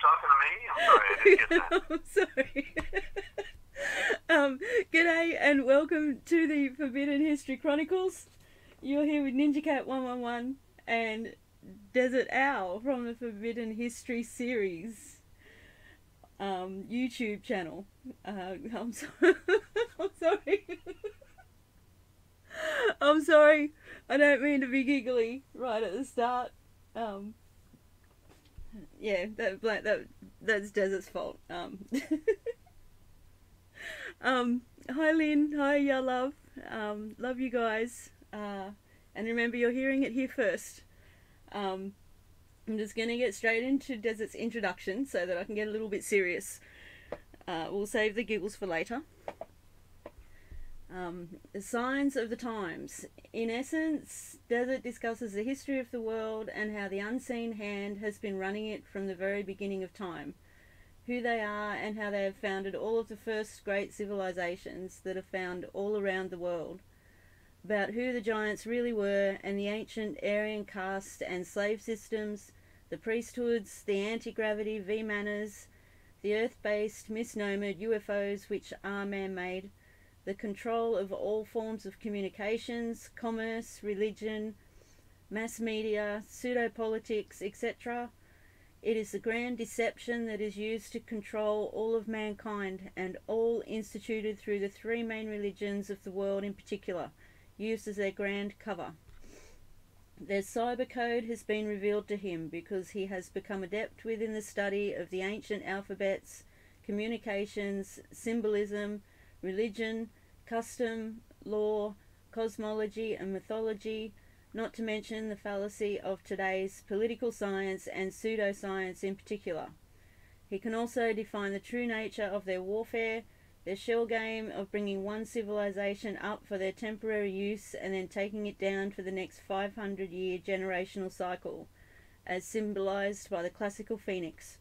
you talking to me? I'm sorry, I didn't get that. I'm sorry. G'day and welcome to the Forbidden History Chronicles. You're here with NinjaCat 111 and Dezert-Owl from the Forbidden History series YouTube channel. I'm sorry. I'm sorry. I'm sorry. I don't mean to be giggly right at the start. Yeah, that's Desert's fault. Hi Lynn, hi ya love. Love you guys. And remember, you're hearing it here first. I'm just going to get straight into Desert's introduction so that I can get a little bit serious. We'll save the giggles for later. The signs of the times. In essence, Desert discusses the history of the world and how the unseen hand has been running it from the very beginning of time, who they are and how they have founded all of the first great civilizations that are found all around the world, about who the giants really were and the ancient Aryan caste and slave systems, the priesthoods, the anti-gravity V-manners, the earth-based misnomered UFOs which are man-made, the control of all forms of communications, commerce, religion, mass media, pseudo-politics, etc. It is the grand deception that is used to control all of mankind and all instituted through the three main religions of the world in particular, used as their grand cover. Their cyber code has been revealed to him because he has become adept within the study of the ancient alphabets, communications, symbolism, religion, custom, law, cosmology and mythology, not to mention the fallacy of today's political science and pseudoscience in particular. He can also define the true nature of their warfare, their shell game of bringing one civilization up for their temporary use and then taking it down for the next 500-year generational cycle, as symbolized by the classical phoenix.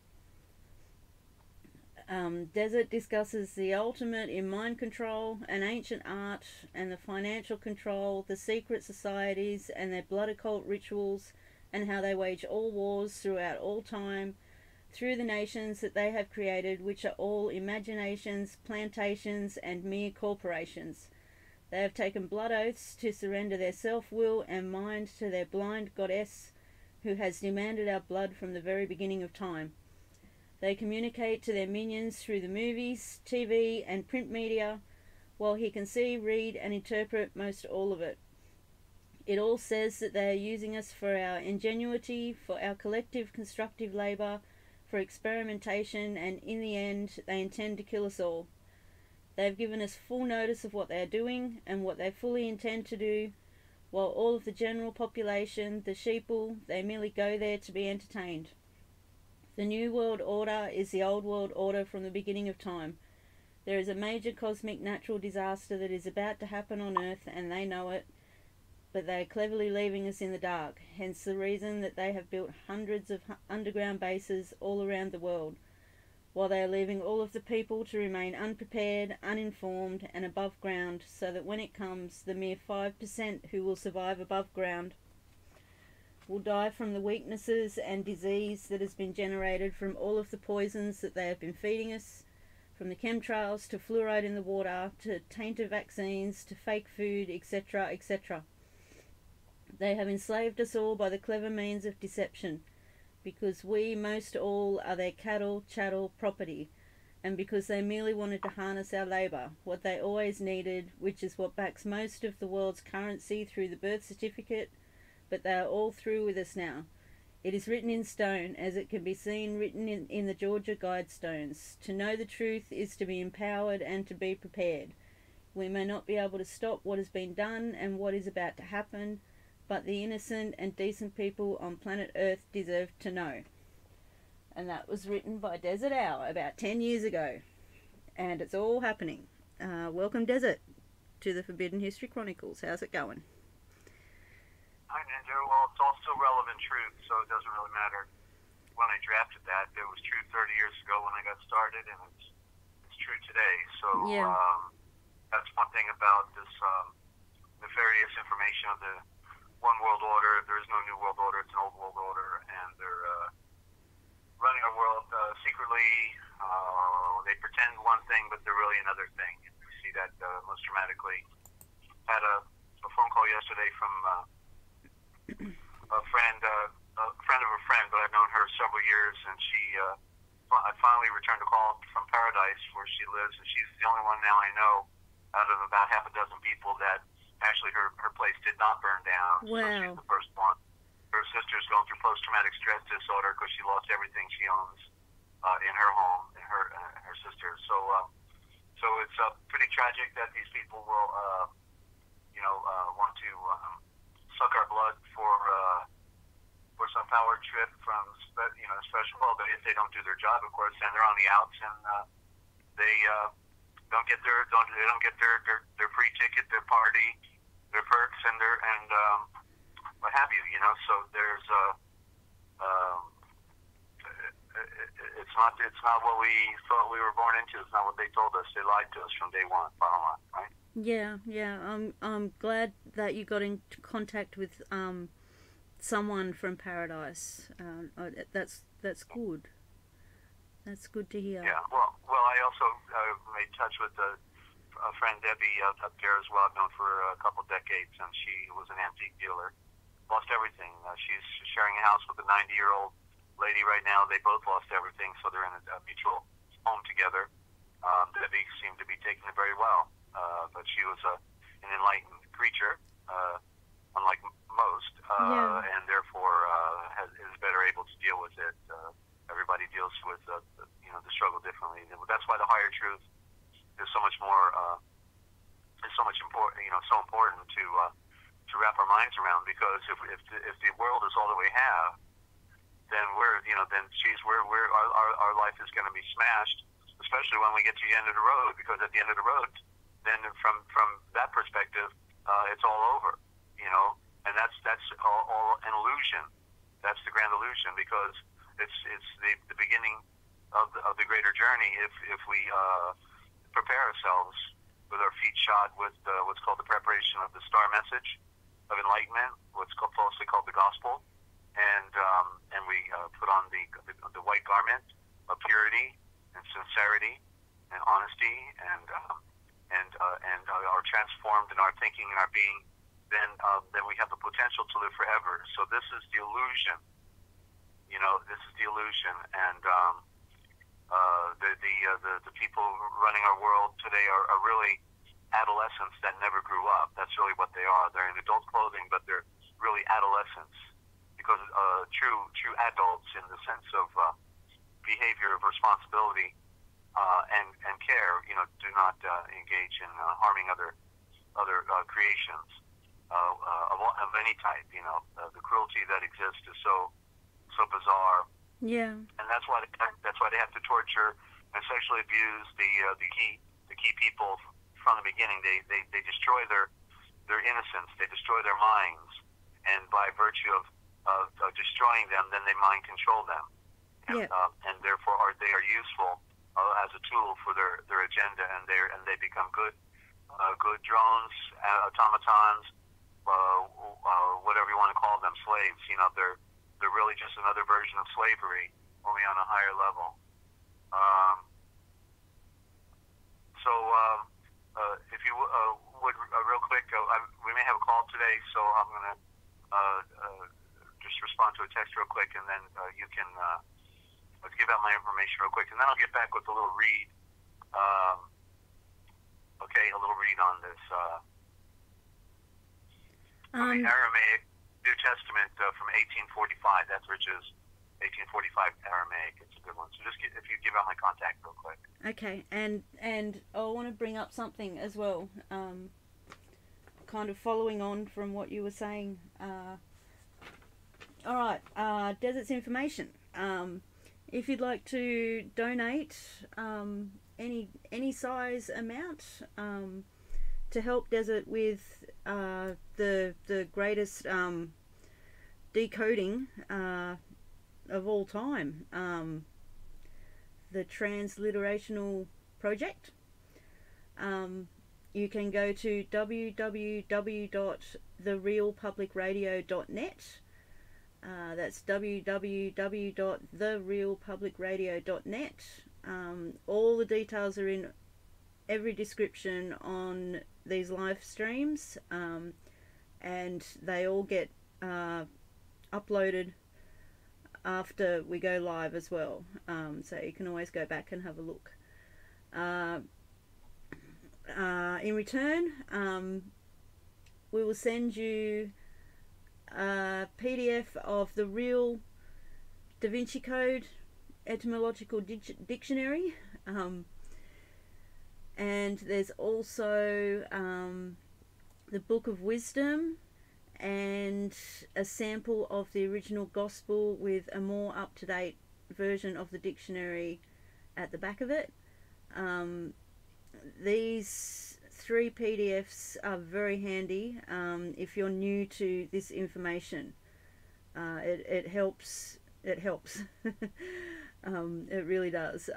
Desert discusses the ultimate in mind control and ancient art and the financial control, the secret societies and their blood occult rituals, and how they wage all wars throughout all time through the nations that they have created, which are all imaginations, plantations and mere corporations. They have taken blood oaths to surrender their self-will and mind to their blind goddess who has demanded our blood from the very beginning of time. They communicate to their minions through the movies, TV and print media, while he can see, read and interpret most all of it. It all says that they are using us for our ingenuity, for our collective constructive labour, for experimentation, and in the end they intend to kill us all. They have given us full notice of what they are doing and what they fully intend to do, while all of the general population, the sheeple, they merely go there to be entertained. The New World Order is the Old World Order from the beginning of time. There is a major cosmic natural disaster that is about to happen on Earth and they know it, but they are cleverly leaving us in the dark, hence the reason that they have built hundreds of underground bases all around the world, while they are leaving all of the people to remain unprepared, uninformed and above ground, so that when it comes, the mere 5% who will survive above ground will die from the weaknesses and disease that has been generated from all of the poisons that they have been feeding us, from the chemtrails to fluoride in the water, to tainted vaccines, to fake food, etc., etc. They have enslaved us all by the clever means of deception, because we, most all, are their cattle, chattel, property, and because they merely wanted to harness our labour, what they always needed, which is what backs most of the world's currency through the birth certificate, but they are all through with us now. It is written in stone, as it can be seen written in the Georgia Guidestones. To know the truth is to be empowered and to be prepared. We may not be able to stop what has been done and what is about to happen, but the innocent and decent people on planet Earth deserve to know. And that was written by Dezert-Owl about 10 years ago. And it's all happening. Welcome, Desert, to the Forbidden History Chronicles. How's it going? Hi, Ninja. Well, it's all still relevant truth, so it doesn't really matter when I drafted that. It was true 30 years ago when I got started, and it's true today. So yeah. That's one thing about this nefarious information of the one world order. There is no new world order. It's an old world order, and running our world secretly. They pretend one thing, but they're really another thing. And we see that most dramatically. Had a phone call yesterday from a friend of a friend, but I've known her several years, and I finally returned a call from Paradise, where she lives, and she's the only one now I know out of about half a dozen people that actually her place did not burn down. Wow. So she's the first one. Her sister's going through post-traumatic stress disorder because she lost everything she owns in her home, and her sister. So it's pretty tragic that these people will, want to suck our blood for some power trip from special. Well, but if they don't do their job, of course, then they're on the outs, and they don't get their free ticket, their party, their perks, and what have you. So there's it's not what we thought we were born into. It's not what they told us. They lied to us from day one. Bottom line, right? Yeah. I'm glad that you got in contact with someone from Paradise. That's good. That's good to hear. Yeah. Well, I also made touch with a friend, Debbie, up there as well. I've known for a couple decades, and she was an antique dealer. Lost everything. She's sharing a house with a 90-year-old lady right now. They both lost everything, so they're in a mutual home together. Debbie seemed to be taking it very well, but she was an enlightened creature, unlike most, and therefore is better able to deal with it. Everybody deals with the struggle differently. That's why the higher truth is so much more important. So important to wrap our minds around, because if the world is all that we have, then our life is going to be smashed, especially when we get to the end of the road, because at the end of the road, then from that perspective, it's all over, and that's all an illusion. That's the grand illusion, because it's the beginning of the greater journey if we prepare ourselves with our feet shod with what's called the preparation of the star message of enlightenment, what's falsely called the gospel, and we put on the white garment of purity and sincerity and honesty, and are transformed in our thinking and our being, then we have the potential to live forever. So this is the illusion. This is the illusion, and the people running our world today are really adolescents that never grew up. That's really what they are. They're in adult clothing, but they're really adolescents, because true adults, in the sense of behavior of responsibility and care, do not engage in harming other creations of any type. The cruelty that exists is so bizarre. Yeah. And that's why they have to torture and sexually abuse the key people from the beginning. They destroy their innocence. They destroy their minds, and by virtue of destroying them, then they mind control them, and therefore they are useful as a tool for their agenda, and they become good drones, automatons, whatever you want to call them, slaves. They're really just another version of slavery, only on a higher level. If you would, real quick, we may have a call today, so I'm going to just respond to a text real quick, and then you can let's give out my information real quick, and then I'll get back with a little read. A little read on this Aramaic New Testament from 1845. That's Rich's 1845 Aramaic. It's a good one. So if you give out my contact real quick. Okay, and I want to bring up something as well, kind of following on from what you were saying. All right, Desert's information. If you'd like to donate any size amount to help Desert with the greatest decoding of all time, the transliterational project, you can go to www.therealpublicradio.net. That's www.therealpublicradio.net. All the details are in every description on these live streams, and they all get uploaded after we go live as well, so you can always go back and have a look. In return, we will send you a PDF of the real Da Vinci Code Etymological Dictionary, and there's also the Book of Wisdom and a sample of the original Gospel with a more up-to-date version of the dictionary at the back of it. These 3 PDFs are very handy if you're new to this information. It helps. It helps. It really does.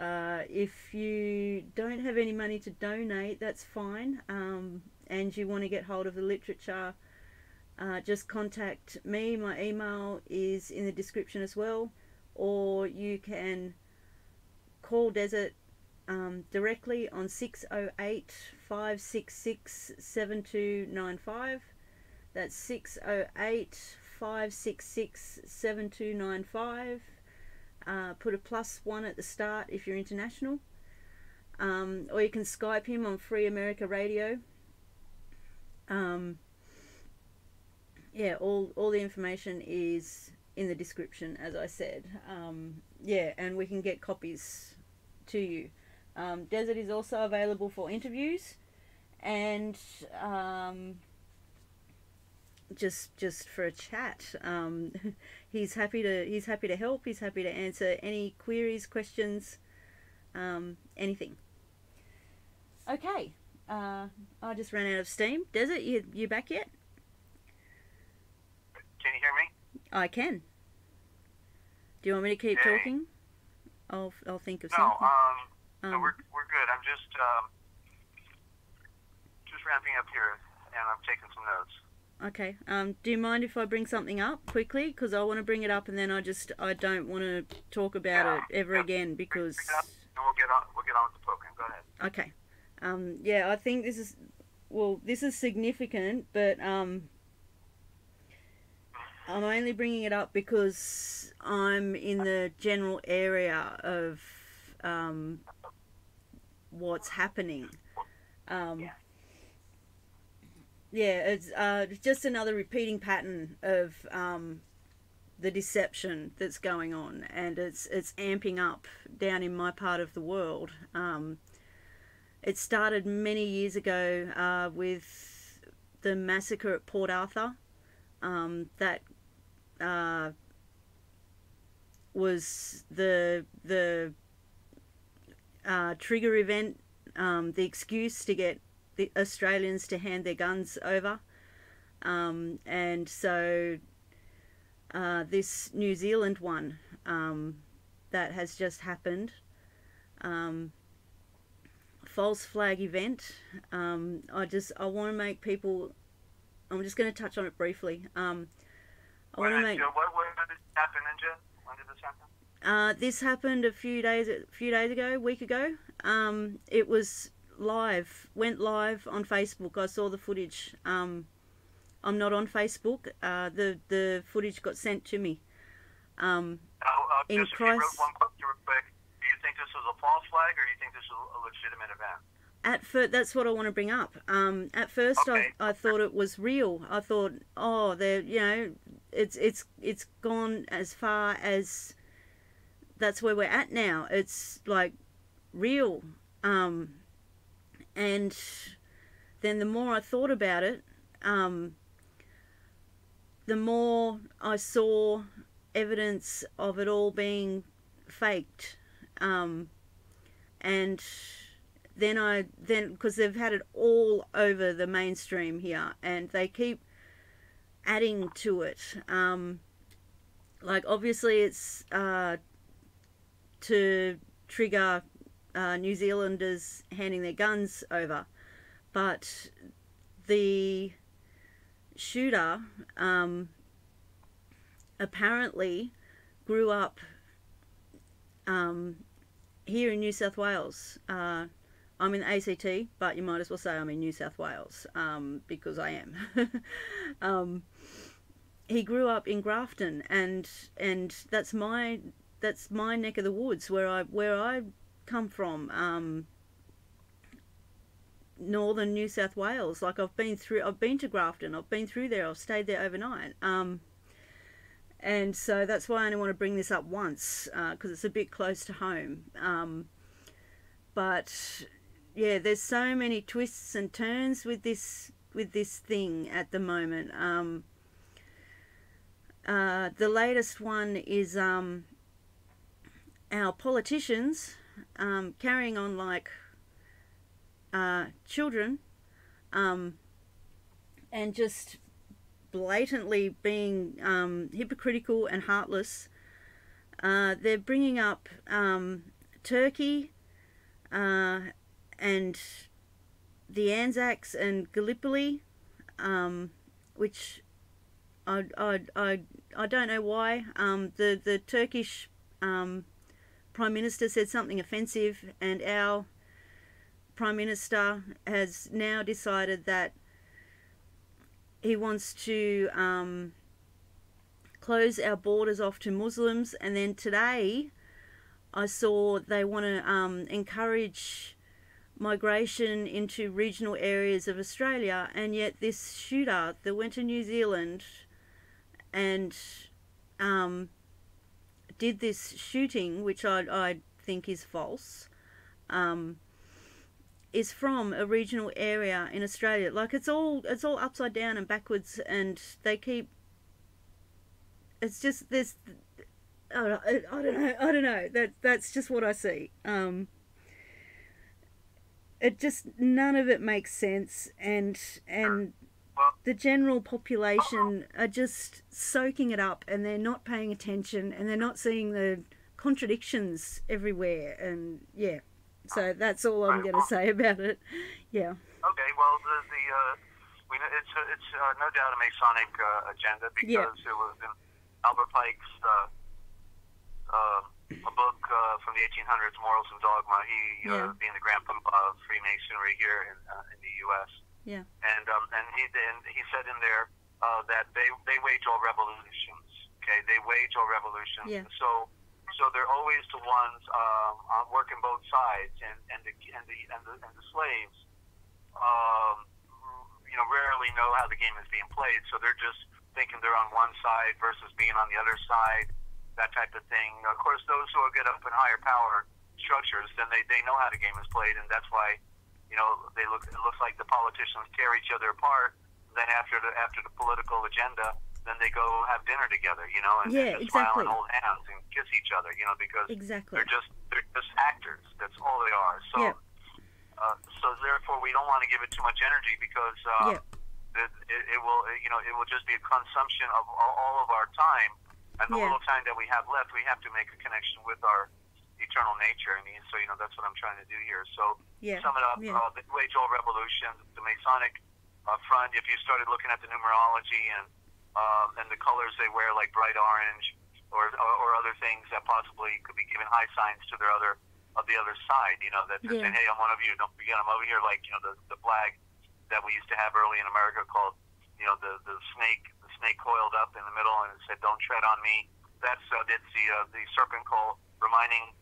If you don't have any money to donate, that's fine. And you want to get hold of the literature, just contact me. My email is in the description as well, or you can call Desert directly on 608-566-7295. That's 608-566-7295. Put a +1 at the start if you're international, or you can Skype him on Free America Radio. Yeah, all the information is in the description, as I said. Yeah, and we can get copies to you. Desert is also available for interviews, and just for a chat. He's happy to help. He's happy to answer any queries, questions, anything. Okay, I just ran out of steam. Desert, you back yet? Can you hear me? I can. Do you want me to keep talking? I'll think of no, something. No, we're good. I'm just ramping up here, and I'm taking some notes. Okay. Do you mind if I bring something up quickly? Because I want to bring it up, and then I don't want to talk about it ever again, because. Bring it up, and we'll get on with the program. Go ahead. Okay. Yeah, I think this is significant, but I'm only bringing it up because I'm in the general area of what's happening. Yeah, it's just another repeating pattern of the deception that's going on, and it's amping up down in my part of the world. It started many years ago with the massacre at Port Arthur. That was the trigger event, the excuse to get the Australians to hand their guns over, and so this New Zealand one that has just happened, false flag event. I want to make people. I'm just going to touch on it briefly. What did this happen, Ninja? When did this happen? This happened a few days ago, a week ago. It was went live on Facebook. I saw the footage. I'm not on Facebook. The footage got sent to me. In just Christ. One question real quick. Do you think this was a false flag, or do you think this was a legitimate event? At first, that's what I want to bring up. At first, okay. I thought it was real. I thought, it's gone as far as that's where we're at now. It's like real. And then the more I thought about it, the more I saw evidence of it all being faked. And then because they've had it all over the mainstream here, and they keep adding to it. Like, obviously it's to trigger New Zealanders handing their guns over, but the shooter apparently grew up here in New South Wales. I'm in the ACT, but you might as well say I'm in New South Wales, because I am. He grew up in Grafton, and that's my neck of the woods where I come from. Northern New South Wales. Like, I've been to Grafton. I've been through there. I've stayed there overnight. And so that's why I only want to bring this up once, because it's a bit close to home. But yeah, there's so many twists and turns with this thing at the moment. The latest one is our politicians carrying on like children, and just blatantly being hypocritical and heartless. They're bringing up Turkey and the Anzacs and Gallipoli, which I don't know why. The Turkish Prime Minister said something offensive, and our Prime Minister has now decided that he wants to close our borders off to Muslims. And then today I saw they want to encourage migration into regional areas of Australia, and yet this shooter that went to New Zealand and did this shooting, which I think is false, is from a regional area in Australia. Like, it's all upside down and backwards, and they keep, it's just this, I don't know, that's just what I see. It just, none of it makes sense, and the general population are just soaking it up, and they're not paying attention, and they're not seeing the contradictions everywhere, and yeah. So that's all I'm going to say about it. Yeah. Okay. Well, it's no doubt a Masonic agenda, because it was in Albert Pike's a book from the 1800s, Morals and Dogma. He being the grandpa of Freemasonry here in the U.S. Yeah. And he said in there that they wage all revolutions. Okay, they wage all revolutions. Yeah. So they're always the ones working both sides, and the slaves, rarely know how the game is being played. So they're just thinking they're on one side versus being on the other side, that type of thing. Of course, those who get up in higher power structures, then they know how the game is played, and that's why it looks like the politicians tear each other apart. Then after the political agenda, then they go have dinner together, and just smile and hold hands and kiss each other, because they're just actors. That's all they are. So, so therefore, we don't want to give it too much energy, because it will just be a consumption of all of our time, and the little time that we have left, we have to make a connection with our eternal nature. I mean, so that's what I'm trying to do here. So, sum it up: the age-old revolution, the Masonic front. If you started looking at the numerology and the colors they wear, like bright orange or other things that possibly could be giving high signs to the other side, that they're saying, hey, I'm one of you, don't forget I'm over here, like, the flag that we used to have early in America called, the snake coiled up in the middle, and it said, don't tread on me. That's the serpent call, reminding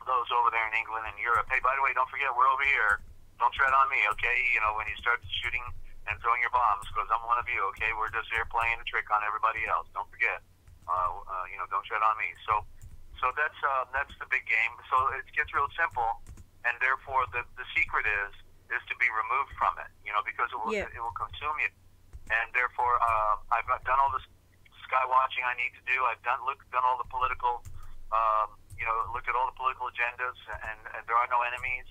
those over there in England and Europe, hey, by the way, don't forget, we're over here, don't tread on me, okay? When you start shooting and throwing your bombs, because I'm one of you, okay? We're just here playing a trick on everybody else. Don't forget, don't tread on me. So that's the big game. So it gets real simple, and therefore the secret is to be removed from it, because it will consume you. And therefore, I've done all this sky watching I need to do. I've done all the political, looked at all the political agendas, and there are no enemies.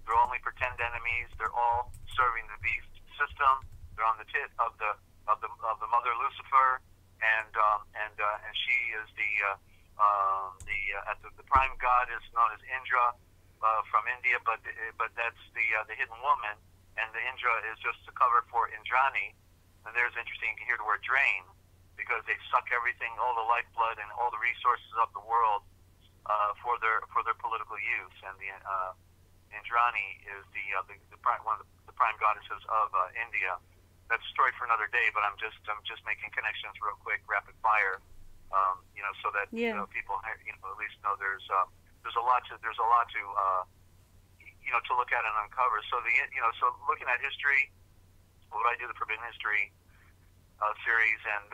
They're only pretend enemies. They're all serving the beast system. They're on the tit of the mother Lucifer, and she is the prime god is known as Indra from India, but that's the hidden woman, and the Indra is just a cover for Indrani. And there's interesting, you can hear the word drain. because they suck everything, all the lifeblood and all the resources of the world for their political use. And the Indrani is one of the prime goddesses of India. That's a story for another day, but I'm just making connections real quick, rapid fire, so that people at least know there's a lot to to look at and uncover. So so looking at history, what I do, the Forbidden History series and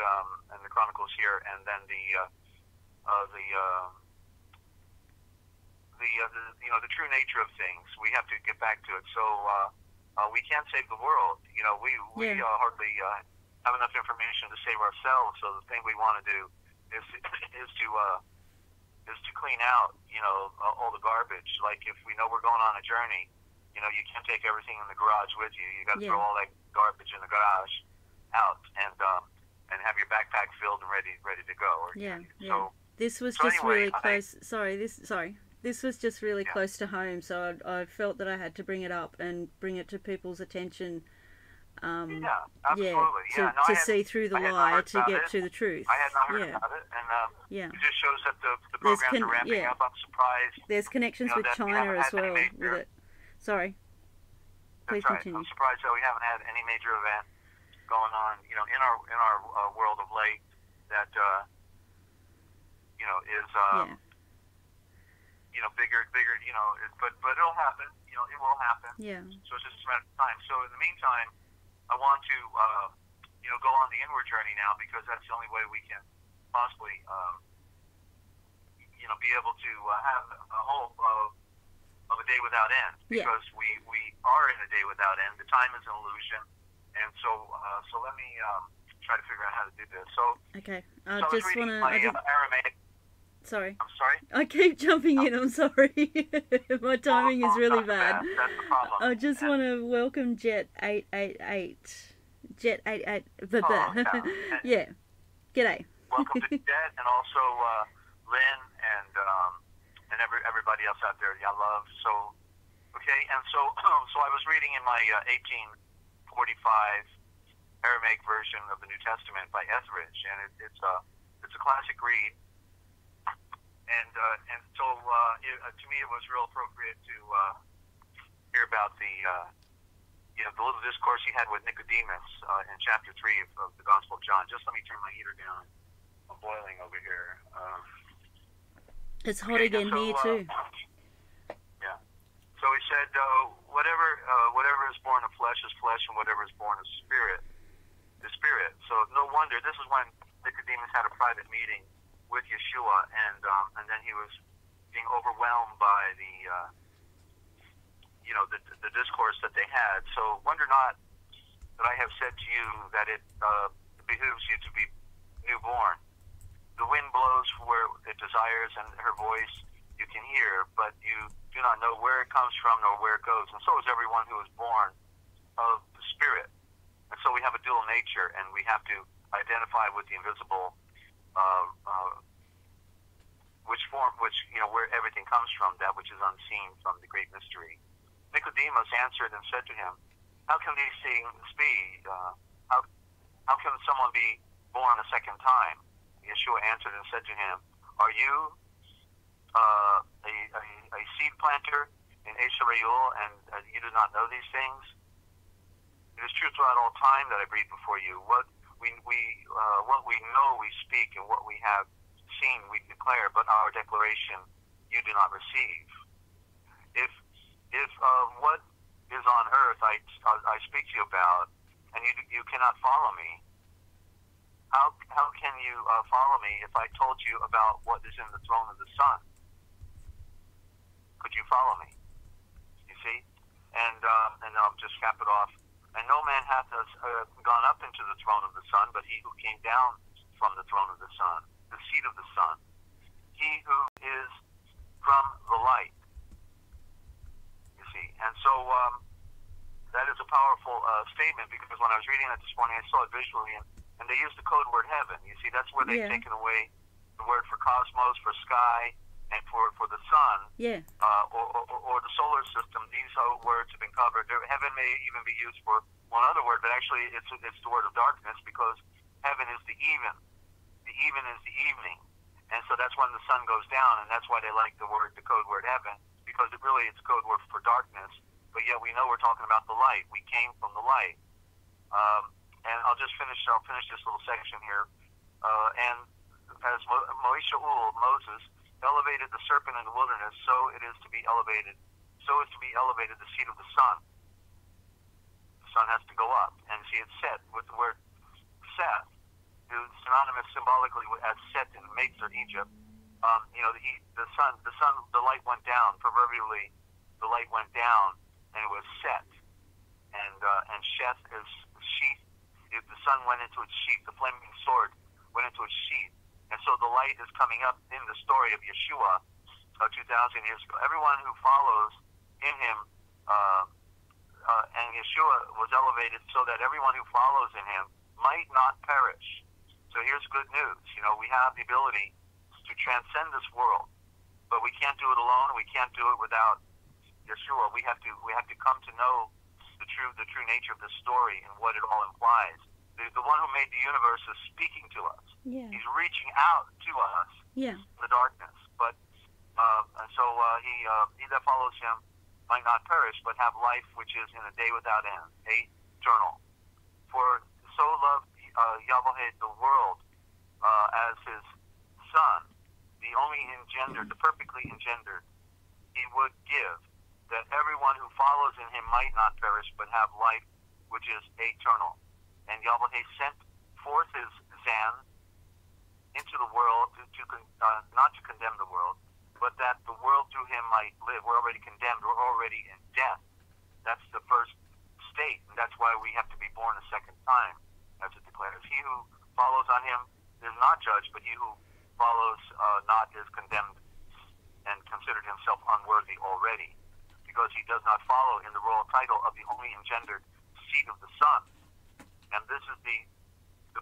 the Chronicles here, and then the true nature of things. We have to get back to it. So we can't save the world. We hardly have enough information to save ourselves. So the thing we want to do is to clean out all the garbage. Like if we know we're going on a journey, you can't take everything in the garage with you. You got to throw all that garbage in the garage out and have your backpack filled and ready to go. So this was just really close. This was just really close to home, so I felt that I had to bring it up and bring it to people's attention. Absolutely. To see through the lie to get to the truth. I had not heard about it, and it just shows that the programs are ramping up. I'm surprised. There's connections with China as well with it. Sorry. Please continue. I'm surprised that we haven't had any major event going on, in our world of late that is bigger, but it'll happen. It will happen. Yeah. So it's just a matter of time. So in the meantime, I want to go on the inward journey now, because that's the only way we can possibly be able to have a hope of a day without end, because we are in a day without end. The time is an illusion, and so let me try to figure out how to do this. So okay, I just want to. Aramaic. Sorry. I'm sorry? I keep jumping in, I'm sorry. My timing is really bad. That's the problem. I just want to welcome Jet888. Jet88. Yeah. G'day. Welcome to Jet, and also Lynn and everybody else out there. Yeah, love. So, okay, and so I was reading in my 1845 Aramaic version of the New Testament by Etheridge, and it's a classic read. And so to me it was real appropriate to hear about the little discourse he had with Nicodemus in chapter 3 of the Gospel of John. Just let me turn my heater down. I'm boiling over here. It's hot again here too. Yeah. So he said, whatever is born of flesh is flesh, and whatever is born of spirit is spirit. So no wonder. This is when Nicodemus had a private meeting with Yeshua, and then he was being overwhelmed by the discourse that they had. So wonder not that I have said to you that it behooves you to be newborn. The wind blows where it desires, and her voice you can hear, but you do not know where it comes from nor where it goes. And so is everyone who is born of the Spirit. And so we have a dual nature, and we have to identify with the invisible, where everything comes from, that which is unseen from the great mystery. Nicodemus answered and said to him, how can these things be? How can someone be born a second time? Yeshua answered and said to him, are you a seed planter in Israel, and you do not know these things? It is true throughout all time that I breathe before you. What we know we speak, and what we have seen we declare, but our declaration you do not receive. If what is on earth I speak to you about, and you cannot follow me, how can you follow me if I told you about what is in the throne of the Son? Could you follow me? You see? And I'll just cap it off. And no man hath gone up into the throne of the Son, but he who came down from the throne of the Son, the seat of the Son, he who is from the light. You see? And so that is a powerful statement, because when I was reading that this morning, I saw it visually, and they used the code word heaven. You see, that's where they've taken away the word for cosmos, for sky, and for the sun, or the solar system. These words have been covered. Heaven may even be used for one other word, but actually it's the word of darkness, because heaven is the even. even is the evening. And so that's when the sun goes down, and that's why they like the code word heaven, because it's a code word for darkness, but yet we know we're talking about the light. We came from the light. And I'll finish this little section here. And as Moses elevated the serpent in the wilderness, so is to be elevated the seed of the sun. The sun has to go up. And see, it's set with the word Seth, is synonymous symbolically as Set in Meister, Egypt. The light went down. Proverbially, the light went down, and it was Set. And Sheth is sheath. The sun went into its sheath. The flaming sword went into its sheath. And so the light is coming up in the story of Yeshua 2,000 years ago. Everyone who follows in him, and Yeshua was elevated so that everyone who follows in him might not perish. So here's good news. We have the ability to transcend this world, but we can't do it alone. We can't do it without Yeshua. We have to come to know the true nature of this story and what it all implies. The one who made the universe is speaking to us. Yeah. He's reaching out to us in the darkness. But he that follows him might not perish, but have life which is in a day without end, eternal. For so loved Yahweh the world as his son, the only engendered, the perfectly engendered, he would give, that everyone who follows in him might not perish, but have life which is eternal. And Yahweh sent forth his Zan into the world, not to condemn the world, but that the world through him might live. We're already condemned. We're already in death. That's the first state, and that's why we have to be born a second time, as it declares. He who follows on him is not judged, but he who follows not is condemned and considered himself unworthy already, because he does not follow in the royal title of the only engendered seed of the sun. And this is the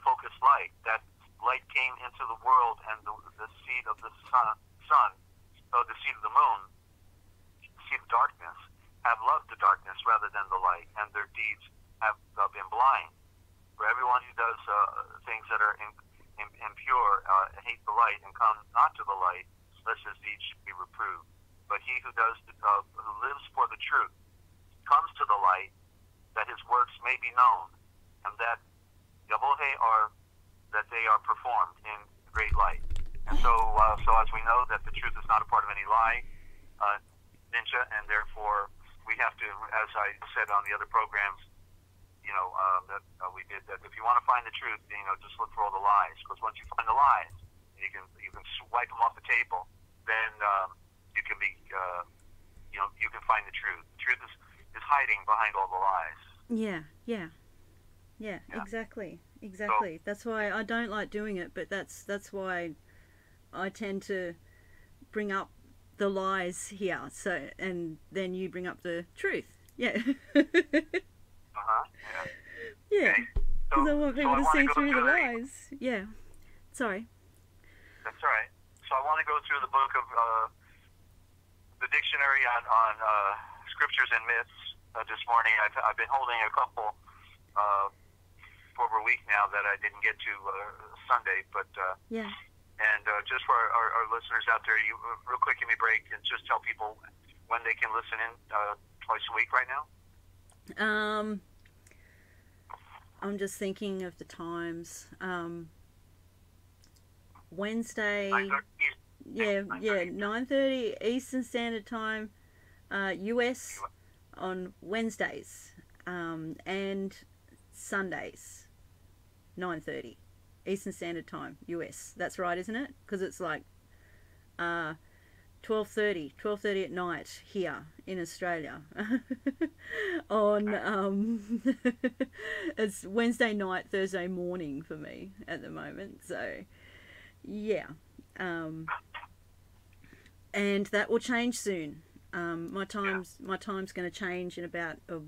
focused light. That light came into the world, and the seed of the sun, the seed of the moon, the seed of darkness, have loved the darkness rather than the light, and their deeds have been blind. For everyone who does things that are impure hate the light and come not to the light, lest his deeds should be reproved. But he who who lives for the truth comes to the light, that his works may be known, and that they are performed in great light. And so as we know that the truth is not a part of any lie, Ninja, and therefore we have to, as I said on the other programs, that we did, that if you want to find the truth, just look for all the lies, because once you find the lies, you can wipe them off the table. Then you can be, you can find the truth. The truth is hiding behind all the lies. Yeah, exactly. So, that's why I don't like doing it, but that's why I tend to bring up the lies here. So, and then you bring up the truth. Yeah. Yeah. Because I want people to see through the lies. Yeah. Sorry. That's all right. So I want to go through the book of the dictionary on scriptures and myths this morning. I've been holding a couple for over a week now that I didn't get to Sunday, but yeah. And just for our listeners out there, you real quick, give me a break and just tell people when they can listen in twice a week right now. I'm just thinking of the times. Wednesday, 9:30 Eastern Standard Time, US on Wednesdays, and Sundays, 9:30 Eastern Standard Time, US. That's right, isn't it? Because it's like 12:30 at night here in Australia. On it's Wednesday night, Thursday morning for me at the moment. So yeah, and that will change soon. My time's going to change in about a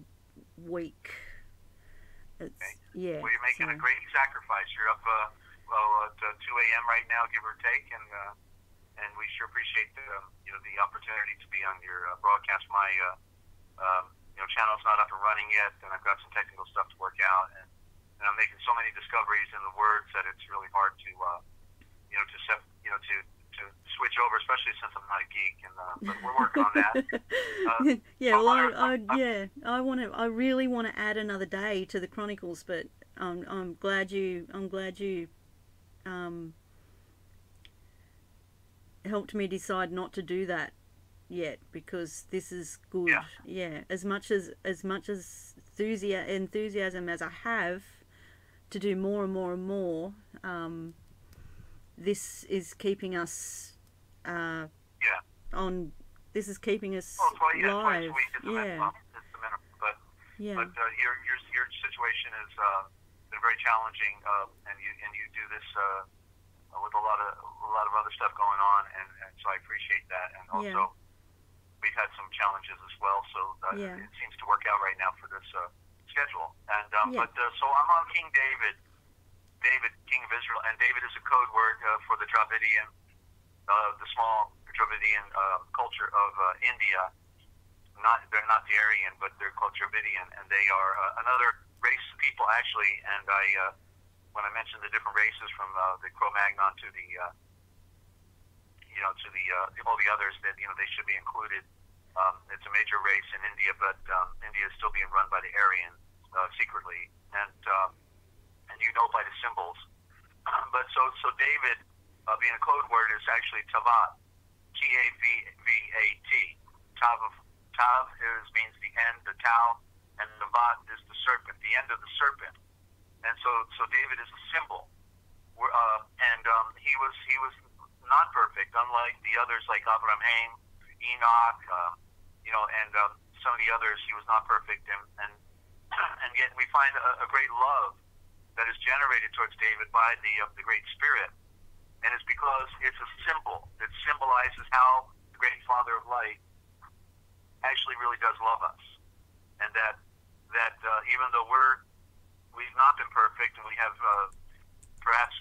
week. Yeah. Well, you're making a great sacrifice. You're up at 2 a.m. right now, give or take, and we sure appreciate the opportunity to be on your broadcast. My channel's not up and running yet, and I've got some technical stuff to work out, and I'm making so many discoveries in the words that it's really hard to to switch over, especially since I'm not a geek, and but we're working on that. Yeah, well, I really want to add another day to the Chronicles, but I'm glad you helped me decide not to do that yet, because this is good. Yeah, as much enthusiasm as I have to do more and more and more, this is keeping us on. This is keeping us live. Yeah. But your situation is been very challenging, and you do this with a lot of other stuff going on, and so I appreciate that. And also, we've had some challenges as well, so it seems to work out right now for this schedule. And so I'm on King David, King of Israel, and David is a code word for the Dravidian, the small Dravidian culture of India. They're not the Aryan, but they're called Dravidian, and they are another race of people actually. And when I mentioned the different races from the Cro-Magnon to the all the others, that they should be included. It's a major race in India, but India is still being run by the Aryan secretly, and by the symbols. But so David, being a code word, is actually Tavat, T-A-V-V-A-T. Tav means the end, the Tau, and Tavat is the serpent, the end of the serpent. And so David is a symbol, and he was not perfect, unlike the others like Abraham, Enoch, and some of the others. He was not perfect, and yet we find a great love that is generated towards David by the Great Spirit, and it's because it's a symbol. It symbolizes how the Great Father of Light actually really does love us, and that even though we've not been perfect, and we have perhaps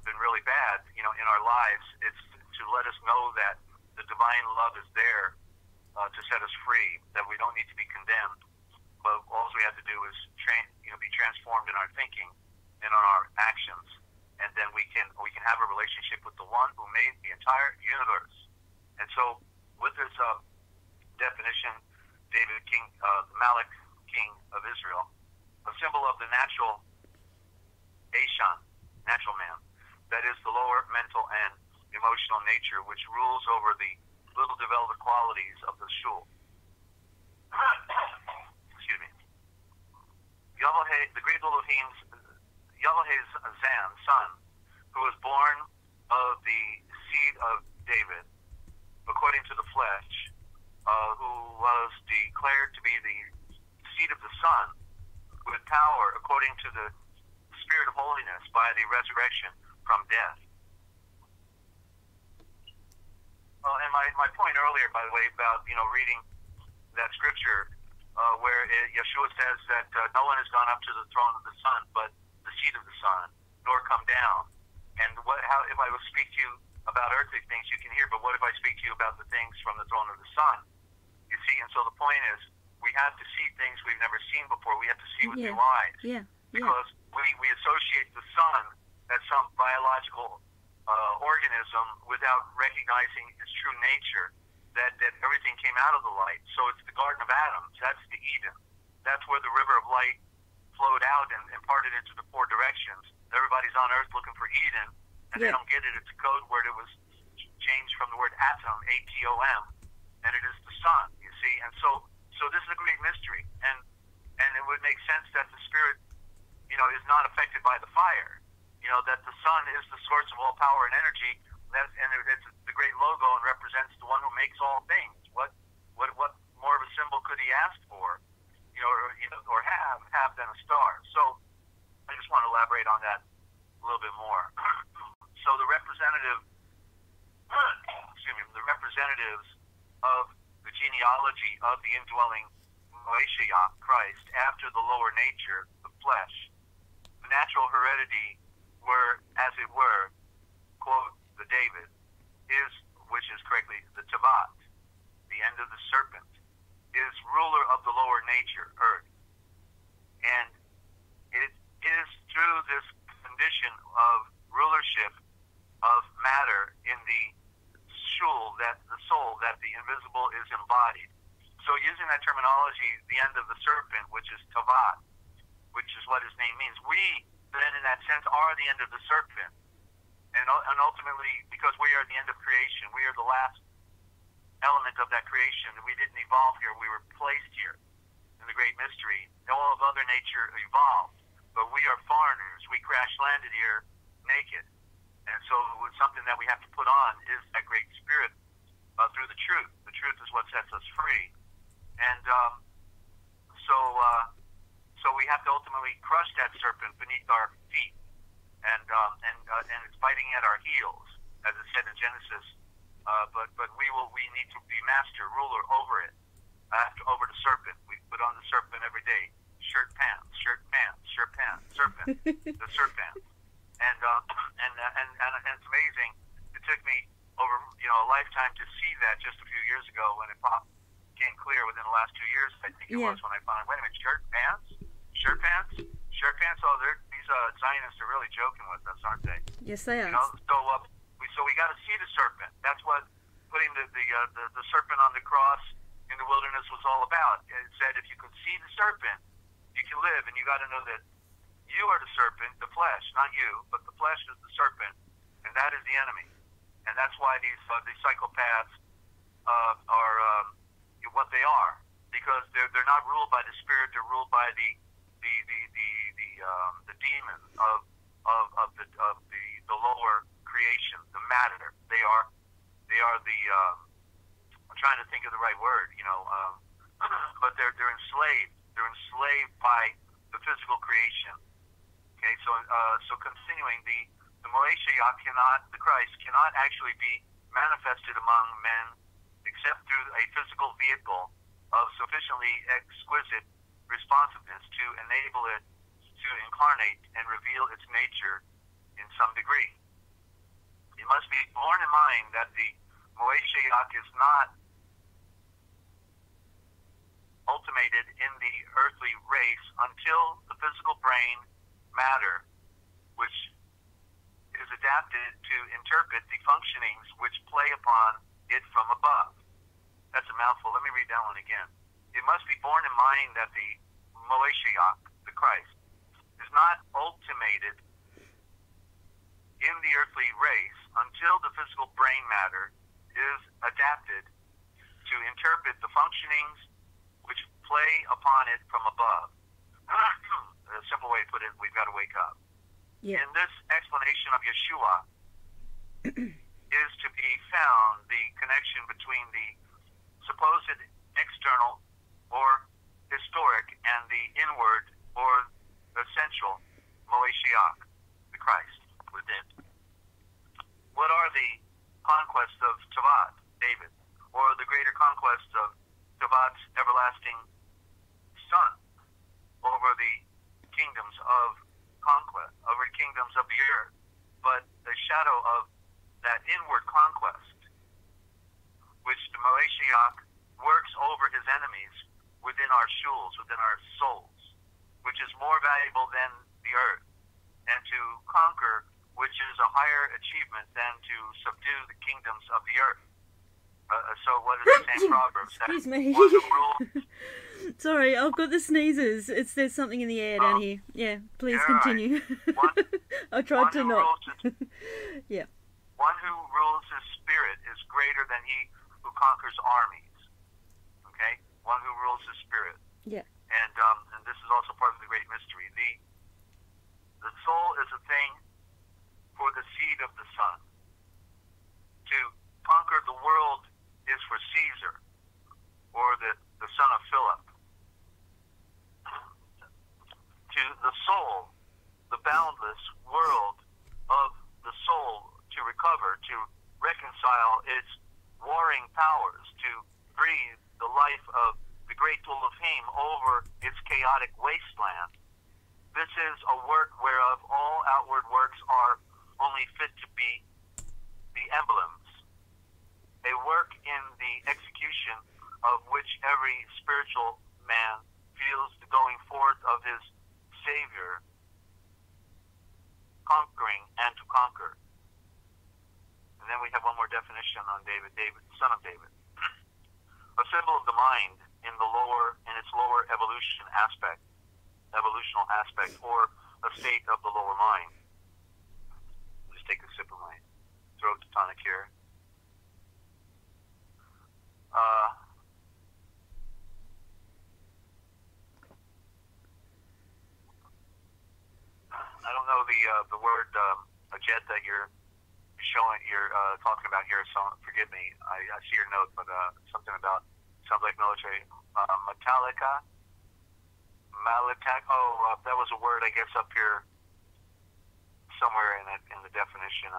been really bad, in our lives, it's to let us know that the divine love is there to set us free, that we don't need to be condemned, but all we have to do is be transformed in our thinking and on our actions, and then we can have a relationship with the one who made the entire universe. And so with this definition, David, Malik, King of Israel, a symbol of the natural Ashan, natural man, that is the lower mental and emotional nature, which rules over the little developed qualities of the shul. Excuse me. Yahweh, the great Elohim's, Yahweh's son, who was born of the seed of David, according to the flesh, who was declared to be the seed of the Son, with power according to the Spirit of holiness by the resurrection from death. And my point earlier, by the way, about reading that scripture where Yeshua says that no one has gone up to the throne of the Son, but the seed of the Son, nor come down. And how if I will speak to you about earthly things, you can hear, but what if I speak to you about the things from the throne of the Son? You see, and so the point is, we have to see things we've never seen before. We have to see with new eyes. Because we associate the Son as some biological organism without recognizing its true nature, that everything came out of the light. So it's the Garden of Atoms. That's the Eden. That's where the river of light flowed out and parted into the four directions. Everybody's on earth looking for Eden, and they don't get it. It's a code word. It was changed from the word atom, A-T-O-M, and it is the Son, you see. And so this is a great mystery, and it would make sense that the Spirit, is not affected by the fire. That the Son is the source of all power and energy. And it's the great logo and represents the one who makes all things. What more of a symbol could he ask for, or have than a star? So I just want to elaborate on that a little bit more. So the representatives of the genealogy of the indwelling Mashiach, Christ, after the lower nature, the flesh, the natural heredity were, as it were, quote, the David, which is correctly the Tavat, the end of the serpent, is ruler of the lower nature, earth. And it is through this condition of rulership of matter in the shul, that the soul, that the invisible is embodied. So using that terminology, the end of the serpent, which is tavat, which is what his name means, we then in that sense are the end of the serpent. And ultimately, because we are the end of creation, we are the last element of that creation. We didn't evolve here, we were placed here in the great mystery. All of other nature evolved, but we are foreigners. We crash landed here naked. And so something that we have to put on is that great spirit through the truth. The truth is what sets us free. And so we have to ultimately crush that serpent beneath our feet. And it's biting at our heels, as it said in Genesis. But we need to be master, ruler over it, over the serpent. We put on the serpent every day. Shirt, pants, serpent. The serpent. And it's amazing. It took me over a lifetime to see that just a few years ago when it became clear within the last 2 years. I think it was when I found, wait a minute, shirt pants. Oh, these Zionists are really joking with us, aren't they? Yes, they are. So we got to see the serpent. That's what putting the serpent on the cross in the wilderness was all about. It said if you could see the serpent, you can live, and you got to know that you are the serpent, the flesh, not you, but the flesh is the serpent, and that is the enemy. And that's why these psychopaths are what they are, because they're not ruled by the spirit; they're ruled by the demon of the lower creation, the matter. They are the I'm trying to think of the right word, but they're enslaved. They're enslaved by the physical creation. Okay, so continuing, the Moeshiach the Christ cannot actually be manifested among men except through a physical vehicle of sufficiently exquisite responsiveness to enable it to incarnate and reveal its nature in some degree. It must be borne in mind that the Moeshiach is not ultimated in the earthly race until the physical brain matter, which is adapted to interpret the functionings which play upon it from above. That's a mouthful. Let me read that one again. It must be borne in mind that the Moeshiach, the Christ, is not ultimated in the earthly race until the physical brain matter is adapted to interpret the functionings which play upon it from above. A simple way to put it, we've got to wake up. Yeah. In this explanation of Yeshua is to be found the connection between the supposed external or historic and the inward or essential Moeshiach, the Christ, within. What are the conquests of Tavat, David, or the greater conquest of Tavat's everlasting Son over the kingdoms of conquest, over the kingdoms of the earth, but the shadow of that inward conquest, which the Moeshiach works over his enemies within our shuls, within our souls, which is more valuable than the earth, and to conquer, which is a higher achievement than to subdue the kingdoms of the earth. So what is the same proverb? Excuse me. One who rules. Sorry, I've got the sneezes. There's something in the air down here. Yeah, please continue. Right. I tried to not. Yeah. One who rules his spirit is greater than he who conquers armies. Okay? One who rules his spirit. Yeah. And this is also part of the great mystery. The soul is a thing for the seed of the Son. To conquer the world is for Caesar, or the son of Philip. To the soul, the boundless world of the soul, to recover, to reconcile its warring powers, to breathe the life of the great Elohim over its chaotic wasteland. This is a work whereof all outward works are only fit to be the emblems, a work in the execution of which every spiritual man feels the going forth of his Savior, conquering and to conquer. discretion on David, David, son of David. A symbol of the mind in its lower evolutional aspect, or a state of the lower mind. Just take a sip of my throat tonic here. I don't know the word jet that you're talking about here, so forgive me. I see your note, but something about sounds like military. Metallica. That was a word, I guess, up here somewhere in the definition.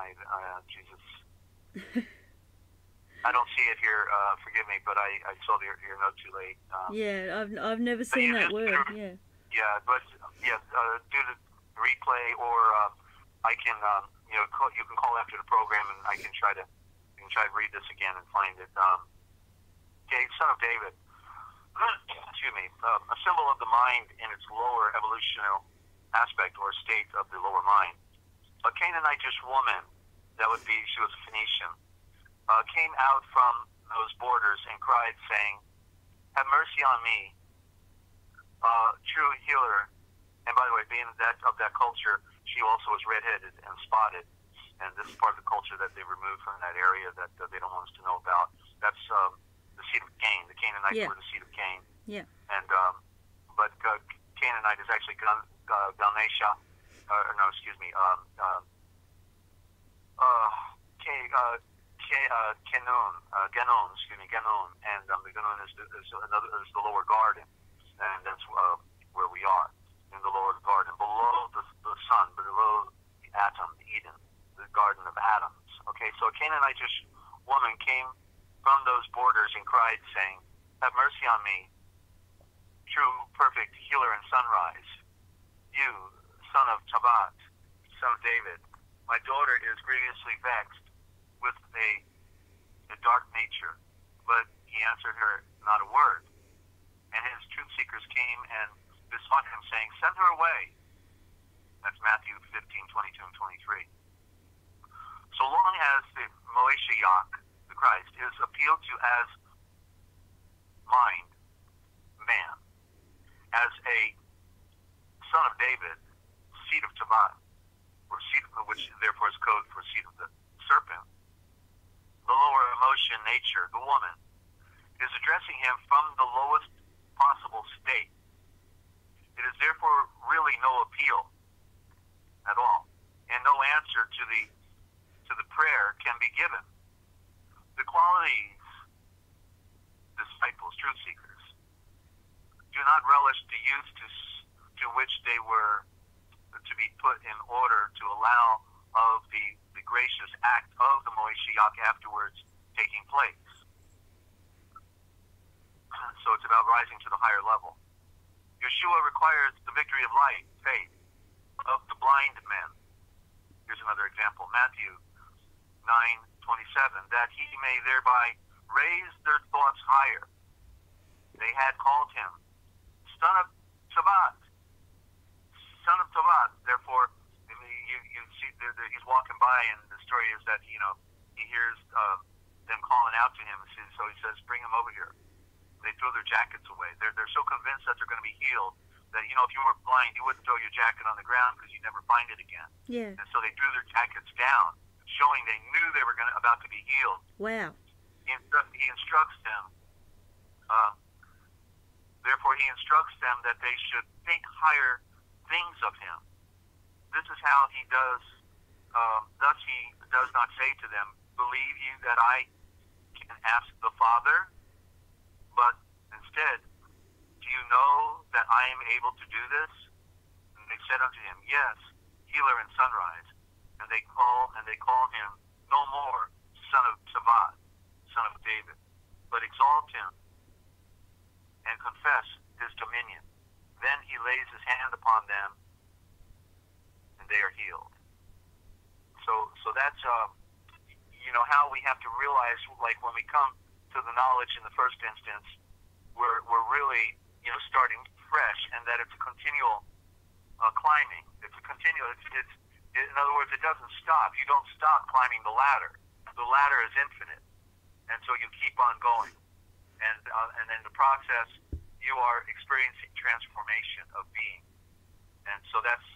Jesus. I don't see it here. Forgive me, but I saw your note too late. Yeah, I've never seen that word. Yeah. Yeah, but yeah, due to replay, or I can you can call after the program, and I can try to read this again and find it. Okay, son of David. Excuse me. A symbol of the mind in its lower evolutional aspect or state of the lower mind. A Canaanitish woman, that would be, she was a Phoenician, came out from those borders and cried, saying, "Have mercy on me, true healer." And by the way, being of that culture, she also was redheaded and spotted. And this is part of the culture that they removed from that area that they don't want us to know about. That's the seed of Cain. The Canaanites were the seed of Cain. Yeah. And but Canaanite is actually Galnatia. No, excuse me. Ganon. Excuse me, Ganon. And the Ganon is the lower garden, and that's where we are, in the lower garden, below the sun, below the atom, the Eden, the garden of atoms. Okay, so a Canaanitish woman came from those borders and cried, saying, "Have mercy on me, true, perfect healer and sunrise. You, son of Tabat, son of David, my daughter is grievously vexed with a dark nature." But he answered her not a word. And his truth seekers came and besought him, saying, "Send her away." That's Matthew 15:22 and 23. So long as the Moeshiach, the Christ, is appealed to as mind, man, as a son of David, seed of Tabat, or seed of, which therefore is code for seed of the serpent, the lower emotion nature, the woman, is addressing him from the lowest possible state. It is therefore really no appeal at all, and no answer to the prayer can be given. The qualities, disciples, truth seekers, do not relish the use to which they were to be put in order to allow of the gracious act of the Moeshiach afterwards taking place. So it's about rising to the higher level. Yeshua requires the victory of light, faith, of the blind men. Here's another example. Matthew 9:27, that he may thereby raise their thoughts higher. They had called him son of Tabat. Son of Tabat. Therefore, you see he's walking by, and the story is that, he hears them calling out to him, so he says, "Bring him over here." They throw their jackets away. They're so convinced that they're going to be healed that, if you were blind, you wouldn't throw your jacket on the ground because you'd never find it again. Yeah. And so they threw their jackets down, showing they knew they were about to be healed. Wow. He instructs them. Therefore, he instructs them that they should think higher things of him. This is how he does. Thus, he does not say to them, "Believe you that I can ask the Father?" But instead, "Do you know that I am able to do this?" And they said unto him, "Yes, healer and sunrise." And they call him no more son of Tabat, son of David, but exalt him and confess his dominion. Then he lays his hand upon them, and they are healed. So that's how we have to realize, like, when we come to the knowledge in the first instance, we're really starting fresh, and that it's a continual climbing. It's a continual. In other words, it doesn't stop. You don't stop climbing the ladder. The ladder is infinite. and so you keep on going, and in the process, you are experiencing transformation of being, and so that's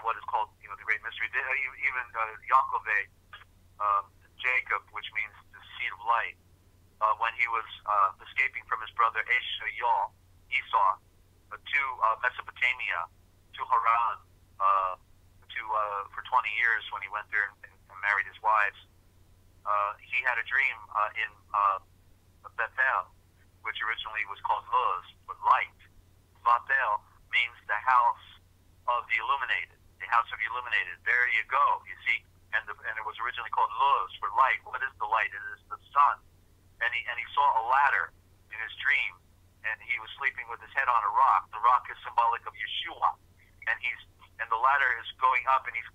what is called the great mystery. Even Yaakov, Jacob, which means the seed of light, when he was escaping from his brother Esau, to Mesopotamia, to Haran, for 20 years when he went there and married his wives. He had a dream in Bethel, which originally was called Luz, but light. Bethel means the house of the illuminated, the house of the illuminated. There you go, you see. And it was originally called Luz, for light. What is the light? It is the sun. And he saw a ladder in his dream, and he was sleeping with his head on a rock. The rock is symbolic of Yeshua, and the ladder is going up, and he's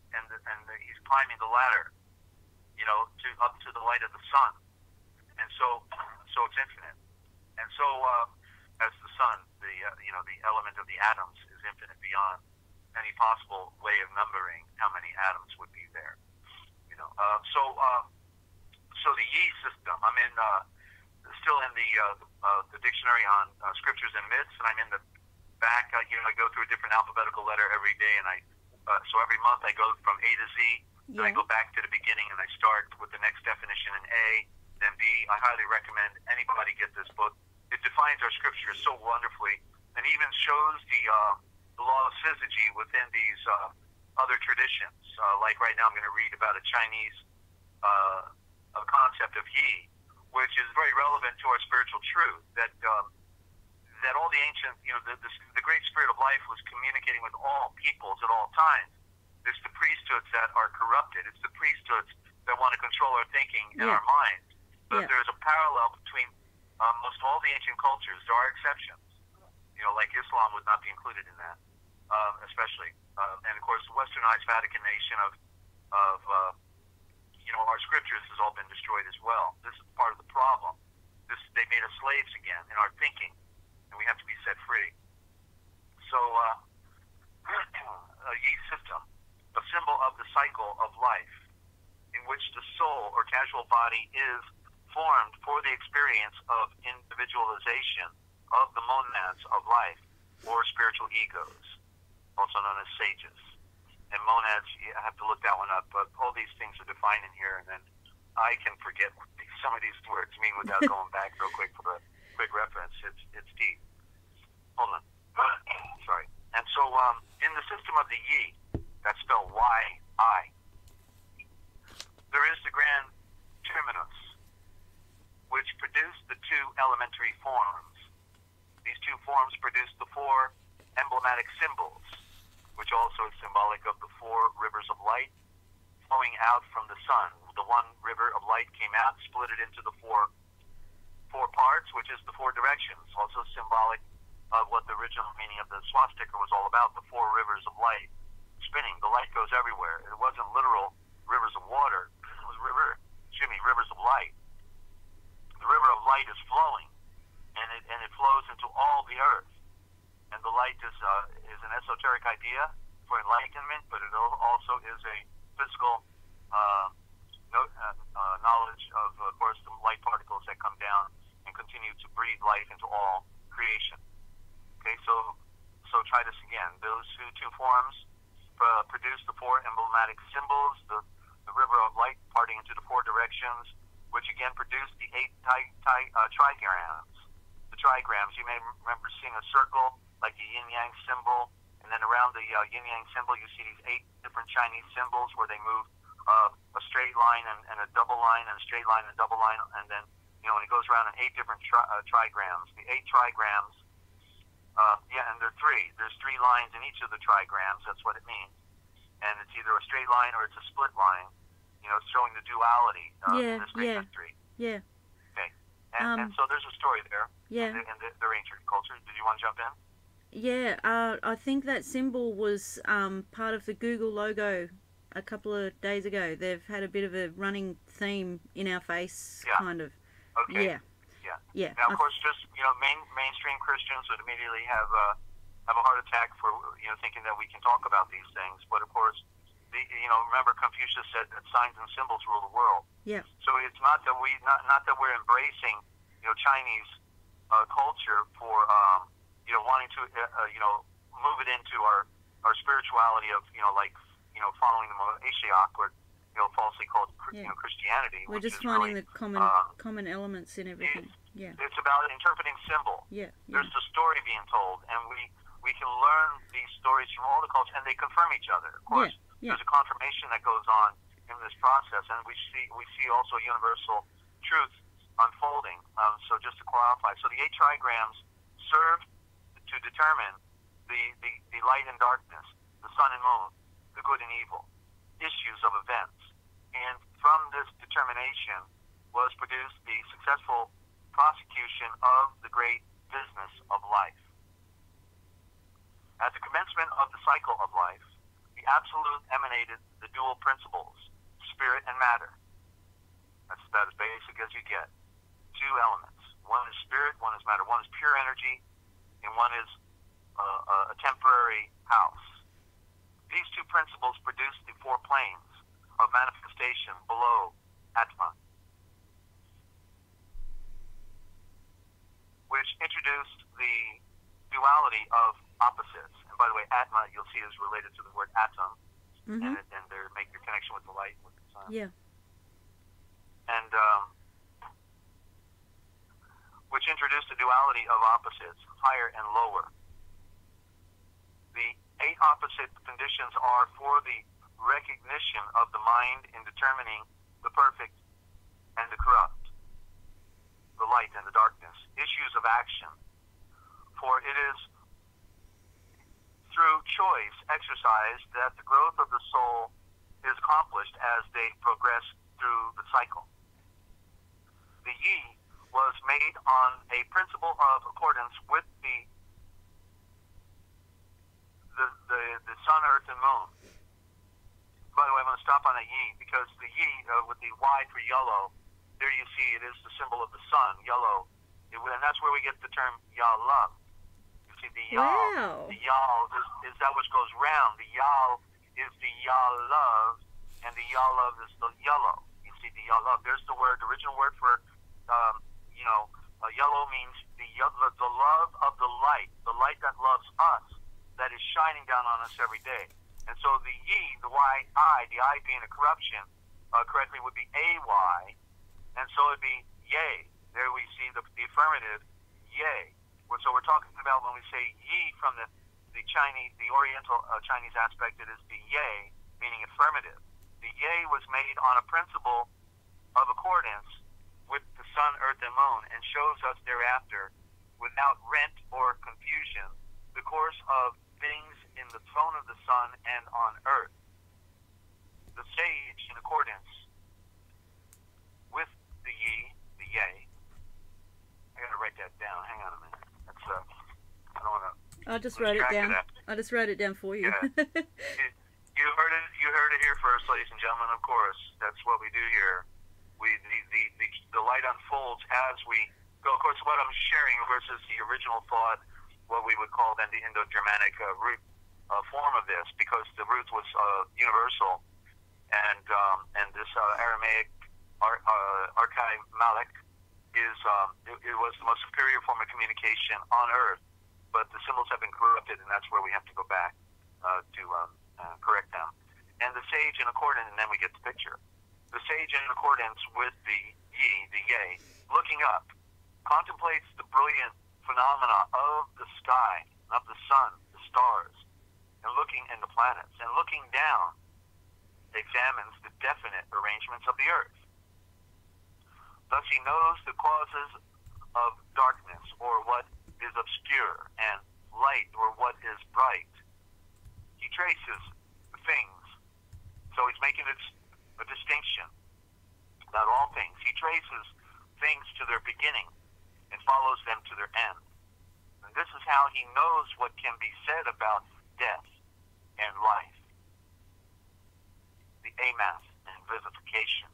climbing the ladder, up to the light of the sun, and so it's infinite, and so as the sun, the element of the atoms is infinite beyond any possible way of numbering how many atoms would be there, so the Yi system. I'm still in the dictionary on scriptures and myths, and I'm in the back. I go through a different alphabetical letter every day, and so every month I go from A to Z. Then I go back to the beginning, and I start with the next definition in A, then B. I highly recommend anybody get this book. It defines our scriptures so wonderfully, and even shows the law of syzygy within these other traditions. Like right now, I'm going to read about a Chinese a concept of Yi, which is very relevant to our spiritual truth. That all the ancient, the great spirit of life was communicating with all peoples at all times. It's the priesthoods that are corrupted. It's the priesthoods that want to control our thinking and our minds. But there's a parallel between most all the ancient cultures. There are exceptions. Like Islam would not be included in that, especially. And of course, the Westernized Vatican nation of our scriptures has all been destroyed as well. This is part of the problem. They made us slaves again in our thinking, and we have to be set free. So, a Yi system, a symbol of the cycle of life, in which the soul or casual body is formed for the experience of individualization of the monads of life, or spiritual egos, also known as sages. And monads, you have to look that one up, but all these things are defined in here, and then I can forget what some of these words mean without going back real quick for a quick reference. It's deep. Hold on. Sorry. And so, in the system of the Yi, that's spelled Y-I, there is the grand terminus, which produced the two elementary forms. These two forms produce the four emblematic symbols, which also is symbolic of the four rivers of light flowing out from the sun. The one river of light came out, split it into the four parts, which is the four directions, also symbolic of what the original meaning of the swastika was all about, the four rivers of light spinning. The light goes everywhere. It wasn't literal rivers of water. It was rivers of light. The river of light is flowing, and it flows into all the earth. And the light is an esoteric idea for enlightenment, but it also is a physical knowledge of course, the light particles that come down and continue to breathe life into all creation. Okay, so try this again. Those two forms produce the four emblematic symbols, the river of light parting into the four directions, which again produce the 8 trigrams. The trigrams, you may remember seeing a circle like the yin-yang symbol, and then around the yin-yang symbol you see these 8 different Chinese symbols where they move a straight line and a double line and a straight line and a double line, and then when it goes around in 8 different trigrams. The 8 trigrams, and there are 3. There's 3 lines in each of the trigrams. That's what it means, and it's either a straight line or it's a split line. It's showing the duality in this great mystery. Yeah. Okay, and so there's a story there. Yeah. In their ancient culture. Did you want to jump in? Yeah, I think that symbol was part of the Google logo a couple of days ago. They've had a bit of a running theme in our face, kind of. Okay. Yeah. Now, of course, just mainstream Christians would immediately have a heart attack for thinking that we can talk about these things. But of course, remember Confucius said that signs and symbols rule the world. Yeah. So it's not that not that we're embracing, Chinese culture for, wanting to, move it into our spirituality of, following the Moshiach, or, falsely called, Christianity. We're just really, finding the common elements in everything. It's about interpreting symbol. Yeah. There's the story being told, and we can learn these stories from all the cultures, and they confirm each other. Of course, there's a confirmation that goes on in this process, and we see also universal truth unfolding. So just to clarify, so the 8 trigrams serve to determine the light and darkness, the sun and moon, the good and evil, issues of events. And from this determination was produced the successful prosecution of the great business of life. At the commencement of the cycle of life, the absolute emanated the dual principles, spirit and matter. That's about as basic as you get. 2 elements. One is spirit, one is matter. One is pure energy, and one is a temporary house. These 2 principles produce the 4 planes of manifestation below Atma, which introduced the duality of opposites. And by the way, Atma, you'll see, is related to the word atom, and they make your connection with the light, with the sun. Yeah. And which introduced the duality of opposites, higher and lower. The 8 opposite conditions are for the recognition of the mind in determining the perfect and the corrupt, the light and the darkness, issues of action. For it is through choice exercised that the growth of the soul is accomplished as they progress through the cycle. The Yi was made on a principle of accordance with the sun, earth, and moon. By the way, I'm going to stop on a Yi, because the Yi, with the Y for yellow, there you see it is the symbol of the sun, yellow. And that's where we get the term Yallah. You see the Yal. Wow. The Yal is that which goes round. The Yal is the Yallah, and the Yallah is the yellow. You see the Yallah. There's the original word for, yellow means the love of the light that loves us, that is shining down on us every day. And so the Yi, the Y-I, the I being a corruption, correctly would be A-Y, and so it'd be Yay. There we see the affirmative, Yay. So we're talking about, when we say Yi from the Chinese, the Oriental Chinese aspect, it is the Yay, meaning affirmative. The Yay was made on a principle of accordance with the sun, earth, and moon, and shows us thereafter, without rent or confusion, the course of things in the throne of the sun and on earth. The sage, in accordance with the Yi, the Yay. I gotta write that down. Hang on a minute. That's I don't want to. I just wrote it down. I just wrote it down for you. Yeah. You heard it. You heard it here first, ladies and gentlemen. Of course, that's what we do here. The light unfolds as we go. Of course, what I'm sharing versus the original thought, what we would call then the Indo-Germanic root form of this, because the root was universal, and this Aramaic archive Malek is it was the most superior form of communication on Earth, but the symbols have been corrupted, and that's where we have to go back to correct them. And the sage in accordance, and then we get the picture. The sage in accordance with the Yi, the Yay, looking up, contemplates the brilliant phenomena of the sky, of the sun, the stars, and the planets, and looking down, examines the definite arrangements of the earth. Thus he knows the causes of darkness, or what is obscure, and light, or what is bright. He traces things, so he's making a distinction about all things. He traces things to their beginning and follows them to their end. And this is how he knows what can be said about death and life, the amath and vivification.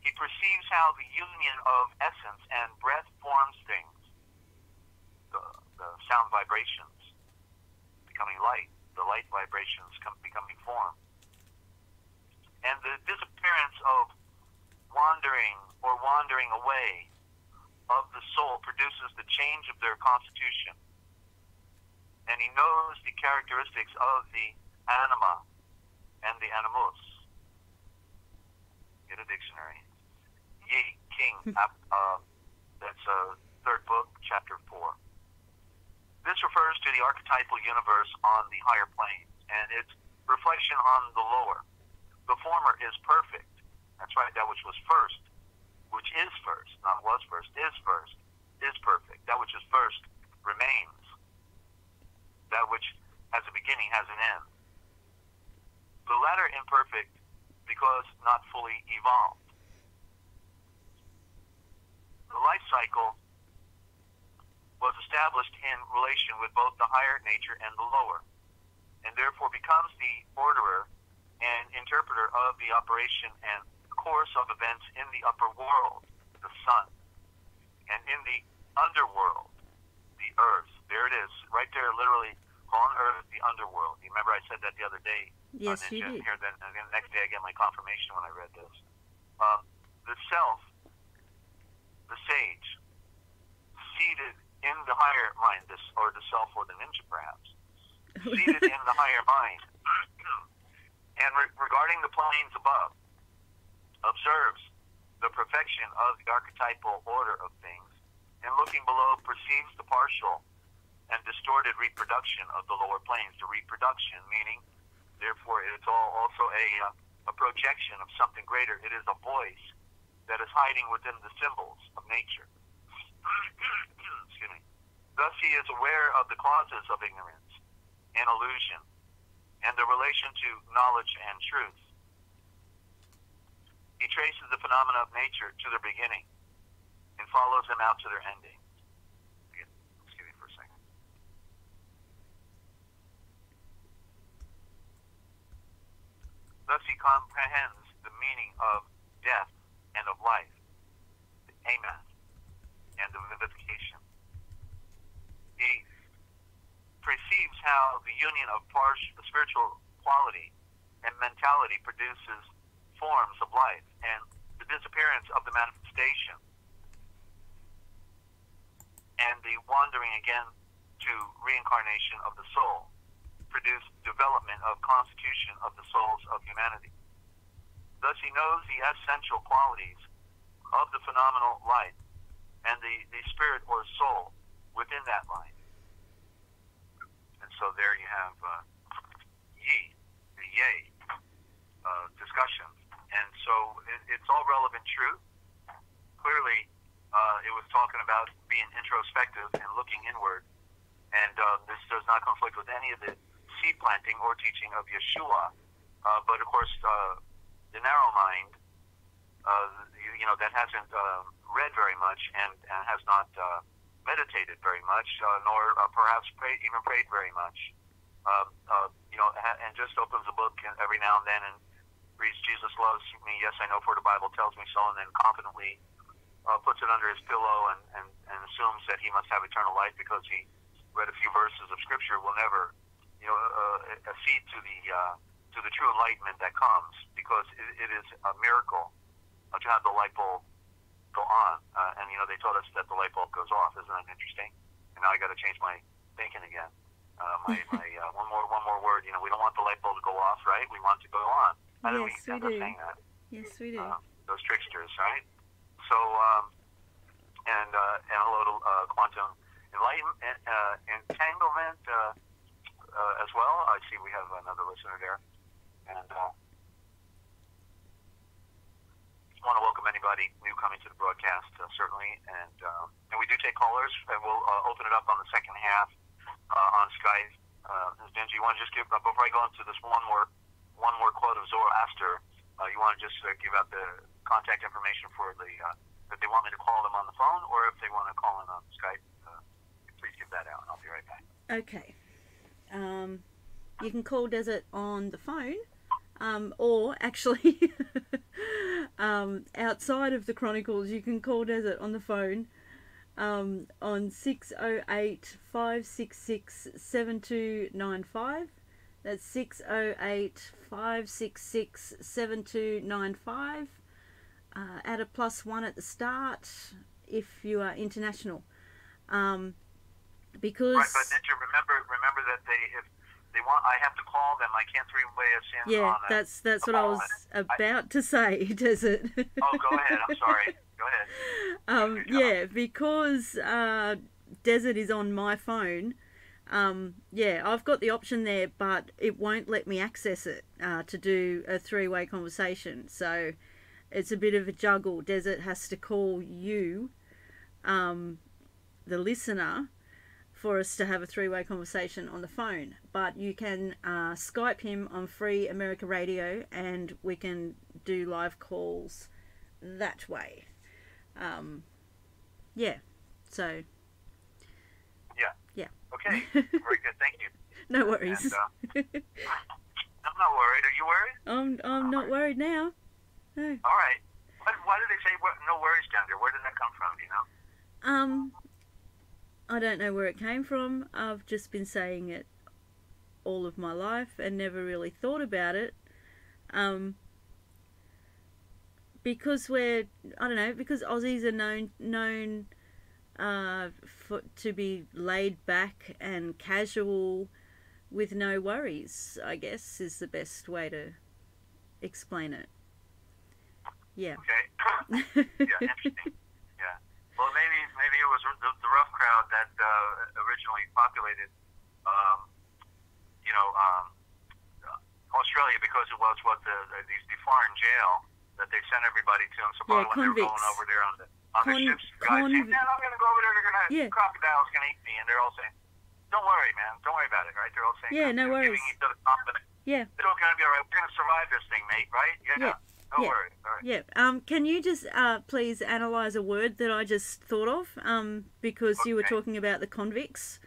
He perceives how the union of essence and breath forms things, the sound vibrations becoming light, the light vibrations becoming form, And the disappearance of wandering away of the soul produces the change of their constitution. And he knows the characteristics of the anima and the animus. Get a dictionary. Ye, king, that's third book, chapter 4. This refers to the archetypal universe on the higher planes, and its reflection on the lower. The former is perfect. That's right, that which was first, which is first, not was first, is perfect. That which is first remains. That which has a beginning has an end. The latter imperfect because not fully evolved. The life cycle was established in relation with both the higher nature and the lower, and therefore becomes the orderer and interpreter of the operation and course of events in the upper world, the sun, and in the underworld, the earth. There it is, right there, literally on earth, the underworld. You remember I said that the other day? Yes, Ninja, you did. Here, then the next day I get my confirmation when I read this. The self, the sage, seated in the higher mind, or the self or the ninja perhaps, seated in the higher mind, and regarding the planes above, observes the perfection of the archetypal order of things, and looking below perceives the partial and distorted reproduction of the lower planes. The reproduction meaning, therefore, it's also a projection of something greater. It is a voice that is hiding within the symbols of nature. Excuse me. Thus he is aware of the causes of ignorance and illusion and the relation to knowledge and truth. He traces the phenomena of nature to their beginning and follows them out to their ending. Excuse me for a second. Thus he comprehends the meaning of death and of life, the amen, and the vivification. He perceives how the union of spiritual quality and mentality produces forms of life, and the disappearance of the manifestation and the wandering again to reincarnation of the soul produce development of constitution of the souls of humanity. Thus he knows the essential qualities of the phenomenal light and the spirit or soul within that light. And so there you have the yay discussion. And so it's all relevant truth. Clearly, it was talking about being introspective and looking inward. And this does not conflict with any of the seed planting or teaching of Yeshua. But of course, the narrow mind, that hasn't read very much and has not meditated very much, nor perhaps even prayed very much, and just opens a book every now and then and reads Jesus loves me, yes I know for the Bible tells me so, and then confidently puts it under his pillow and assumes that he must have eternal life because he read a few verses of Scripture will never accede to the true enlightenment that comes, because it is a miracle to have the light bulb go on, and they told us that the light bulb goes off. Isn't that interesting? And now I got to change my thinking again. One more word. We don't want the light bulb to go off, right? We want it to go on. How do we end up saying that? Yes, we do. Those tricksters, right? So, and hello to quantum enlightenment, entanglement as well. I see we have another listener there, and want to welcome anybody new coming to the broadcast, certainly, and we do take callers, and we'll open it up on the second half on Skype. Dingy, you want to just give before I go into this one more quote of Zoroaster? You want to just give out the contact information for the if they want me to call them on the phone, or if they want to call in on Skype? Please give that out, and I'll be right back. Okay. You can call Desert on the phone, or actually outside of the Chronicles, you can call Desert on the phone on 608-566-7295. That's 608-566-7295. Add a +1 at the start if you are international. Because right, but did you remember that if they want, I have to call them. I can't three-way us in. Yeah, on that's what I was about to say, Desert. Oh, go ahead. I'm sorry. Go ahead. Yeah, because Desert is on my phone. Yeah, I've got the option there, but it won't let me access it to do a three-way conversation. So it's a bit of a juggle. Desert has to call you, the listener, for us to have a three-way conversation on the phone. But you can Skype him on Free America Radio, and we can do live calls that way. Yeah, so... Yeah. Okay, very good. Thank you. No worries. And, I'm not worried. Are you worried? I'm not worried now. No. All right. Why did they say no worries down there? Where did that come from? Do you know? I don't know where it came from. I've just been saying it all of my life and never really thought about it. Because because Aussies are known to be laid back and casual with no worries, I guess, is the best way to explain it. Yeah. Okay. Yeah, interesting. Yeah. Well, maybe it was the rough crowd that originally populated, Australia, because it was the foreign jail that they sent everybody to. And so probably when they were going over there on the ships, guys saying, "Man, I'm going to go over there. They're crocodiles going to eat me," and they're all saying, "Don't worry, man. Don't worry about it." Right? They're all saying, "Yeah, no worries." Giving each other confidence. Yeah. It's all going to be all right. We're going to survive this thing, mate. Right? Yeah. No worries. All right. Yeah. Can you just please analyze a word that I just thought of? Because you were talking about the convicts.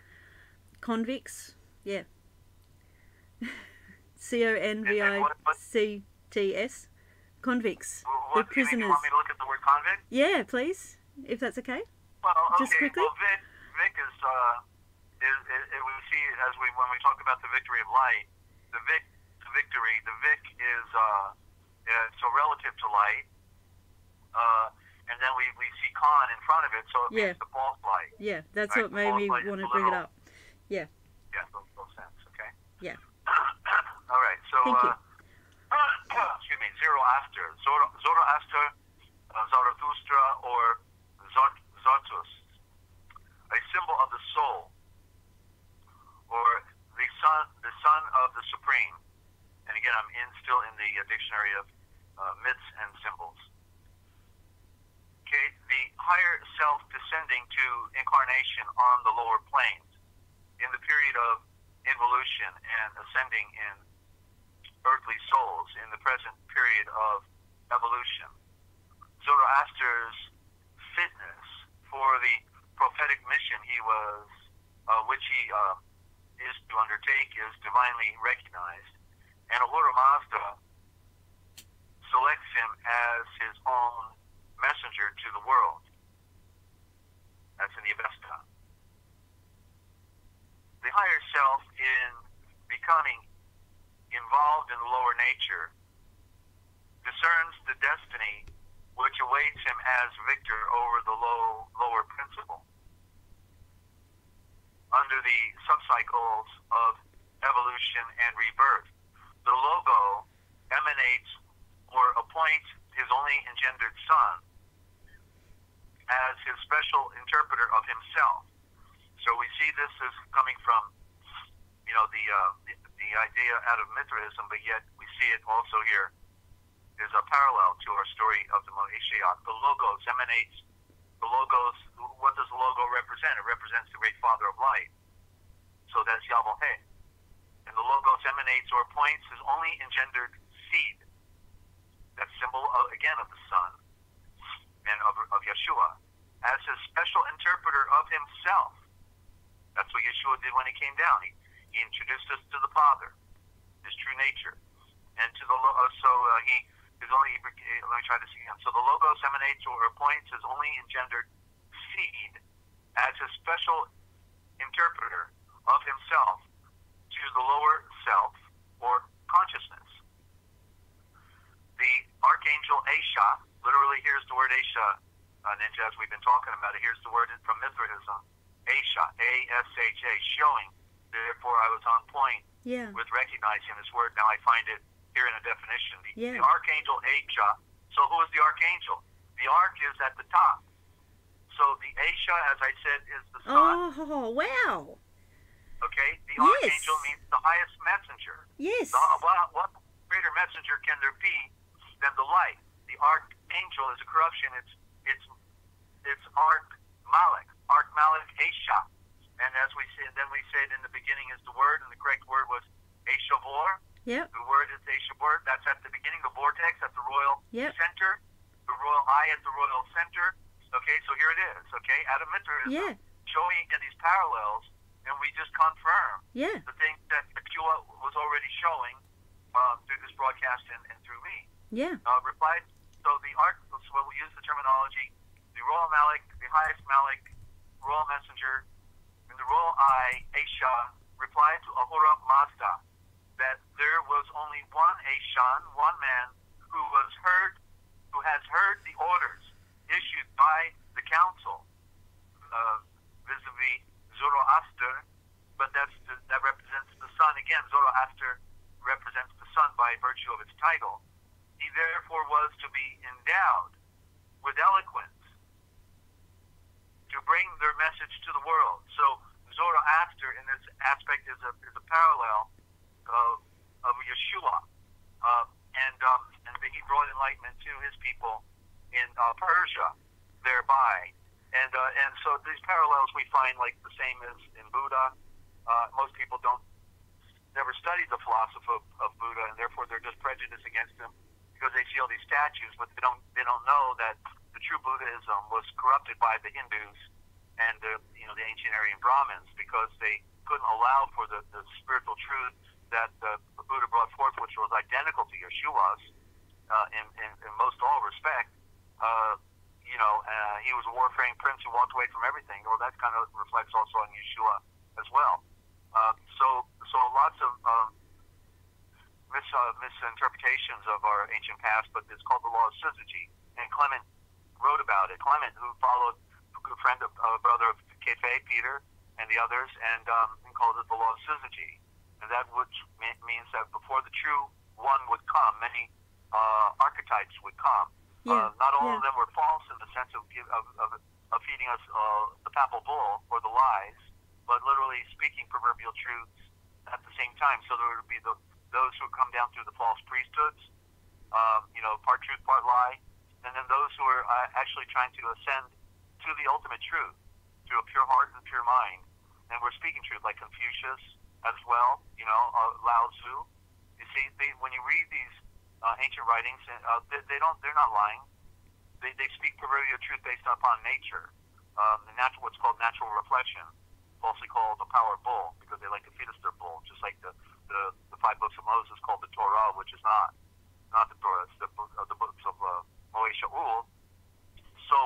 Convicts. Yeah. CONVICTS. Convicts. The prisoners. You want me to look at the word convict? Yeah, please, if that's okay. Well, okay. Just quickly. Well, Vic is we see as when we talk about the victory of light, the Vic is so relative to light, and then we see con in front of it, so it means the false light. Yeah, that's right? What made me want to bring it up. Yeah. Yeah, those sense. Okay. Yeah. All right. So. Thank you. Excuse me, Zoroaster, Zarathustra, or Zarathustra, a symbol of the soul, or the son of the supreme. And again, I'm still in the dictionary of myths and symbols. Okay, the higher self descending to incarnation on the lower planes in the period of involution and ascending in earthly souls in the present period of evolution. Zoroaster's fitness for the prophetic mission which he is to undertake is divinely recognized, and Ahura Mazda selects him as his own messenger to the world. That's in the Avesta. The higher self, in becoming involved in the lower nature, discerns the destiny which awaits him as victor over the lower principle. Under the subcycles of evolution and rebirth, the logo emanates or appoints his only engendered son as his special interpreter of himself. So we see this as coming from, the idea out of Mithraism, but yet we see it also here. There's a parallel to our story of the Moeshiach. The logos emanates. The logos. What does the logo represent? It represents the great Father of Light. So that's Yahweh. And the logos emanates or points his only engendered seed. That symbol again of the Son and of Yeshua as his special interpreter of himself. That's what Yeshua did when he came down. He introduced us to the Father, his true nature, and to the let me try this again. So the logos emanates or appoints his only engendered seed as his special interpreter of himself to the lower self Ninja, as we've been talking about it. Here's the word from Mithraism, Asha, A-S-H-A, showing. Therefore, I was on point with recognizing this word. Now I find it here in a definition. The archangel Asha. So who is the archangel? The ark is at the top. So the Asha, as I said, is the sun. Oh, wow. Okay? The archangel means the highest messenger. Yes. What greater messenger can there be than the light? The archangel is a corruption. It's Ark Malik. Ark Malik Asha. And as we said, then we said in the beginning is the word, and the correct word was Ashavor. Yep. The word is Ashavor. That's at the beginning, the vortex at the royal center, the royal eye at the royal center. Okay, so here it is. Okay, Adam Mithraism, showing in these parallels, and we just confirm the things that Yeshua was already showing through this broadcast and through me. Yeah. Replied. So the ark. So we'll use the terminology. The royal Malik, the highest Malik, royal messenger. And the royal eye, Asha, replied to Ahura Mazda that there was only one Ashan, one man, who has heard the orders issued by the council vis-a-vis Zoroaster, but that represents the sun. Again, Zoroaster represents the sun by virtue of its title. He therefore was to be endowed with eloquence to bring their message to the world. So Zoroaster in this aspect is a parallel of Yeshua, and he brought enlightenment to his people in Persia thereby, and so these parallels we find like the same as in Buddha. Most people never study the philosophy of Buddha, and therefore they're just prejudiced against him because they see all these statues, but they don't know that the true Buddhism was corrupted by the Hindus and the ancient Aryan Brahmins because they couldn't allow for the spiritual truth that the Buddha brought forth, which was identical to Yeshua's in most all respect. He was a warfaring prince who walked away from everything. Well, that kind of reflects also on Yeshua as well. So lots of misinterpretations of our ancient past, but it's called the law of syzygy. And Clement wrote about it. Clement, who followed a good friend of brother of Kefe, Peter, and the others, and called it the law of syzygy. And that means that before the true one would come, many archetypes would come. Not all of them were false in the sense of feeding us the papal bull or the lies, but literally speaking proverbial truths at the same time. So there would be those who would come down through the false priesthoods, part truth, part lie, and then those who are actually trying to ascend to the ultimate truth through a pure heart and pure mind. And we're speaking truth, like Confucius as well, Lao Tzu. You see, when you read these ancient writings, they're not lying. They speak proverbial truth based upon nature, what's called natural reflection, falsely called the power bull, because they like to feed us their bull, just like the 5 books of Moses called the Torah, which is not the Torah, it's the books of Moesha'ul. So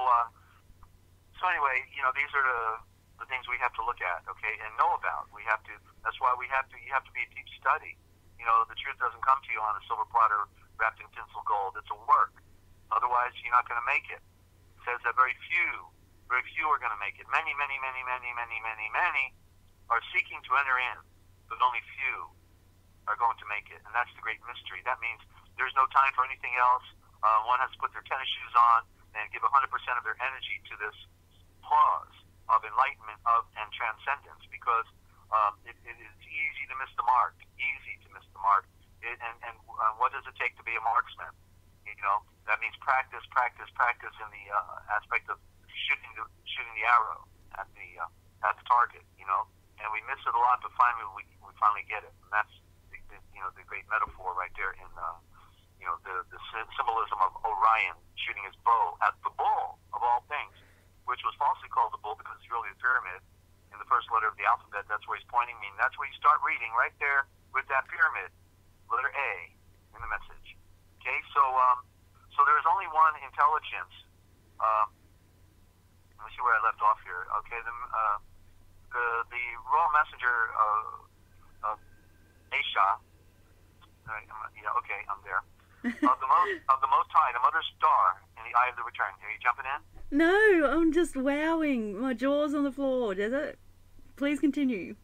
anyway, these are the things we have to look at, okay, and know about. That's why you have to be a deep study. The truth doesn't come to you on a silver platter wrapped in tinsel gold. It's a work. Otherwise, you're not going to make it. It says that very few are going to make it. Many are seeking to enter in, but only few are going to make it. And that's the great mystery. That means there's no time for anything else. One has to put their tennis shoes on and give 100% of their energy to this cause of enlightenment and transcendence, because it is easy to miss the mark. Easy to miss the mark. And what does it take to be a marksman? That means practice in the aspect of shooting the arrow at the target. And we miss it a lot, but finally we finally get it. And that's the great metaphor right there in the symbolism of Orion shooting his bow at the bull of all things, which was falsely called the bull because it's really a pyramid. In the first letter of the alphabet, that's where he's pointing me. And that's where you start reading right there with that pyramid, letter A in the message. Okay, so there is only one intelligence. Let me see where I left off here. Okay, the royal messenger Asha. Okay, I'm there. of the Most High, the Mother Star, in the eye of the return. Are you jumping in? No, I'm just wowing. My jaw's on the floor. Desert, please continue.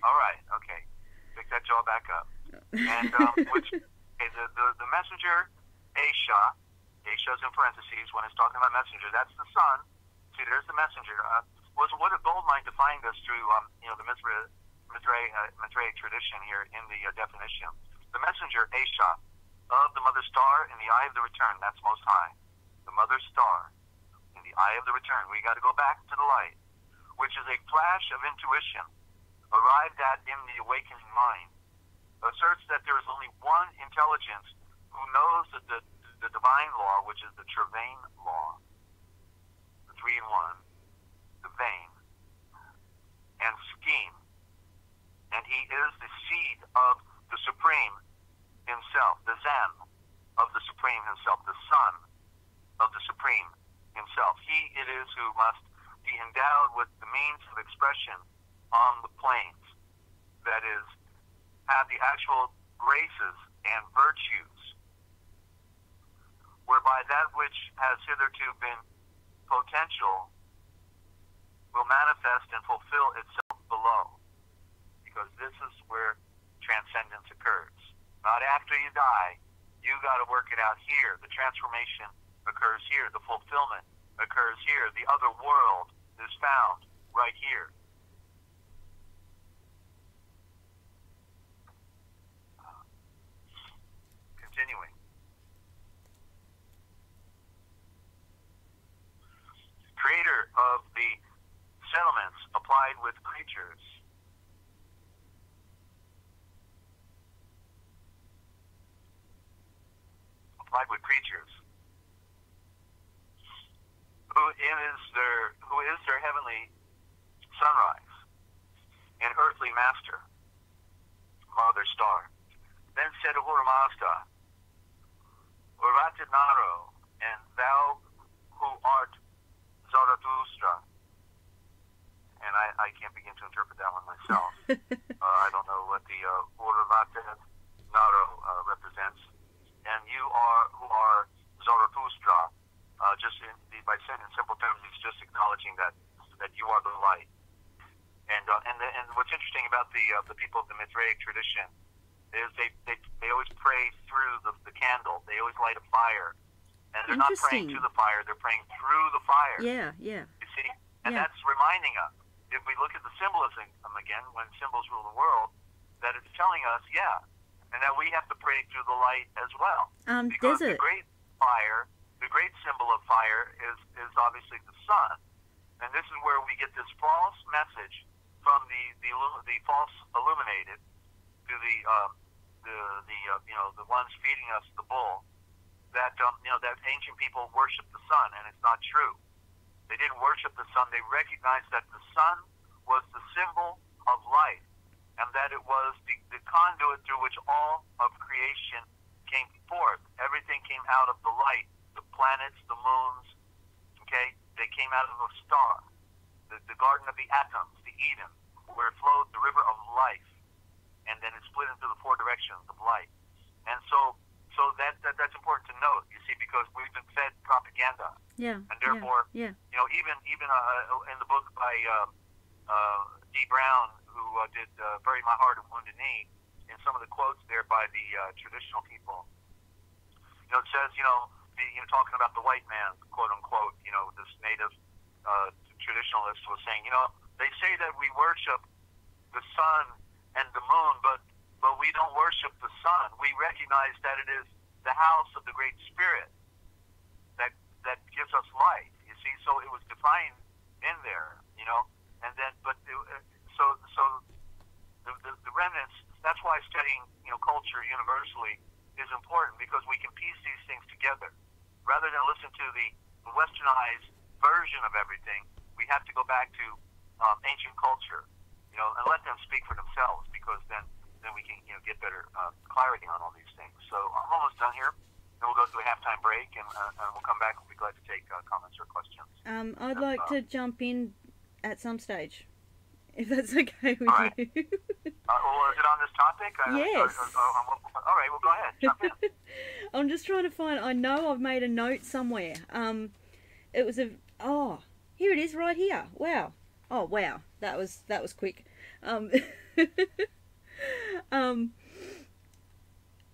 All right, okay. Pick that jaw back up. And the messenger, Aisha is in parentheses when it's talking about messenger. That's the sun. See, there's the messenger. Was what a gold mine defined us through, the Mithraic tradition here in the definition. The messenger, Aisha, of the Mother Star in the eye of the return. That's Most High. The Mother Star in the eye of the return. We got to go back to the light, which is a flash of intuition arrived at in the awakening mind. Asserts that there is only one intelligence who knows that the divine law, which is the Travain law, the 3 in 1, the vein, and scheme. And he is the seed of the Supreme himself, the Zen of the Supreme himself, the Son of the Supreme himself. He it is who must be endowed with the means of expression on the planes, that is, have the actual graces and virtues, whereby that which has hitherto been potential will manifest and fulfill itself below, because this is where transcendence occurs. Not after you die. You got to work it out here. The transformation occurs here. The fulfillment occurs here. The other world is found right here. Continuing. Creator of the settlements applied with creatures. Applied with creatures. Who is their heavenly sunrise and earthly master, Mother Star. Then said Ahura Mazda, Uratit Naro, and thou who art Zarathustra. And I can't begin to interpret that one myself. I don't know what the Uratit Naro represents. And you who are Zarathustra, by saying in simple terms, it's just acknowledging that you are the light. And what's interesting about the people of the Mithraic tradition is they always pray through the candle. They always light a fire, and they're not praying to the fire; they're praying through the fire. Yeah. You see, and that's reminding us. If we look at the symbolism again, when symbols rule the world, that it's telling us, and that we have to pray through the light as well. Because the great fire, the great symbol of fire is obviously the sun, and this is where we get this false message from the false illuminated to the ones feeding us the bull, that that ancient people worship the sun, and it's not true. They didn't worship the sun. They recognized that the sun was the symbol of light, and that it was the conduit through which all of creation came forth. Everything came out of the light. The planets, the moons, okay, they came out of a star. The garden of the atoms, the Eden, where flowed the river of life, and then it split into the 4 directions of light. And so that's important to note, you see, because we've been fed propaganda. Yeah. And therefore, even in the book by D. Brown, who did Bury My Heart and Wounded Knee, in some of the quotes there by the traditional people, it says, talking about the white man, quote unquote, this native traditionalist was saying, they say that we worship the sun and the moon, but we don't worship the sun. We recognize that it is the house of the Great Spirit that gives us light. You see, so it was defined in there, and then, but the remnants. That's why studying, culture universally is important, because we can piece these things together. Rather than listen to the westernized version of everything, we have to go back to ancient culture, and let them speak for themselves, because then we can get better clarity on all these things. So I'm almost done here. Then we'll go to a halftime break, and we'll come back. We'll be glad to take comments or questions. I'd like to jump in at some stage, if that's okay with All right. you. Well, is it on this topic? Yes. All right, well, go ahead. Jump in. I'm just trying to find. I know I've made a note somewhere. It was here it is right here. Wow. Oh wow, that was quick. I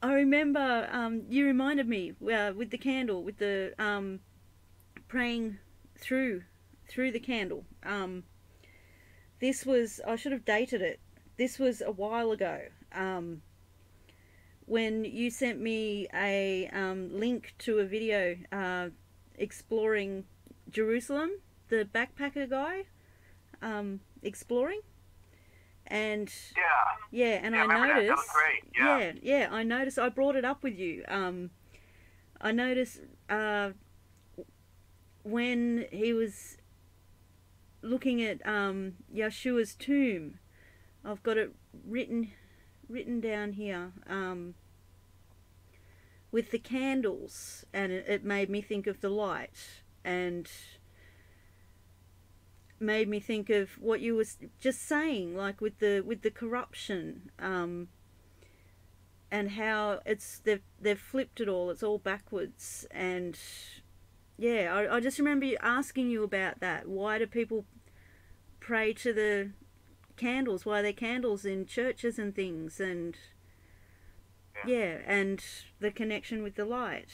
remember you reminded me with the candle, with the praying through the candle. This was, I should have dated it. This was a while ago. When you sent me a link to a video exploring Jerusalem, the backpacker guy exploring. And and I noticed. That was great. Yeah, I noticed. I brought it up with you. I noticed when he was looking at Yeshua's tomb. I've got it written down here with the candles, and it made me think of the light, and made me think of what you were just saying, like with the corruption, and how they've flipped it all. It's all backwards, and I just remember asking you about that. Why do people pray to the candles? Why are there candles in churches and things? And and the connection with the light.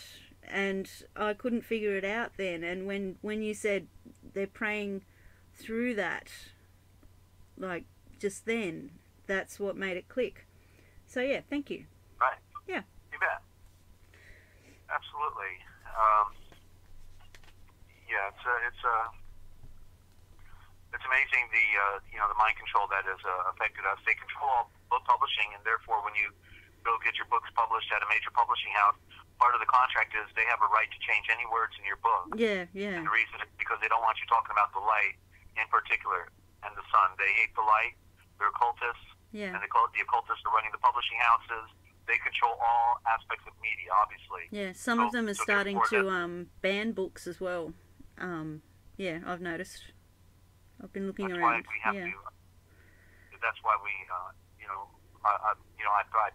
And I couldn't figure it out then. And when you said they're praying through that, like just then, that's what made it click. So yeah, thank you. Right. Yeah. You bet. Absolutely. It's amazing the mind control that has affected us. They control all book publishing, and therefore when you go get your books published at a major publishing house, part of the contract is they have a right to change any words in your book. Yeah. And the reason is because they don't want you talking about the light in particular and the sun. They hate the light. They're occultists. Yeah. And the occultists are running the publishing houses. They control all aspects of media, obviously. Yeah, some of them are starting to ban books as well. I've noticed. I've been looking around. That's why we I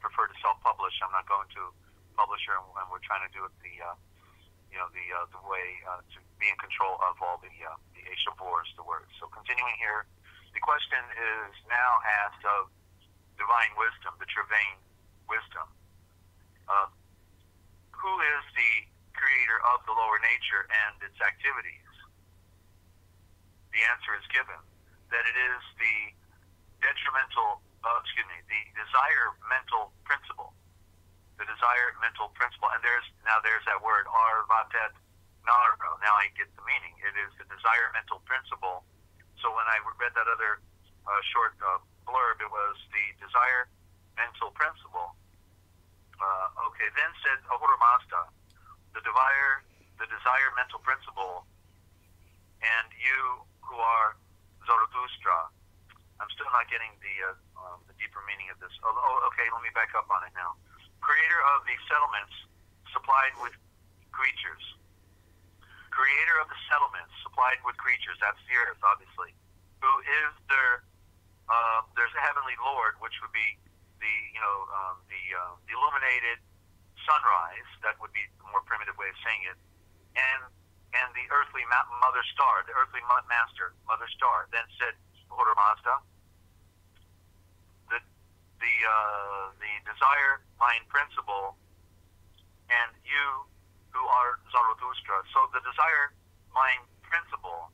prefer to self-publish. I'm not going to publisher, and we're trying to do it the way to be in control of all the Shavors, the words. So continuing here, the question is now asked of divine wisdom, the Trevane wisdom. Who is the creator of the lower nature and its activities? The answer is given that it is the the desire mental principle. The desire mental principle, and there's that word, arvatet naro. Now I get the meaning. It is the desire mental principle. So when I read that other short blurb, it was the desire mental principle. Then said Ahura Mazda, the desire mental principle, and you who are Zarathustra. I'm still not getting the deeper meaning of this. Let me back up on it now. Creator of the settlements supplied with creatures. Creator of the settlements supplied with creatures. That's the earth, obviously. Who is there's a heavenly Lord, which would be the illuminated sunrise. That would be the more primitive way of saying it. And the earthly mother star, the earthly master, mother star. Then said Ahura Mazda, the desire mind principle, and you who are Zarathustra. So the desire mind principle,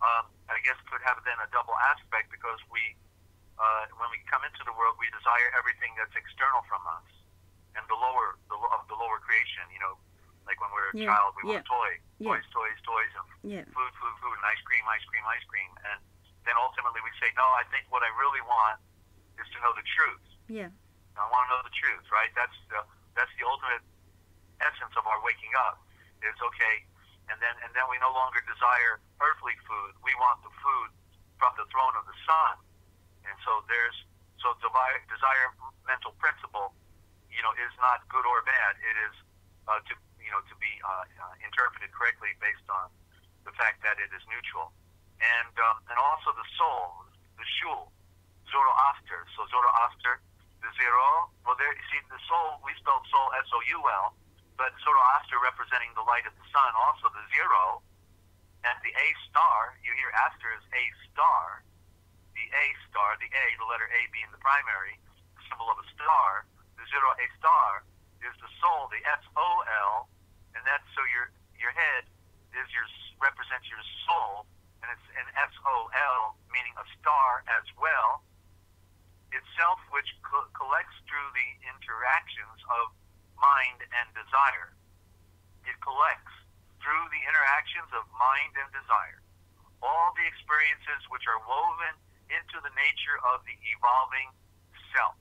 I guess, could have then a double aspect, because when we come into the world, we desire everything that's external from us, and the lower creation. Like when we're a child, we want toys, and food, and ice cream, and then ultimately we say, no, I think what I really want is to know the truth. Yeah. I want to know the truth, right? That's the ultimate essence of our waking up. It's okay, and then we no longer desire earthly food. We want the food from the throne of the sun. And so desire mental principle, is not good or bad. It is to be interpreted correctly based on the fact that it is neutral. And also the soul, the shul, Zoroaster. So Zoroaster, the zero. Well, there you see the soul. We spelled soul S-O-U-L, but Zoroaster representing the light of the sun, also the zero, and the A star. You hear aster is A star. The A star, the A, the letter A being the primary symbol of a star. The zero A star is the soul, the S-O-L, and that's so your head is represents your soul, and it's an S-O-L, meaning a star as well, itself, which collects through the interactions of mind and desire. It collects through the interactions of mind and desire all the experiences which are woven into the nature of the evolving self.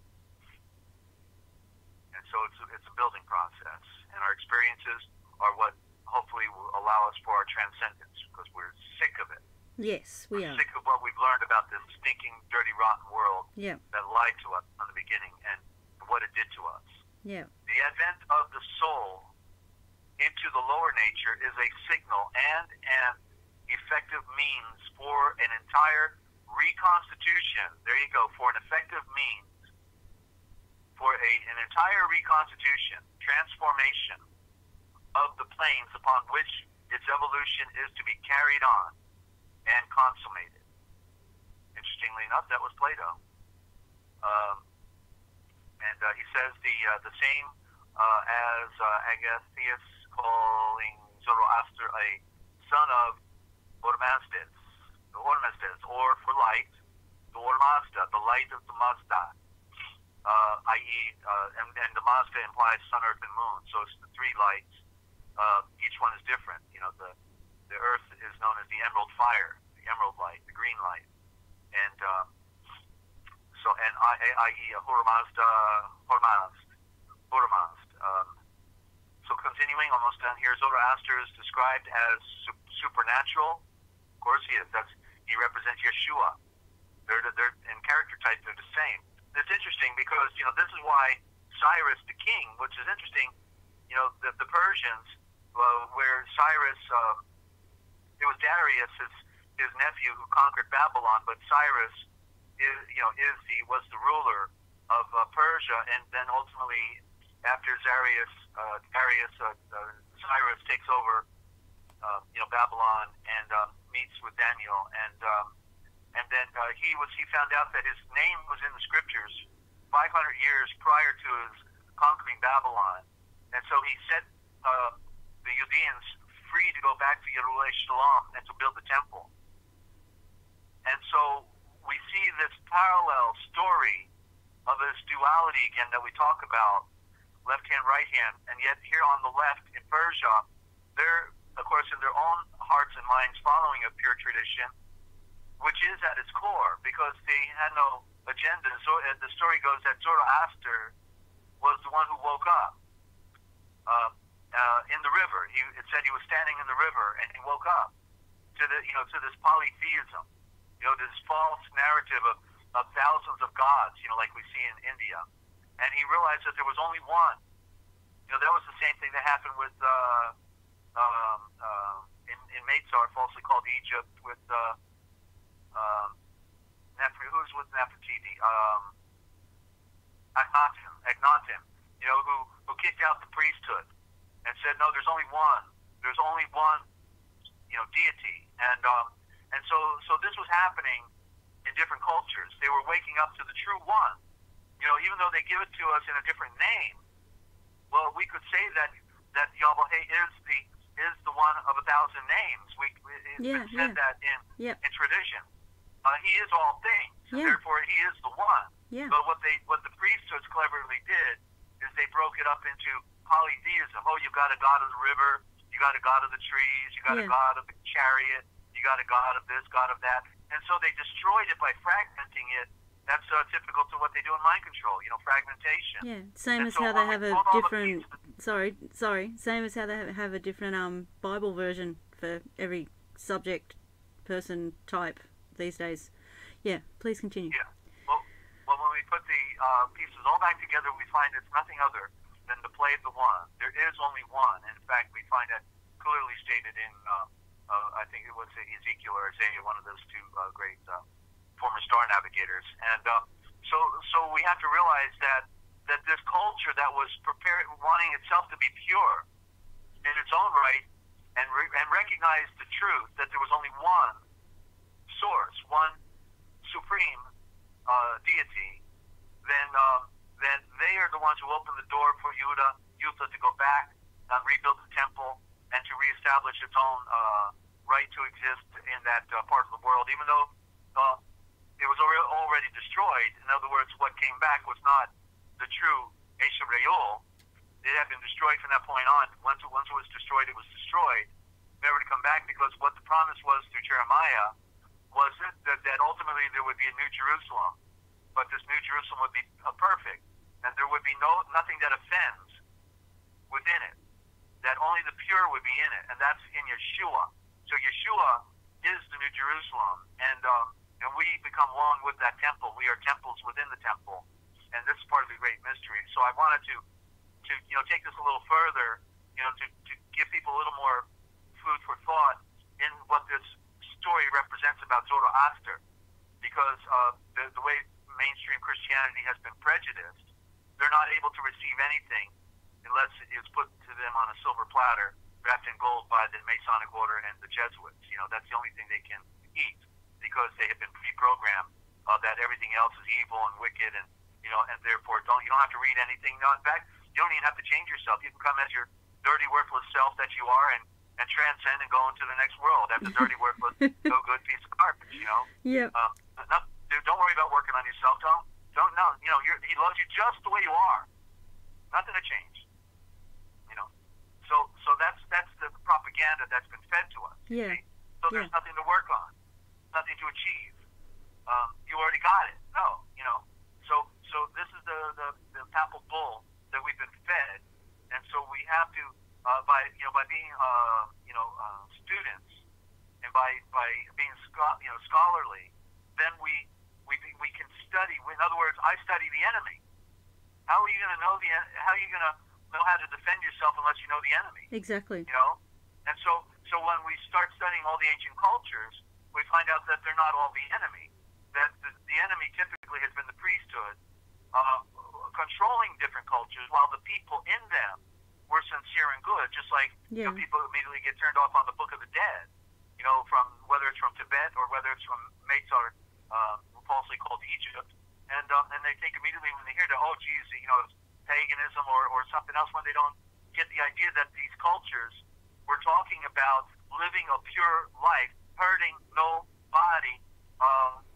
And so it's a building process, and our experiences are what hopefully will allow us for our transcendence, because we're sick of it. Yes, we are. Sick of what we've learned about this stinking, dirty, rotten world that lied to us from the beginning and what it did to us. Yeah. The advent of the soul into the lower nature is a signal and an effective means for an entire reconstitution. There you go, for an effective means for an entire reconstitution, transformation of the planes upon which its evolution is to be carried on and consummated. Interestingly enough, that was Plato. And he says the same as Agathias calling Zoroaster a son of Ormazdes, or for light, the Ormazda, the light of the Mazda, i.e., and the Mazda implies sun, earth, and moon, so it's the three lights. Each one is different. You know, the earth is known as the emerald fire, the emerald light, the green light, and i.e. Hormazd. So continuing, almost done here, Zoroaster is described as supernatural. Of course he is. He represents Yeshua. They're in character type, they're the same. It's interesting because, you know, this is why Cyrus the king, which is interesting, you know, the Persians, where Cyrus, it was Darius, his nephew, who conquered Babylon, but Cyrus was the ruler of Persia, and then ultimately, after Cyrus takes over, Babylon and meets with Daniel, and then he found out that his name was in the scriptures 500 years prior to his conquering Babylon, and so he set the Judeans free to go back to Jerusalem and to build the temple. And so we see this parallel story of this duality again that we talk about, left hand, right hand, and yet here on the left in Persia, they're, of course, in their own hearts and minds following a pure tradition, which is at its core, because they had no agenda. So the story goes that Zoroaster was the one who woke up in the river. It said he was standing in the river, and he woke up to this polytheism, this false narrative of thousands of gods, like we see in India. And he realized that there was only one. That was the same thing that happened with in Maitzar, falsely called Egypt, with who's with Nefertiti? Akhenaten, who kicked out the priesthood and said, no, there's only one. There's only one, deity. And so this was happening in different cultures. They were waking up to the true one. Even though they give it to us in a different name, well, we could say that Yahweh is the one of 1,000 names. It's been said that in tradition. He is all things, and therefore he is the one. Yeah. But what the priesthoods cleverly did is they broke it up into polytheism. Oh, you got a god of the river, you got a god of the trees, you got a god of the chariot, you got a god of this, god of that, and so they destroyed it by fragmenting it. That's typical to what they do in mind control, fragmentation. Yeah, same as how they have a different. Same as how they have a different Bible version for every subject, person, type these days. Yeah, please continue. Yeah. Well, when we put the pieces all back together, we find it's nothing other than the play of the one. There is only one. And in fact, we find that clearly stated in, I think it was Ezekiel or Isaiah, one of those two great former star navigators. And so we have to realize that this culture that was prepared, wanting itself to be pure in its own right, and recognize the truth that there was only one source, one supreme deity, then they are the ones who open the door for Utah to go back and rebuild the temple and to reestablish its own right to exist in that part of the world, even though it was already destroyed. In other words, what came back was not the true Dezert-Owl. It had been destroyed from that point on. Once it was destroyed, it was destroyed, never to come back, because what the promise was through Jeremiah was that ultimately there would be a new Jerusalem, but this new Jerusalem would be perfect, and there would be nothing that offends within it, that only the pure would be in it, and that's in Yeshua. So Yeshua is the new Jerusalem, and we become one with that temple. We are temples within the temple, and this is part of the great mystery. So I wanted to take this a little further, to give people a little more food for thought in what this story represents about Zoroaster, because the way mainstream Christianity has been prejudiced, they're not able to receive anything unless it's put to them on a silver platter, wrapped in gold by the Masonic Order and the Jesuits. That's the only thing they can eat, because they have been pre-programmed that everything else is evil and wicked, and therefore you don't have to read anything. No, in fact, you don't even have to change yourself. You can come as your dirty, worthless self that you are, and transcend and go into the next world as a dirty, worthless, no good piece of garbage. Yeah. Don't worry about working on yourself. Don't. No. He loves you just the way you are. Nothing to change. So that's the propaganda that's been fed to us. Yeah. So there's nothing to work on, nothing to achieve. You already got it. No. So this is the papal bull that we've been fed, and so we have to by being students, and by being scholarly, then we can study. In other words, I study the enemy. How are you going to know how are you going to know how to defend yourself unless you know the enemy? Exactly. And so when we start studying all the ancient cultures, we find out that they're not all the enemy. That the enemy typically has been the priesthood, controlling different cultures, while the people in them were sincere and good. Just like people immediately get turned off on the Book of the Dead, from whether it's from Tibet or whether it's from Mezar, falsely called Egypt, and they think immediately when they hear that, oh, geez, it's paganism or something else, when they don't get the idea that these cultures were talking about living a pure life, hurting nobody,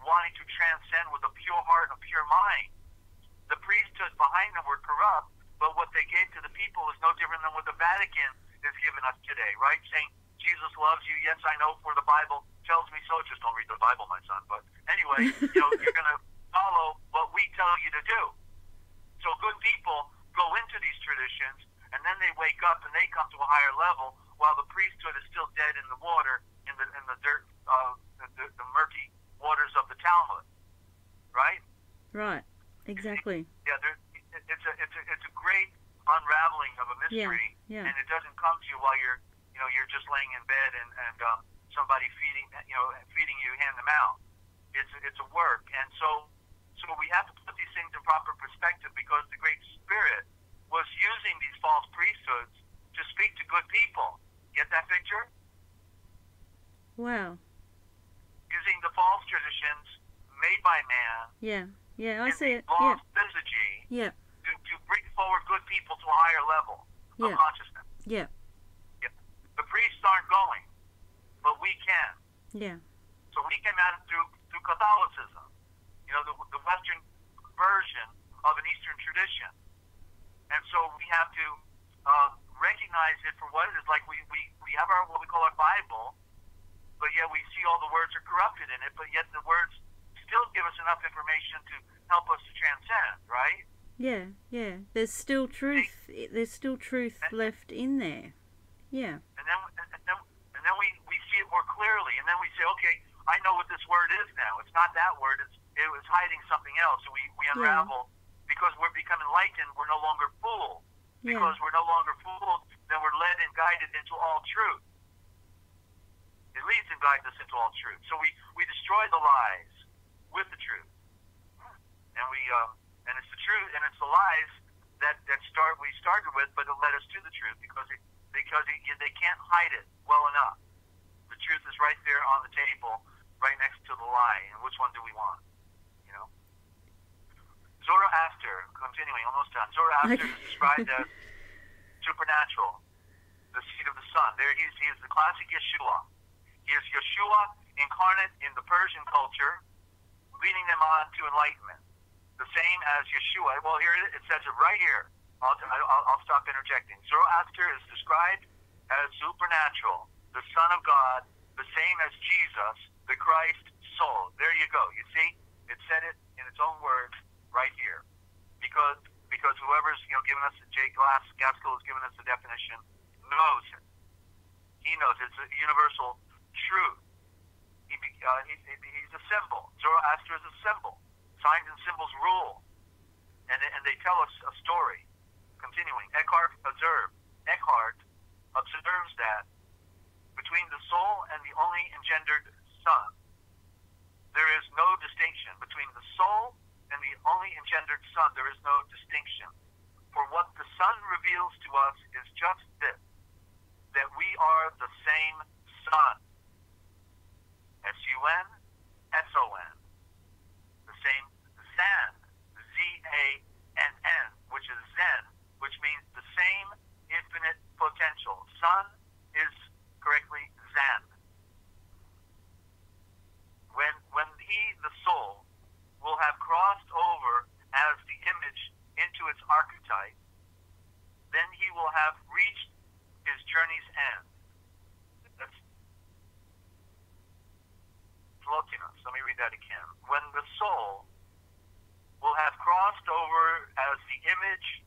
wanting to transcend with a pure heart, a pure mind. The priesthood behind them were corrupt, but what they gave to the people is no different than what the Vatican is giving us today, right? Saying, Jesus loves you, yes, I know, for the Bible tells me so. Just don't read the Bible, my son. But anyway, you're going to follow what we tell you to do. So good people go into these traditions, and then they wake up and they come to a higher level, while the priesthood is still dead in the water, in the dirt, the murky waters of the Talmud, right? Right. Exactly. Yeah, it's a great unraveling of a mystery, and it doesn't come to you while you're just laying in bed and somebody feeding you hand to mouth. It's a work, and so we have to put these things in proper perspective, because the Great Spirit was using these false priesthoods to speak to good people. Get that picture? Wow. Using the false traditions made by man. Yeah, I see it. Lost physiology. Yeah. To bring forward good people to a higher level of consciousness. Yeah. The priests aren't going, but we can. Yeah. So we came at it through Catholicism, the Western version of an Eastern tradition, and so we have to recognize it for what it is. Like we have our what we call our Bible, but yet we see all the words are corrupted in it, but yet the words still give us enough information to help us to transcend, right? Yeah. There's still truth. There's still truth left in there. Yeah. And then we see it more clearly, and then we say, okay, I know what this word is now. It's not that word. It was hiding something else. So we unravel, because we're becoming enlightened. We're no longer fooled. Because we're no longer fooled, then we're led and guided into all truth. It leads and guides us into all truth. So we destroy the lies. with the truth. And and it's the truth, and it's the lies that we started with, but it led us to the truth because they can't hide it well enough. The truth is right there on the table, right next to the lie. And which one do we want? You know. Zoroaster, continuing, almost done. Zoroaster is described as supernatural, the seed of the sun. There he is the classic Yeshua. He is Yeshua incarnate in the Persian culture, leading them on to enlightenment. The same as Yeshua. Well, here it says it right here. I'll stop interjecting. Zoroaster is described as supernatural, the Son of God, the same as Jesus, the Christ soul. There you go. You see, it said it in its own words right here. Because whoever's given us, Jay Gaskell has given us the definition, knows it. He knows it's a universal truth. He's a symbol. Zoroaster is a symbol. Signs and symbols rule, and they tell us a story. Continuing, Eckhart observes that between the soul and the only engendered Son, there is no distinction. Between the soul and the only engendered Son, there is no distinction. For what the Son reveals to us is just this, that we are the same Son. S-U-N, S-O-N. The same Zan, Z-A-N-N, which is Zen, which means the same infinite potential. Son is correctly Zan. When he, the soul, will have crossed over as the image into its archetype, then he will have reached his journey's end. That's Flotinus. Let me read that again. When the soul will have crossed over as the image,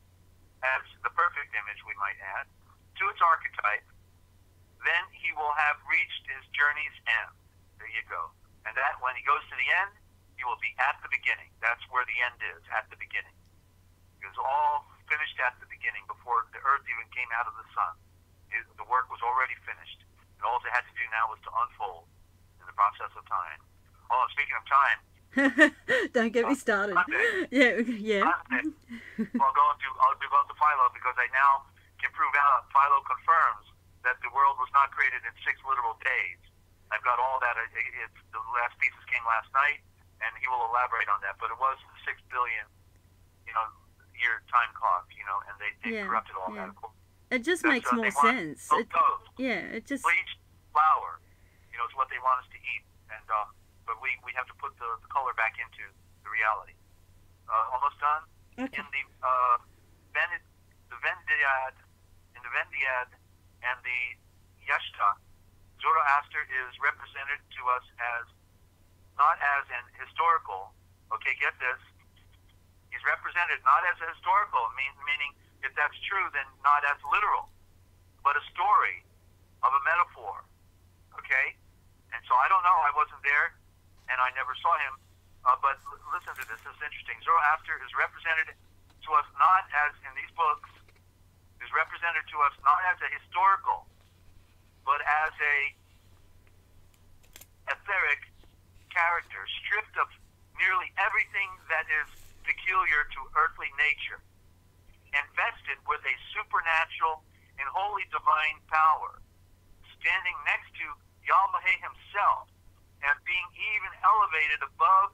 as the perfect image, we might add, to its archetype, then he will have reached his journey's end. There you go. And that, when he goes to the end, he will be at the beginning. That's where the end is, at the beginning. It was all finished at the beginning, before the earth even came out of the sun. The work was already finished. And all it had to do now was to unfold in the process of time. Oh, and speaking of time, don't get me started. Monday. Yeah. Monday. Well, I'll go to Philo, because I now can prove out, Philo confirms that the world was not created in 6 literal days. I've got all that. The last pieces came last night, and he will elaborate on that. But it was 6 billion, year time clock, and they corrupted all that. It just makes more sense. It just bleached flour, is what they want us to eat, and but we have to put the color back into the reality. Almost done. Okay. In the Vendiad and the Yeshta, Zoroaster is represented to us as not as an historical. Okay, get this. He's represented not as a historical, meaning if that's true, then not as literal, but a story of a metaphor. Okay, and so I don't know. I wasn't there, and I never saw him. But listen to this. This is interesting. Zoroaster is represented to us not as, in these books, is represented to us not as a historical, but as a etheric character, stripped of nearly everything that is peculiar to earthly nature, invested with a supernatural and wholly divine power, standing next to Yahweh himself, and being even elevated above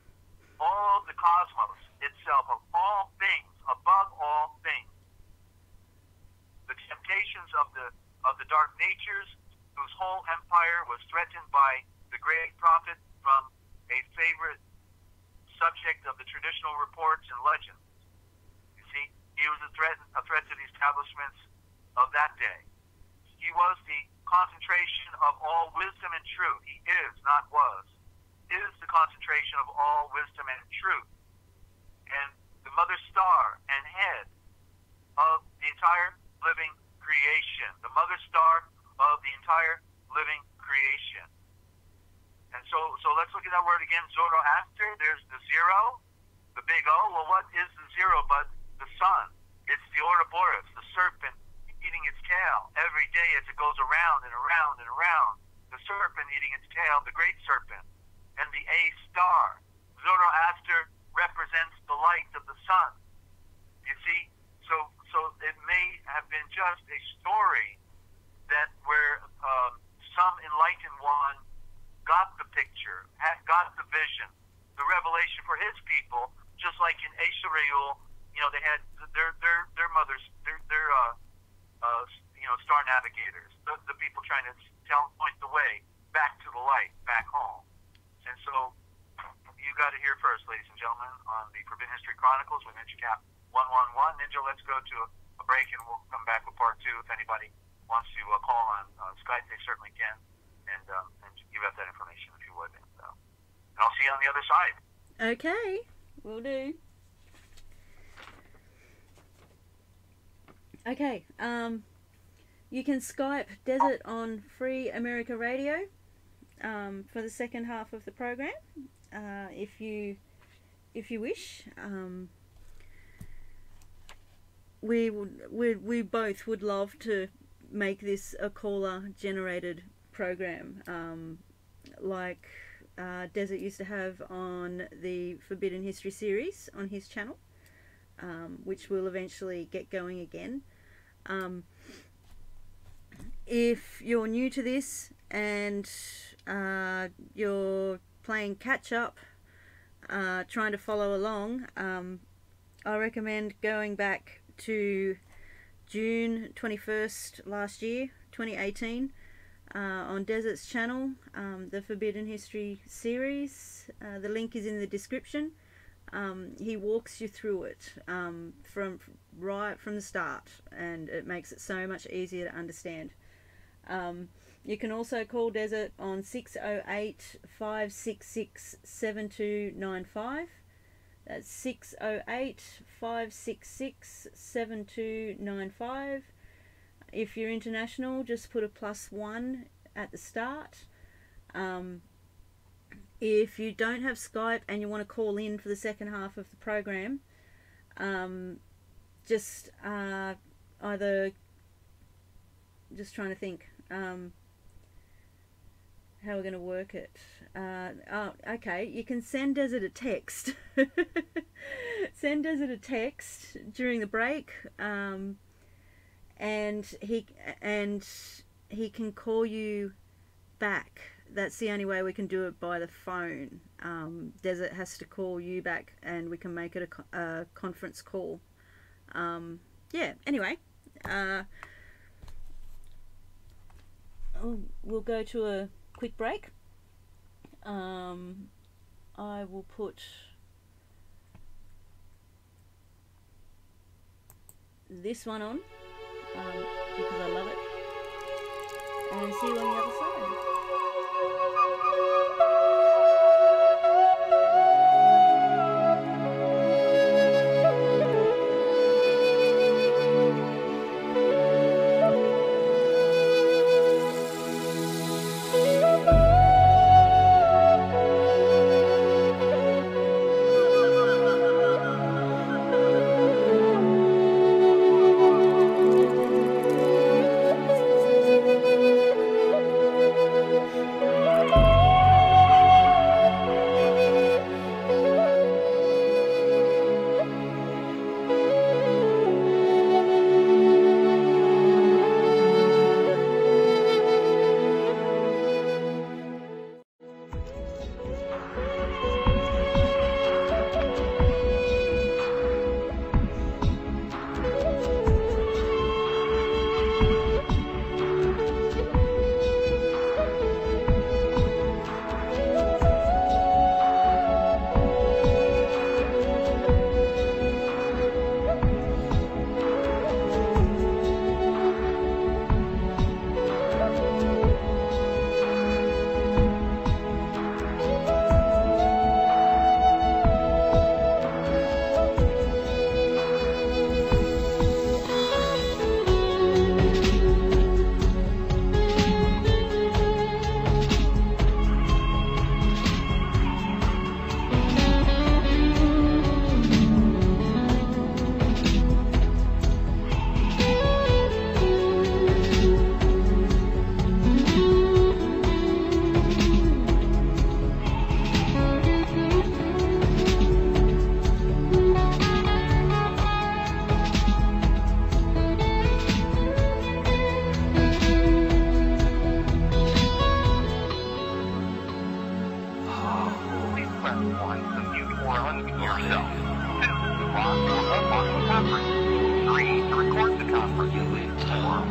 all the cosmos itself, of all things, above all things. The temptations of the dark natures, whose whole empire was threatened by the great prophet from a favorite subject of the traditional reports and legends. You see, he was a threat to the establishments of that day. He was the concentration of all wisdom and truth. He is, not was, is the concentration of all wisdom and truth, and the mother star and head of the entire living creation. The mother star of the entire living creation. And so let's look at that word again, Zoroaster. There's the zero, the big O. Well, what is the zero but the sun? It's the Ouroboros, the serpent eating its tail every day as it goes around and around and around. The serpent eating its tail, the great serpent. And the A star, Zoroaster represents the light of the sun. You see, so it may have been just a story that where some enlightened one got the picture, got the vision, the revelation for his people, just like in Israel, they had their mothers, their star navigators, the people trying to point the way back to the light, back home. And so you got it here first, ladies and gentlemen, on the Forbidden History Chronicles with NinjaCat 111. Ninja, let's go to a break, and we'll come back with part 2. If anybody wants to call on Skype, they certainly can, and give out that information if you would. And I'll see you on the other side. Okay, will do. Okay, you can Skype Desert on Free America Radio for the second half of the program, if you wish. We both would love to make this a caller generated program, like Desert used to have on the Forbidden History series on his channel, which will eventually get going again. If you're new to this and you're playing catch up, trying to follow along, I recommend going back to June 21st last year, 2018, on Desert's channel, the Forbidden History series. The link is in the description. He walks you through it right from the start, and it makes it so much easier to understand. You can also call Desert on 608-566-7295. That's 608-566-7295. If you're international, just put a +1 at the start. If you don't have Skype and you want to call in for the second half of the program, just trying to think how we're going to work it. Okay, you can send Desert a text. Send Desert a text during the break, and he can call you back. That's the only way we can do it by the phone. Desert has to call you back, and we can make it a conference call. Yeah, anyway, we'll go to a quick break. I will put this one on because I love it, and see you on the other side. conference. 3, to record the conference. 4,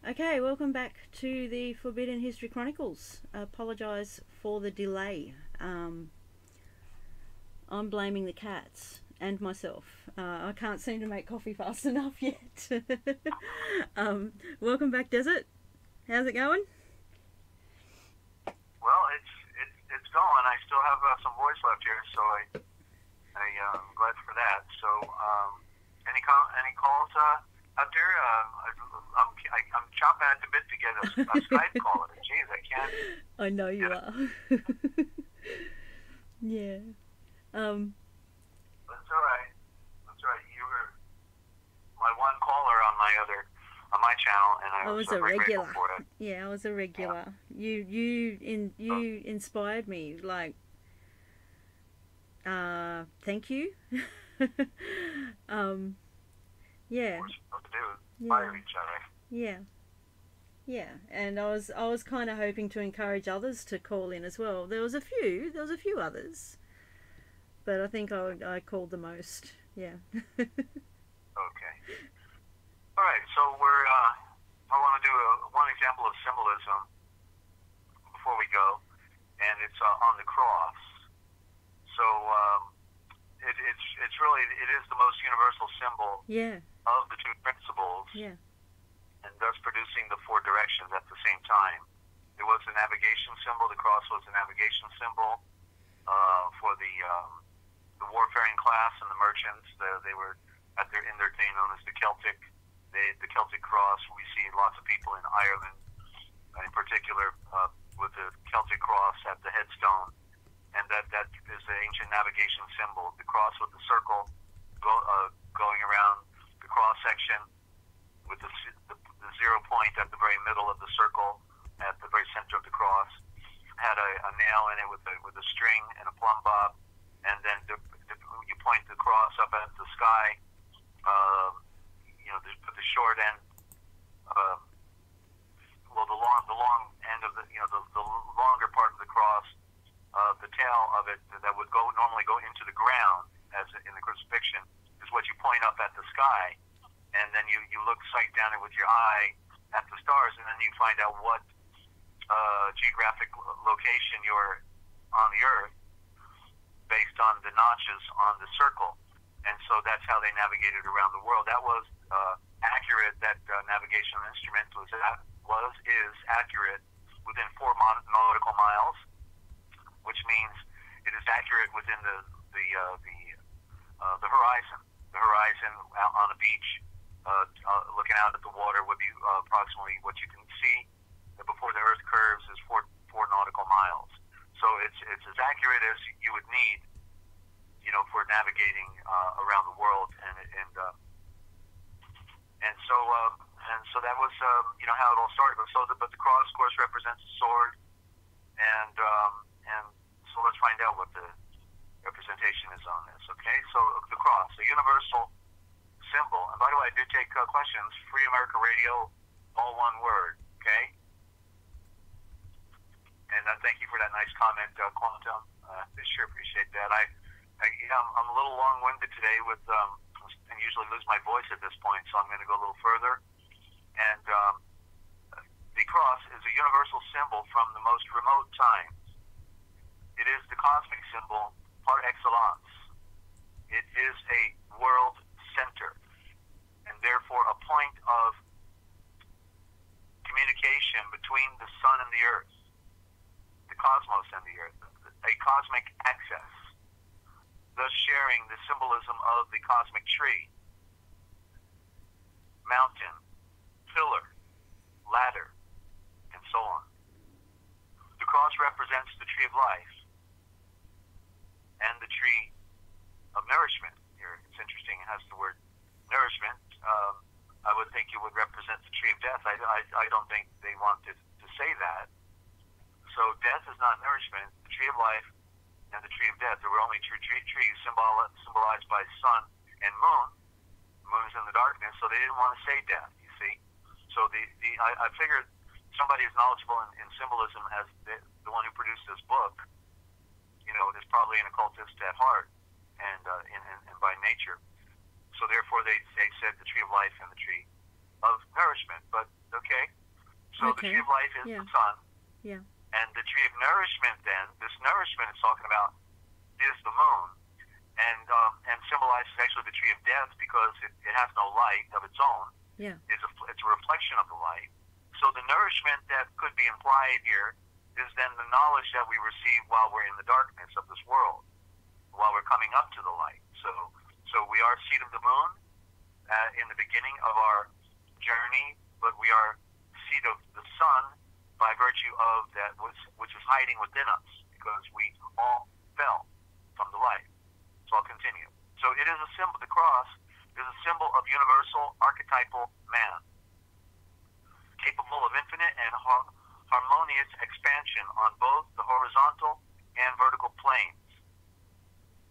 Okay, welcome back to the Forbidden History Chronicles. I apologise for the delay. I'm blaming the cats and myself. I can't seem to make coffee fast enough yet. Welcome back, Desert. How's it going? Well, it's going. I still have some voice left here, so I'm glad for that. So, any calls out there? I'm chomping at the bit to get a Skype call. Jeez, I can't. I know you are. Yeah. That's all right. That's all right. You were my one caller on my channel, and I was a regular. For it. Yeah, I was a regular. Yeah. You inspired me. Like, thank you. Yeah. We're supposed to do inspire each other. Yeah. Yeah, and I was kind of hoping to encourage others to call in as well. There was a few others, but I think I called the most. Yeah. Okay. All right. So I want to do one example of symbolism before we go, and it's on the cross. So it's really, it is the most universal symbol of the two principles, and thus producing the four directions at the same time. It was a navigation symbol. The cross was a navigation symbol for the warfaring class and the merchants. They were in their day known as the Celtic. The Celtic cross. We see lots of people in Ireland, in particular, with the Celtic cross at the headstone, and that is the ancient navigation symbol. The cross with the circle going around the cross section, with the 0 point at the very middle of the circle, at the very center of the cross, had a nail in it with a string and a plumb bob, and then you point the cross up at the sky. Put the short end, the long end of the longer part of the cross, the tail of it that would normally go into the ground, as in the crucifixion, is what you point up at the sky, and then you look sight down it with your eye at the stars, and then you find out what geographic location you're on the Earth based on the notches on the circle. And so that's how they navigated around the world. That was accurate. That navigation instrument is accurate within 4 nautical miles, which means it is accurate within the horizon. The horizon out on a beach, looking out at the water, would be approximately what you can see before the Earth curves is 4 nautical miles. So it's as accurate as you would need, for navigating around the world, and so that was how it all started. But the cross, of course, represents a sword, and so let's find out what the representation is on this. Okay, so the cross, a universal symbol. And by the way, I do take questions. Free America Radio, all one word. Okay. And thank you for that nice comment, Quantum. I sure appreciate that. I'm a little long-winded today and usually lose my voice at this point, so I'm going to go a little further. And the cross is a universal symbol from the most remote times. It is the cosmic symbol par excellence. It is a world center, and therefore a point of communication between the sun and the earth, the cosmos and the earth, a cosmic access, thus sharing the symbolism of the cosmic tree, mountain, pillar, ladder, and so on. The cross represents the tree of life and the tree of nourishment. Here, it's interesting, it has the word nourishment. I would think it would represent the tree of death. I don't think they wanted to say that. So death is not nourishment. The tree of life and the tree of death. There were only two trees symbolized by sun and moon. The moon is in the darkness, so they didn't want to say death, you see. So I figured somebody as knowledgeable in symbolism as the one who produced this book, is probably an occultist at heart and by nature. So therefore they said the tree of life and the tree of nourishment. But okay. So the tree of life is the sun. Yeah. And the tree of nourishment, then, this nourishment it's talking about, is the moon, and symbolizes actually the tree of death because it has no light of its own. Yeah. It's a reflection of the light. So the nourishment that could be implied here is then the knowledge that we receive while we're in the darkness of this world, while we're coming up to the light. So we are seed of the moon in the beginning of our journey, but we are seed of the sun by virtue of that which is hiding within us, because we all fell from the light. So I'll continue. So it is a symbol. The cross is a symbol of universal archetypal man, capable of infinite and harmonious expansion on both the horizontal and vertical planes.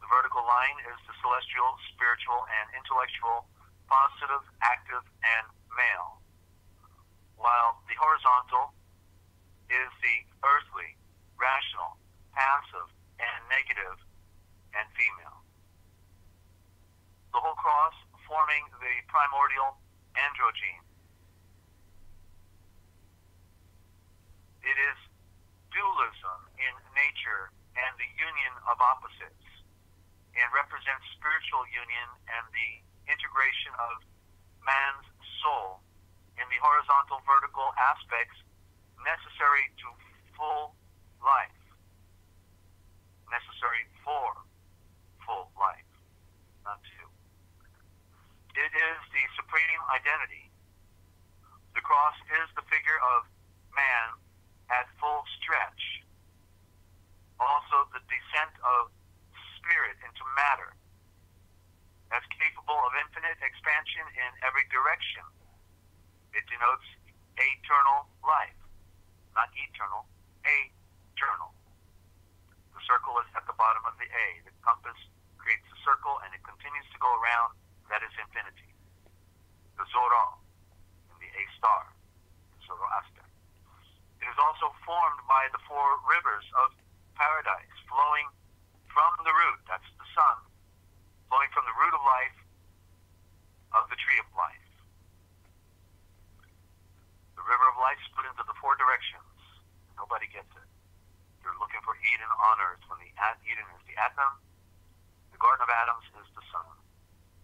The vertical line is the celestial, spiritual, and intellectual, positive, active, and male, while the horizontal is the earthly, rational, passive, and negative, and female. The whole cross forming the primordial androgyne. It is dualism in nature. of opposites and represents spiritual union and the integration of man's soul in the horizontal vertical aspects necessary to full life, necessary for full life, not to. It is the supreme identity. The cross is the figure of man at full stretch. Also the descent of spirit into matter, as capable of infinite expansion in every direction. It denotes eternal life, not eternal, eternal. The circle is at the bottom of the A. The compass creates a circle and it continues to go around. That is infinity. The Zoro in the A star, Zoroaster. It is also formed by the four rivers of paradise flowing from the root, that's the sun, flowing from the root of life of the tree of life. The river of life split into the four directions. Nobody gets it. You're looking for Eden on earth when the Eden is the atom. The Garden of Atoms is the sun.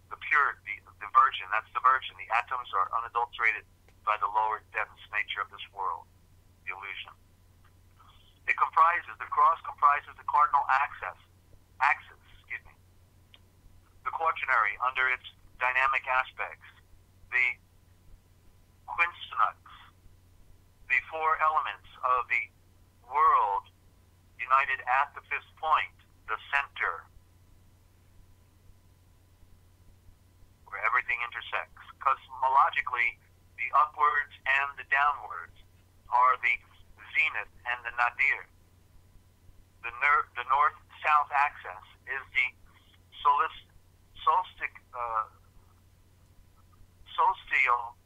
The pure, the virgin, that's the virgin. The atoms are unadulterated by the lower depths nature of this world, the illusion. The cross comprises the cardinal axis, the quaternary under its dynamic aspects, the quinceanux, the four elements of the world united at the fifth point, the center, where everything intersects. Cosmologically, the upwards and the downwards are the zenith and the nadir. The north-south axis is the solstial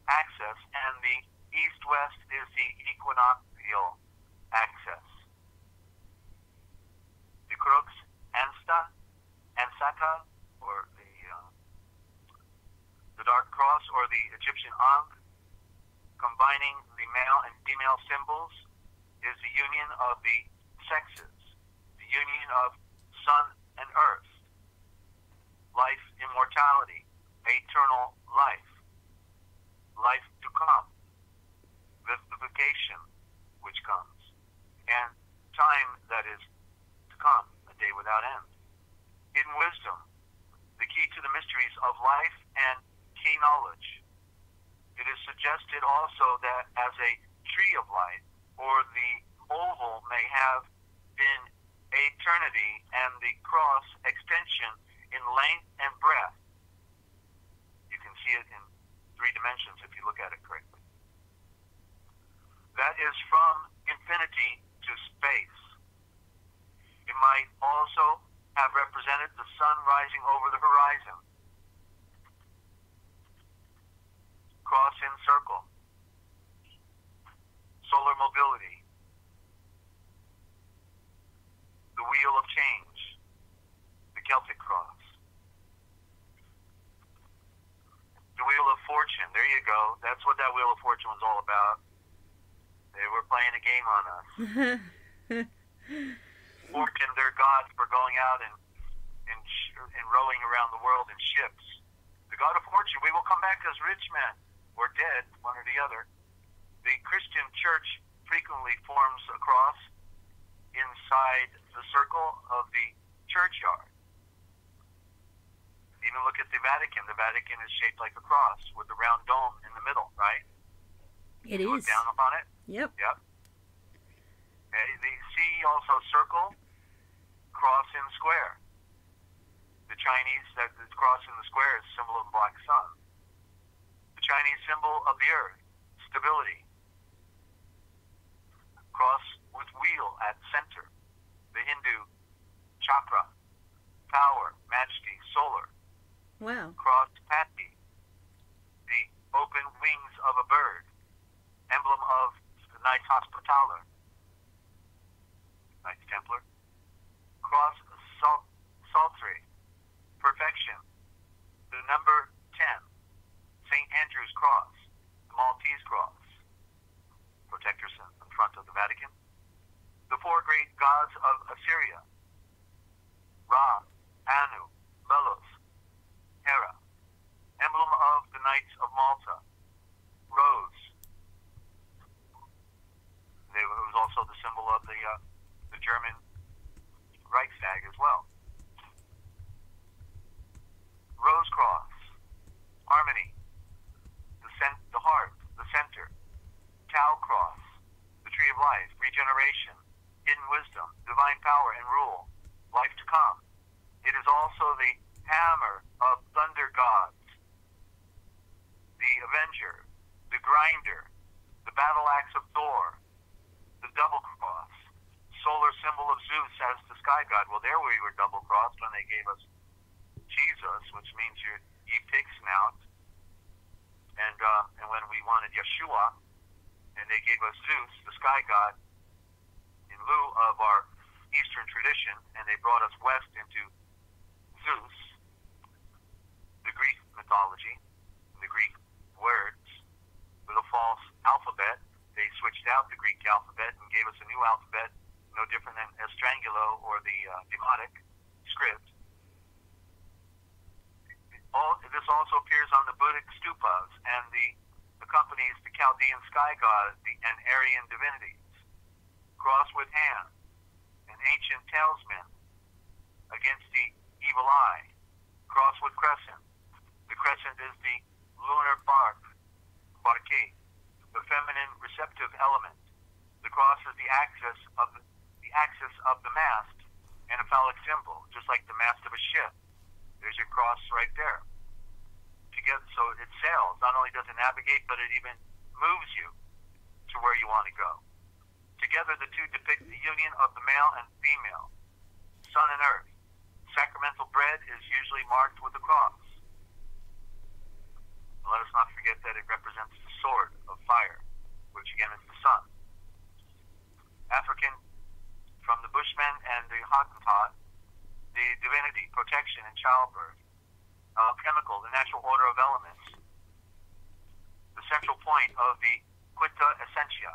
axis, and the east-west is the equinoctial axis. The crux ansata, or the dark cross, or the Egyptian ankh, combining the male and female symbols, is the union of the sexes, the union of sun and earth, life, immortality, eternal life, life to come, vivification, which comes, and time that is to come, a day without end. Hidden wisdom, the key to the mysteries of life and key knowledge. It is suggested also that as a tree of life, or the oval may have been eternity, and the cross extension in length and breadth. You can see it in 3 dimensions if you look at it correctly. That is from infinity to space. It might also have represented the sun rising over the horizon. Cross in circle. Solar mobility. The wheel of change. The Celtic cross. The wheel of fortune. There you go. That's what that wheel of fortune was all about. They were playing a game on us. Fortune, their gods, for going out and rowing around the world in ships. The god of fortune, we will come back as rich men, or dead, one or the other. The Christian church frequently forms a cross inside the circle of the churchyard. Even look at the Vatican. The Vatican is shaped like a cross with a round dome in the middle, right? It you is. Look down upon it? Yep. Yep. Okay, the sea also circle, cross in square. The Chinese, that the cross in the square is a symbol of the black sun. The Chinese symbol of the earth, stability. Cross with wheel at center. The Hindu chakra, power, majesty, solar. Wow. Cross pati, the open wings of a bird, emblem of the Knights Hospitaller, Knights Templar. Cross psaltery, perfection. The number 10, St. Andrew's cross, the Maltese cross, protectors in front of the Vatican. The 4 great gods of Assyria, Knights of Malta. Rose. It was also the symbol of the German Reichstag as well. Rose Cross. Harmony. The heart, the center. Tau Cross. The Tree of Life. Regeneration. Hidden wisdom. Divine power and rule. Life to come. It is also the hammer of thunder gods. The Avenger. The Grinder. The battle axe of Thor. The double cross, solar symbol of Zeus as the sky god. Well, there we were double crossed when they gave us Jesus, which means ye pig snout, and when we wanted Yeshua, and they gave us Zeus, the sky god, in lieu of our Eastern tradition, and they brought us west into Zeus, the Greek mythology, the Greek words, with a false alphabet. They switched out the Greek alphabet and gave us a new alphabet, no different than Estrangulo or the Demotic script. This also appears on the Buddhic stupas and accompanies the Chaldean sky god and Aryan divinities. Cross with hand, an ancient talisman against the evil eye. Cross with crescent. The crescent is the lunar barque. The feminine receptive element. The cross is the axis of the mast and a phallic symbol, just like the mast of a ship. There's your cross right there. Together, so it sails. Not only does it navigate, but it even moves you to where you want to go. Together, the two depict the union of the male and female, sun and earth. Sacramental bread is usually marked with a cross. Let us not forget that it represents the sword of fire, which again is the sun. African, from the Bushmen and the Hottentot, the divinity, protection, and childbirth. Chemical, the natural order of elements. The central point of the Quinta Essentia.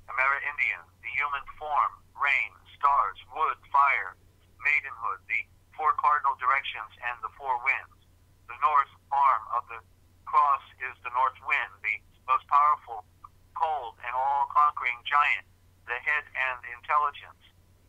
Amerindian, the human form, rain, stars, wood, fire, maidenhood, the four cardinal directions, and the four winds. The north arm of the cross is the north wind, the most powerful, cold, and all-conquering giant, the head and the intelligence.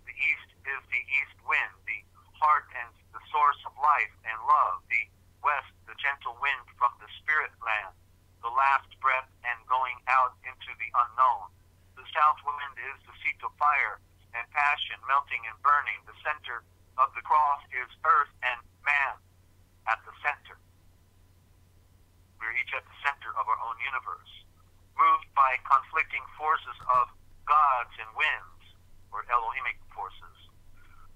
The east is the east wind, the heart and the source of life and love. The west, the gentle wind from the spirit land, the last breath and going out into the unknown. The south wind is the seat of fire and passion, melting and burning. The center of the cross is earth and man at the center. We're each at the center of our own universe, moved by conflicting forces of gods and winds, or Elohimic forces.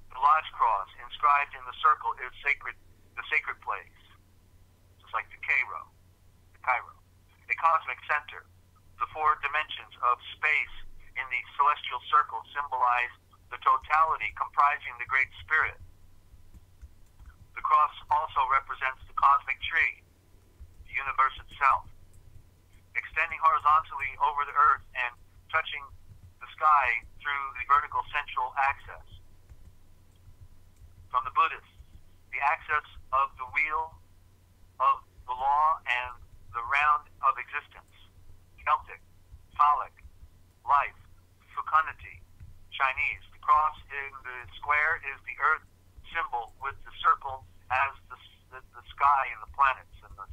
The lodge cross, inscribed in the circle, is sacred, the sacred place, just like the Cairo. A cosmic center. The four dimensions of space in the celestial circle symbolize the totality comprising the Great Spirit. The cross also represents the cosmic tree, the universe itself, extending horizontally over the earth and touching the sky through the vertical central axis. From the Buddhists, the axis of the wheel of the law and the round of existence. Celtic, phallic, life, fecundity. Chinese, the cross in the square is the earth symbol with the circle as the sky and the planets and the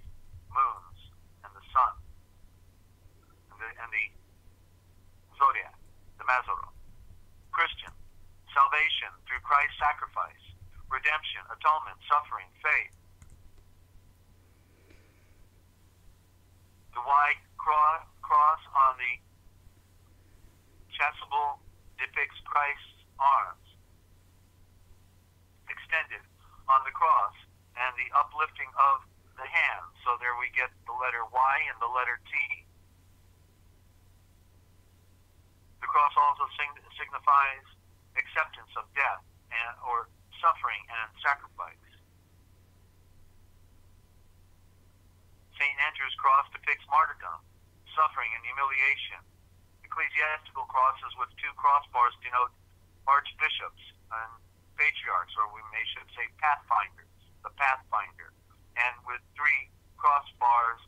moons and the sun and the zodiac, the Mazzaroth. Christian, salvation through Christ's sacrifice, redemption, atonement, suffering, faith. The white cross on the chasuble depicts Christ's arms extended on the cross and the uplifting of the hand. So there we get the letter Y and the letter T. The cross also signifies acceptance of death or suffering and sacrifice. St. Andrew's cross depicts martyrdom, suffering, and humiliation. Ecclesiastical crosses with two crossbars denote archbishops and patriarchs, or we should say pathfinders, the pathfinder, and with three crossbars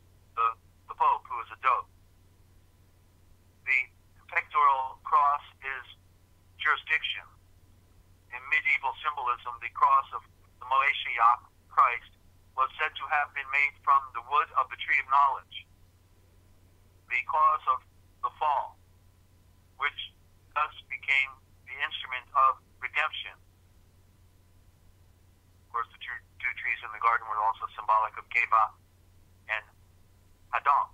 symbolism, the cross of the Moeshiach, Christ, was said to have been made from the wood of the tree of knowledge, the cause of the fall, which thus became the instrument of redemption. Of course, the two trees in the garden were also symbolic of Geva and Adam.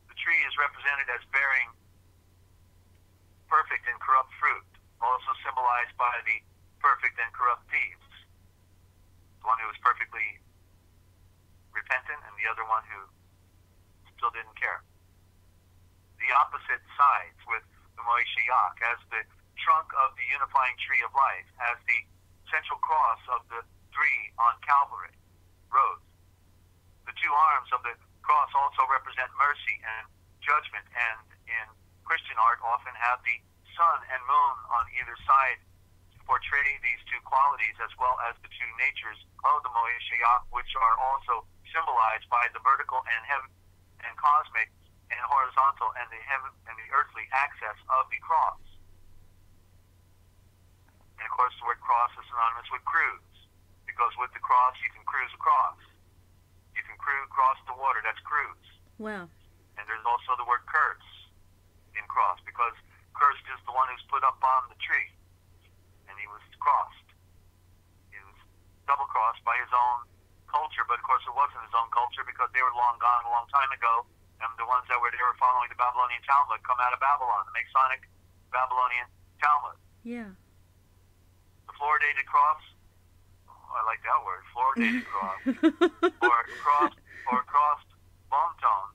The tree is represented as bearing perfect and corrupt fruit, also symbolized by the perfect and corrupt thieves. The one who was perfectly repentant and the other one who still didn't care. The opposite sides with the Moeshiach as the trunk of the unifying tree of life, as the central cross of the three on Calvary road. The two arms of the cross also represent mercy and judgment, and in Christian art often have the sun and moon on either side to portray these two qualities as well as the two natures of the Moeshiach, which are also symbolized by the vertical and heaven and cosmic and horizontal and the heaven and the earthly axis of the cross. And of course the word cross is synonymous with cruise, because with the cross you can cruise across. You can cross the water, that's cruise. Wow. And there's also the word curse in cross, because cursed is the one who's put up on the tree, and he was crossed. He was double-crossed by his own culture, but of course it wasn't his own culture because they were long gone a long time ago, and the ones that were there following the Babylonian Talmud come out of Babylon, the Masonic Babylonian Talmud. Yeah. The fluoridated cross, oh, I like that word, fluoridated cross, or crossed bone tone.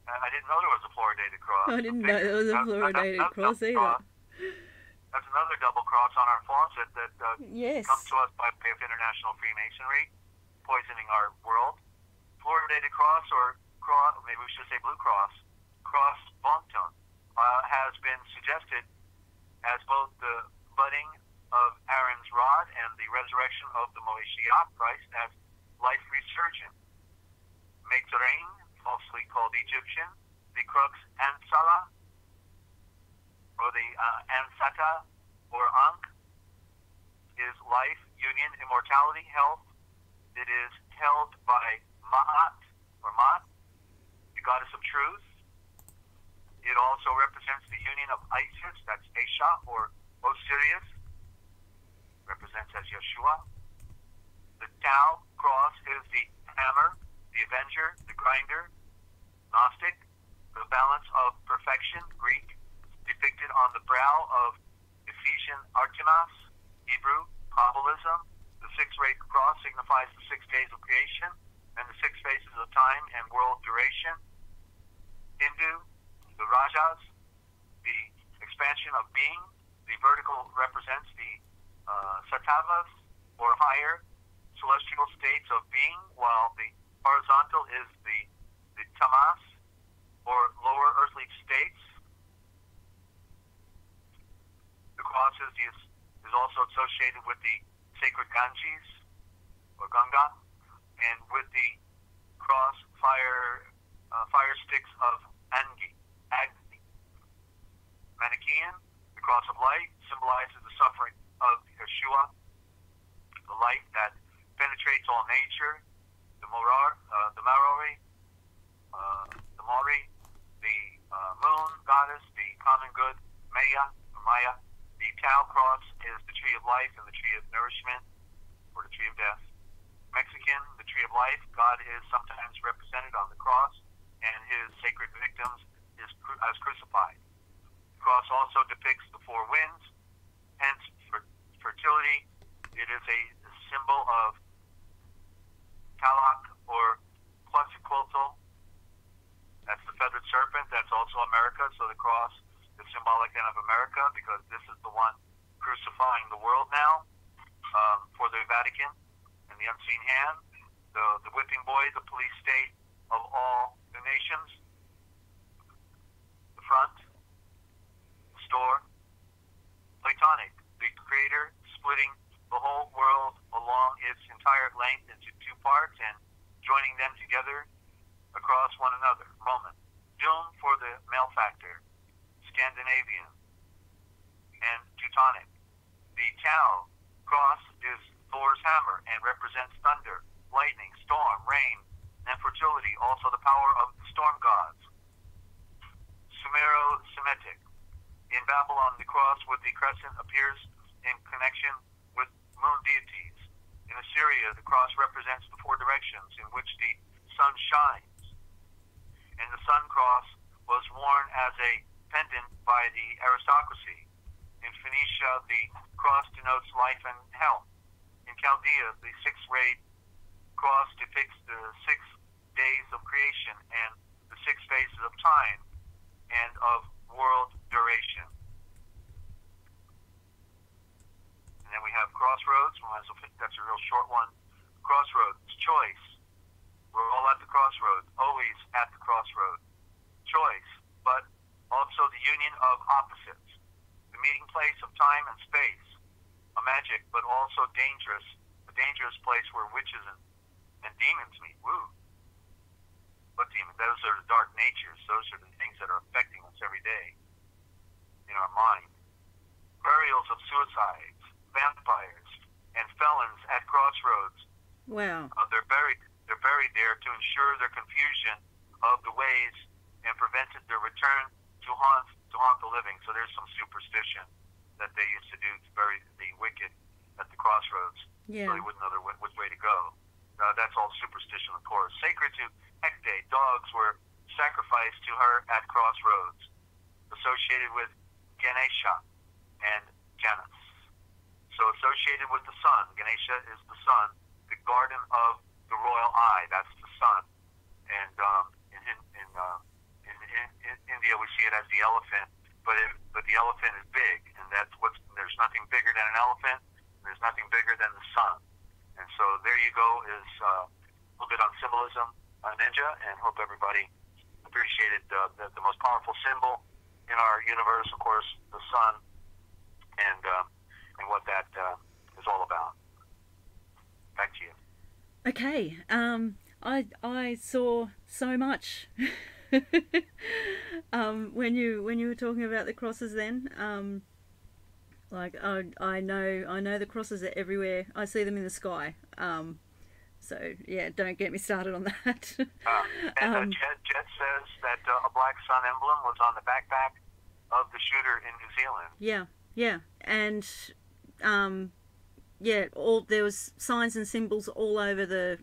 I didn't know there was a fluoridated cross. I didn't know there was a fluoridated cross either. That's another double cross on our faucet that yes. comes to us by way of international Freemasonry, poisoning our world. Fluoridated cross, or cross, maybe we should say blue cross, cross Bongton, has been suggested as both the budding of Aaron's rod and the resurrection of the Moeshiach Christ as life resurgent. Mitzrayim, falsely called Egyptian, the crux Ansala, or the Ansata, or Ankh, is life, union, immortality, health. It is held by Ma'at, or Ma'at, the goddess of truth. It also represents the union of Isis, that's Aisha, or Osiris, represents as Yeshua. The Tau cross is the hammer, the avenger, the grinder, Gnostic, the balance of perfection, Greek, depicted on the brow of Ephesian Artemis, Hebrew, Kabbalism. The six-rayed cross signifies the 6 days of creation and the 6 phases of time and world duration. Hindu, the Rajas, the expansion of being. The vertical represents the Sattavas, or higher celestial states of being, while the horizontal is the Tamas, or lower earthly states. The cross is also associated with the sacred Ganges, or Ganga, and with the cross fire sticks of Agni. Manichaean, the cross of light, symbolizes the suffering of Yeshua, the light that penetrates all nature. The Marori, the Mori, the moon goddess, the common good, Maya. The Tau cross is the tree of life and the tree of nourishment, or the tree of death. Mexican, the tree of life, God is sometimes represented on the cross, and his sacred victims as crucified. The cross also depicts the 4 winds, hence fertility. It is a symbol of Talak, or Quetzalcoatl. That's the feathered serpent. That's also America. So the cross is symbolic of America, because this is the one crucifying the world now for the Vatican and the unseen hand. The whipping boy, the police state of all the nations. The front, the store. Platonic, the creator splitting the whole world along its entire length into 2 parts and joining them together across one another. Roman. Doom for the malefactor. Scandinavian. And Teutonic, The Tau cross is Thor's hammer and represents thunder, lightning, storm, rain, and fertility, also the power of the storm gods. Sumero-Semitic. In Babylon, the cross with the crescent appears in connection with moon deities. In Assyria, the cross represents the four directions in which the sun shines. And the sun cross was worn as a pendant by the aristocracy. In Phoenicia, the cross denotes life and health. In Chaldea, the six-rayed cross depicts the 6 days of creation and the 6 phases of time and of world duration. And then we have crossroads. That's a real short one. Crossroads, choice. We're all at the crossroads, always at the crossroads. Choice, but also the union of opposites. The meeting place of time and space. A magic, but also dangerous. A dangerous place where witches and demons meet. Woo. What demons? Those are the dark natures. Those are the things that are affecting us every day in our mind. Burials of suicides, vampires, and felons at crossroads. Wow. They're buried there to ensure their confusion of the ways and prevented their return to haunt the living. So there's some superstition that they used to do to bury the wicked at the crossroads, Yeah. so they wouldn't know which way to go. That's all superstition, of course. Sacred to Hecate, dogs were sacrificed to her at crossroads, associated with Ganesha and Janus. So associated with the sun, Ganesha is the sun, the garden of the royal eye. That's the sun, and in India we see it as the elephant, but the elephant is big, and there's nothing bigger than an elephant. There's nothing bigger than the sun. And so there you go, is a little bit on symbolism, Ninja, and hope everybody appreciated the most powerful symbol in our universe, of course, the sun, and what that is all about. Back to you. Okay. I saw so much when you were talking about the crosses then. Like I know the crosses are everywhere. I see them in the sky. So yeah, don't get me started on that. Jet says that a black sun emblem was on the backpack of the shooter in New Zealand. Yeah, and there was signs and symbols all over the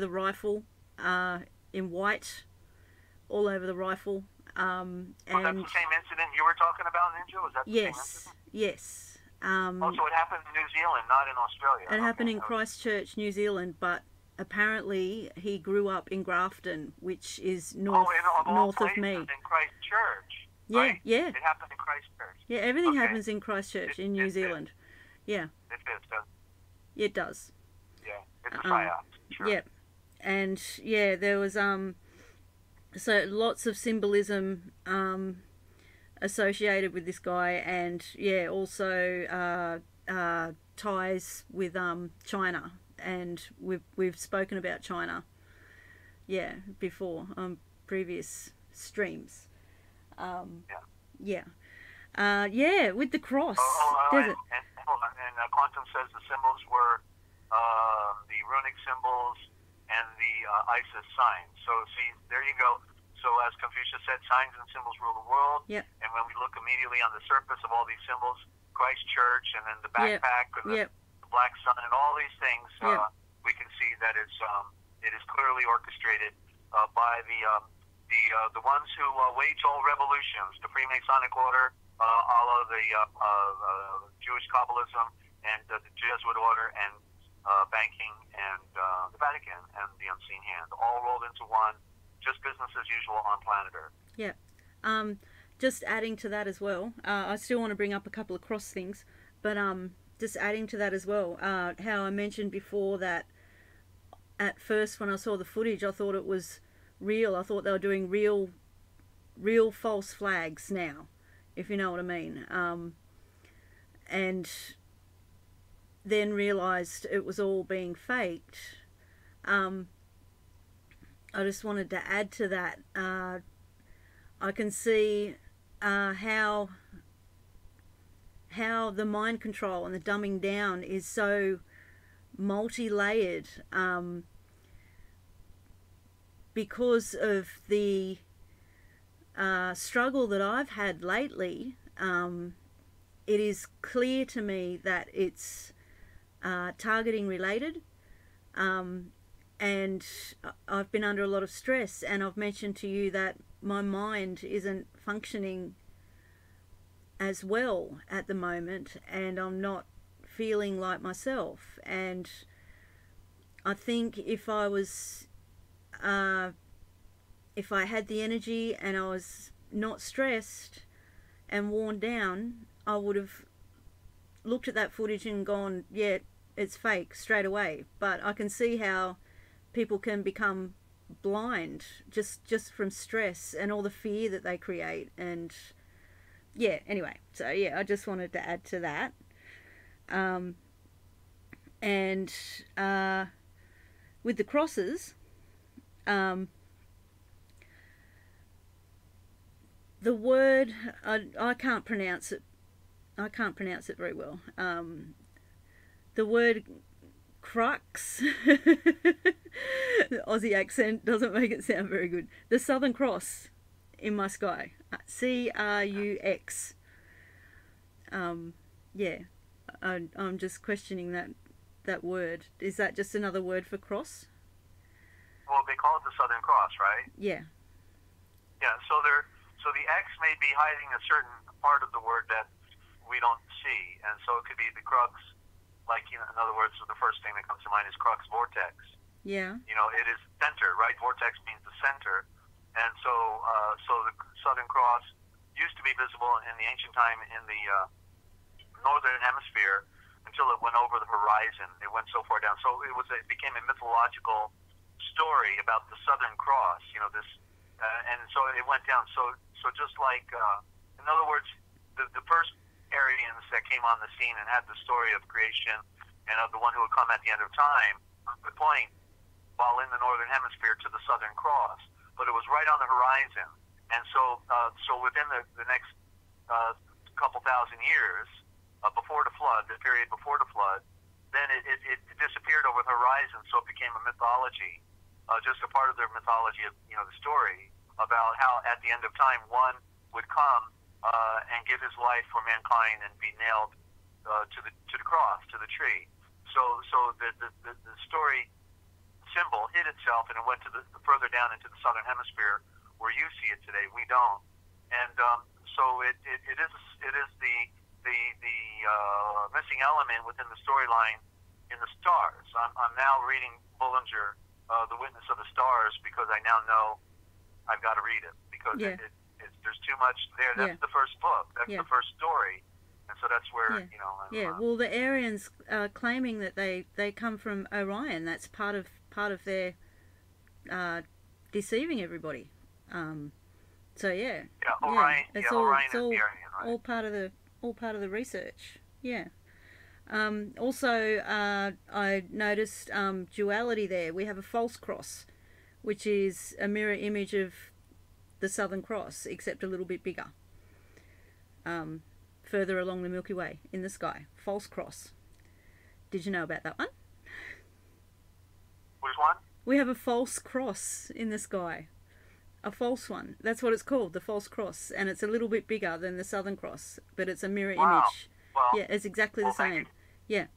rifle, in white, all over the rifle. And was that the same incident you were talking about, Ninja? Was that the same incident? Yes. So it happened in New Zealand, not in Australia. It happened in Christchurch, New Zealand, but apparently he grew up in Grafton, which is north of me. In Christchurch. Yeah, right? yeah. It happened in Christchurch. Yeah, everything happens in Christchurch in New Zealand. Yeah. It does. It does. Yeah, it's a psyop. Sure. Yeah, and yeah, there was so lots of symbolism associated with this guy, and yeah, also ties with China, and we've spoken about China, yeah, before on previous streams. Yeah, with the cross. And Quantum says the symbols were the runic symbols and the Isis signs. So see, there you go. So as Confucius said, signs and symbols rule the world. Yep. And when we look immediately on the surface of all these symbols, Christchurch and then the backpack and the black sun and all these things, we can see that it is clearly orchestrated by the ones who wage all revolutions, the Freemasonic order, a la the Jewish Kabbalism, and the Jesuit order, and banking, and the Vatican, and the unseen hand, all rolled into one. Just business as usual on planet Earth. Yeah. Just adding to that as well, I still want to bring up a couple of cross things, but just adding to that as well, how I mentioned before that at first when I saw the footage, I thought it was real. I thought they were doing real false flags now, if you know what I mean. And then realised it was all being faked. I just wanted to add to that. I can see how how the mind control and the dumbing down is so multi-layered, because of the struggle that I've had lately. It is clear to me that it's targeting related, and I've been under a lot of stress, and I've mentioned to you that my mind isn't functioning as well at the moment, and I'm not feeling like myself. And I think if I was if I had the energy and I was not stressed and worn down, I would have looked at that footage and gone, yeah, it's fake straight away. But I can see how people can become blind just from stress and all the fear that they create. And yeah, anyway, so yeah, I just wanted to add to that. And with the crosses, the word, I can't pronounce it. I can't pronounce it very well. The word crux, the Aussie accent doesn't make it sound very good. The Southern Cross in my sky, CRUX. Yeah, I'm just questioning that word. Is that just another word for cross? Well, they call it the Southern Cross, right? Yeah. Yeah. So the X may be hiding a certain part of the word that we don't see, and so it could be the crux. Like, in other words, the first thing that comes to mind is crux, vortex. Yeah. It is center, right? Vortex means the center, and so the Southern Cross used to be visible in the ancient time in the northern hemisphere until it went over the horizon. It went so far down, so it became a mythological story about the Southern Cross. And so it went down. So just like, in other words, the first Aryans that came on the scene and had the story of creation and of the one who would come at the end of time would point, while in the northern hemisphere, to the Southern Cross, but it was right on the horizon. And so within the next couple thousand years before the flood, the period before the flood, then it disappeared over the horizon. So it became a mythology, just a part of their mythology of the story about how at the end of time one would come and give his life for mankind and be nailed to the cross, to the tree. So the story symbol hid itself, and it went to the further down into the southern hemisphere where you see it today. We don't, and so it is the missing element within the storyline in the stars. I'm now reading Bullinger, The Witness of the Stars, because I now know I've got to read it because there's too much there. That's the first book. That's the first story. And so that's where, well, the Aryans are claiming that they come from Orion. That's part of their deceiving everybody. So yeah. Orion. It's Orion it's all, is the Aryan, right? all part of the research. Yeah. Also, I noticed duality there. We have a false cross, which is a mirror image of the Southern Cross, except a little bit bigger. Further along the Milky Way in the sky. False cross. Did you know about that one? Which one? We have a false cross in the sky. A false one. That's what it's called, the false cross. And it's a little bit bigger than the Southern Cross, but it's a mirror image. Well, yeah, it's exactly the same. Yeah.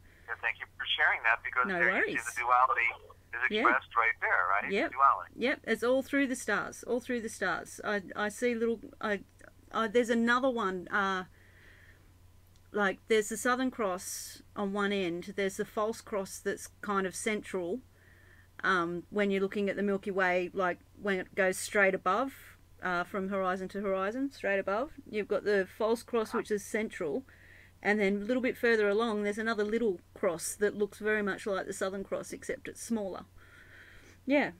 Thank you for sharing that, because no there worries. you see the duality is expressed right there, right? Yep. The duality. Yep, it's all through the stars. All through the stars. I see little... there's another one... like, there's the Southern Cross on one end. There's the false cross that's kind of central. When you're looking at the Milky Way, like when it goes straight above, from horizon to horizon, straight above. You've got the false cross, which is central. And then a little bit further along, there's another little cross that looks very much like the Southern Cross, except it's smaller. Yeah.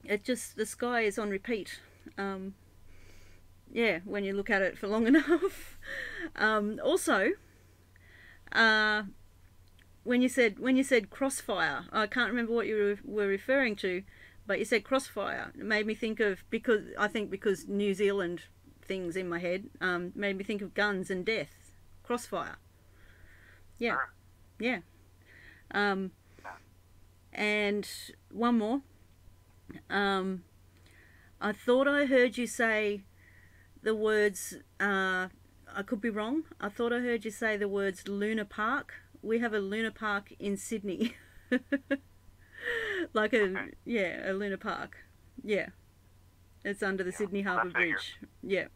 It just, the sky is on repeat. Yeah, when you look at it for long enough. Also, when you said crossfire, I can't remember what you were referring to, but you said crossfire. It made me think of, because New Zealand things in my head, made me think of guns and death. Crossfire. Yeah. Sure. Yeah. And one more. I thought I heard you say the words, I could be wrong. I thought I heard you say the words Luna Park. We have a Luna Park in Sydney. Like a Luna Park. Yeah. It's under the Sydney Harbour Bridge. Yeah.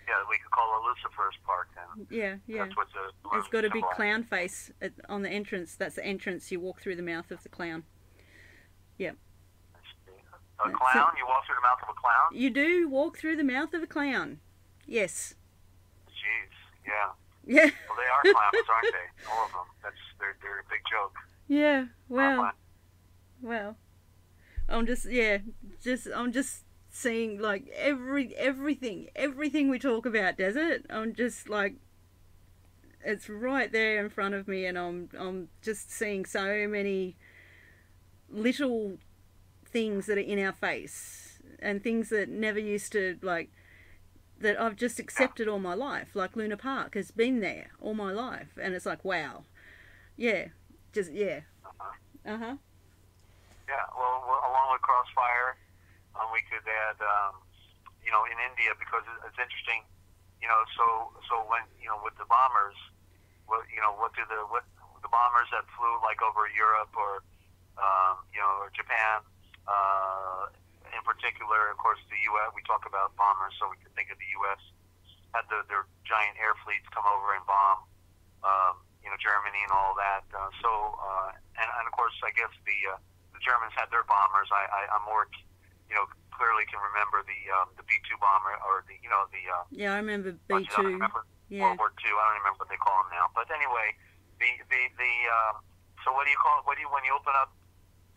Yeah, we could call it Lucifer's Park then. Yeah. That's what It's got a big clown face on the entrance. That's the entrance. You walk through the mouth of the clown. Yeah. A clown? You walk through the mouth of a clown? You do walk through the mouth of a clown. Yes. Jeez, yeah. Yeah. Well, they are clowns, aren't they? All of them. They're a big joke. Yeah. Well. I'm just seeing like everything we talk about desert. I'm just like, it's right there in front of me, and I'm just seeing so many little things that are in our face and things that never used to, like, that I've just accepted all my life. Like Luna Park has been there all my life, and it's like, wow. Yeah. Yeah. Yeah, well, along with Crossfire, we could add, in India, because it's interesting, so when, with the bombers, what the bombers that flew like over Europe or Japan, in particular, of course, the U.S., we talk about bombers, so we can think of the U.S., had their giant air fleets come over and bomb, Germany and all that. And of course, I guess the Germans had their bombers. I'm more, clearly can remember the B-2 bomber, or yeah, I remember B-2. World War II. I don't remember what they call them now. But anyway, so what do you call it? When you open up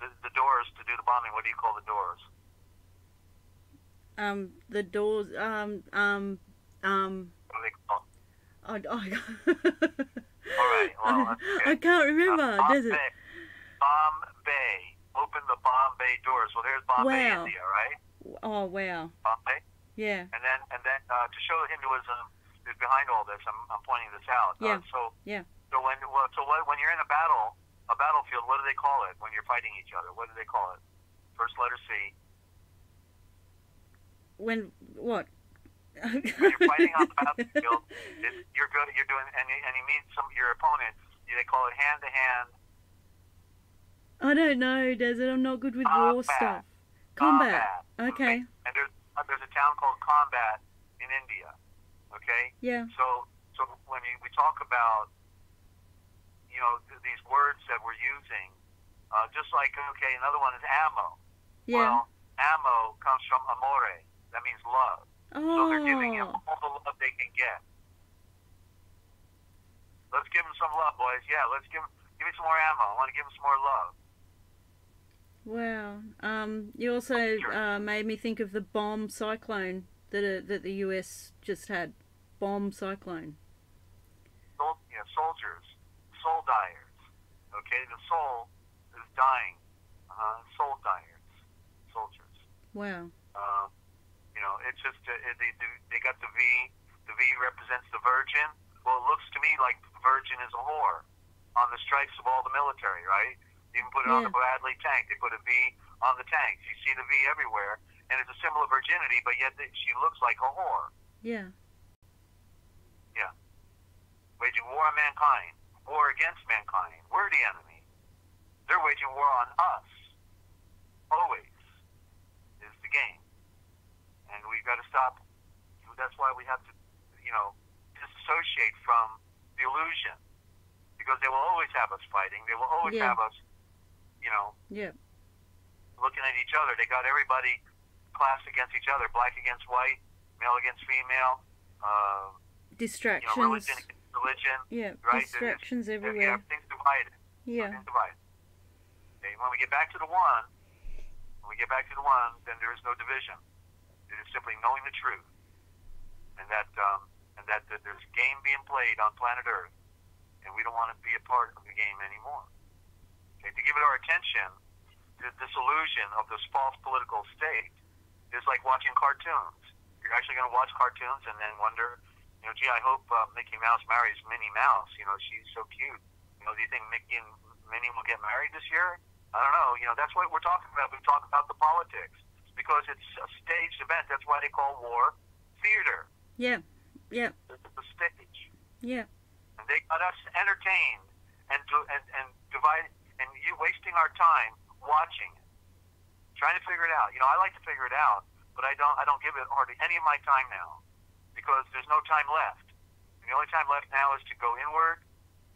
the doors to do the bombing, what do you call the doors? The doors. What do they call it? All right. Well, I can't remember. Does it? Bombay. Open the Bombay doors. Well, there's Bombay, wow. India, right? Oh wow. Bombay. Yeah. And then to show the Hinduism is behind all this, I'm pointing this out. Yeah. So when you're in a battlefield, what do they call it when you're fighting each other? What do they call it? First letter C. When what? When you're fighting on the battlefield, you're doing, and you meet your opponent. They call it hand to hand. I don't know, Desert. I'm not good with war stuff. Combat. Okay. And there's a town called Combat in India. Okay. Yeah. So when we talk about these words that we're using, just like another one is ammo. Yeah. Well, ammo comes from amore. That means love. Oh. So they're giving him all the love they can get. Let's give him some love, boys. Yeah, let's give me some more ammo. I want to give him some more love. Wow. You also made me think of the bomb cyclone that the US just had. Bomb cyclone. Soldiers. Soul dyers. Okay, the soul is dying. Soul dyers. Soldiers. Wow. It's just they got the V. The V represents the Virgin. Well, it looks to me like Virgin is a whore on the stripes of all the military, right? You can put it on the Bradley tank. They put a V on the tanks. You see the V everywhere, and it's a symbol of virginity, but yet she looks like a whore. Yeah. Yeah. Waging war on mankind. War against mankind. We're the enemy. They're waging war on us. Always is the game. And we've got to stop. That's why we have to, disassociate from the illusion. Because they will always have us fighting. They will always have us, looking at each other. They got everybody classed against each other. Black against white, male against female. Distractions. Religion against religion. Yeah, right? distractions everywhere. Everything's divided. Yeah. Everything's divided. Okay, when we get back to the one, then there is no division. It is simply knowing the truth. And that there's a game being played on planet Earth, and we don't want to be a part of the game anymore. Okay, to give it our attention, this illusion of this false political state is like watching cartoons. You're actually going to watch cartoons and then wonder, Gee, I hope Mickey Mouse marries Minnie Mouse. She's so cute. Do you think Mickey and Minnie will get married this year? I don't know. That's what we're talking about. We talk about the politics because it's a staged event. That's why they call war theater. Yeah. Yeah. It's a stage. Yeah. And they got us entertained and divide, and you wasting our time watching it, trying to figure it out. I like to figure it out, but I don't give it hardly any of my time now because there's no time left. And the only time left now is to go inward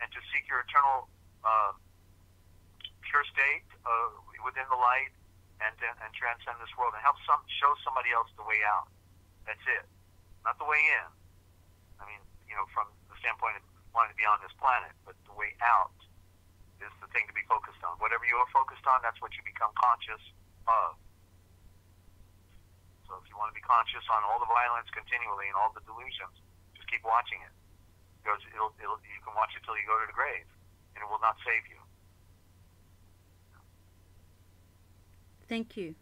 and to seek your eternal pure state within the light and transcend this world and show somebody else the way out. That's it. Not the way in. I mean, from the standpoint of wanting to be on this planet, but the way out is the thing to be focused on. Whatever you are focused on, that's what you become conscious of. So if you want to be conscious on all the violence continually and all the delusions, just keep watching it. Because you can watch it till you go to the grave, and it will not save you. Thank you.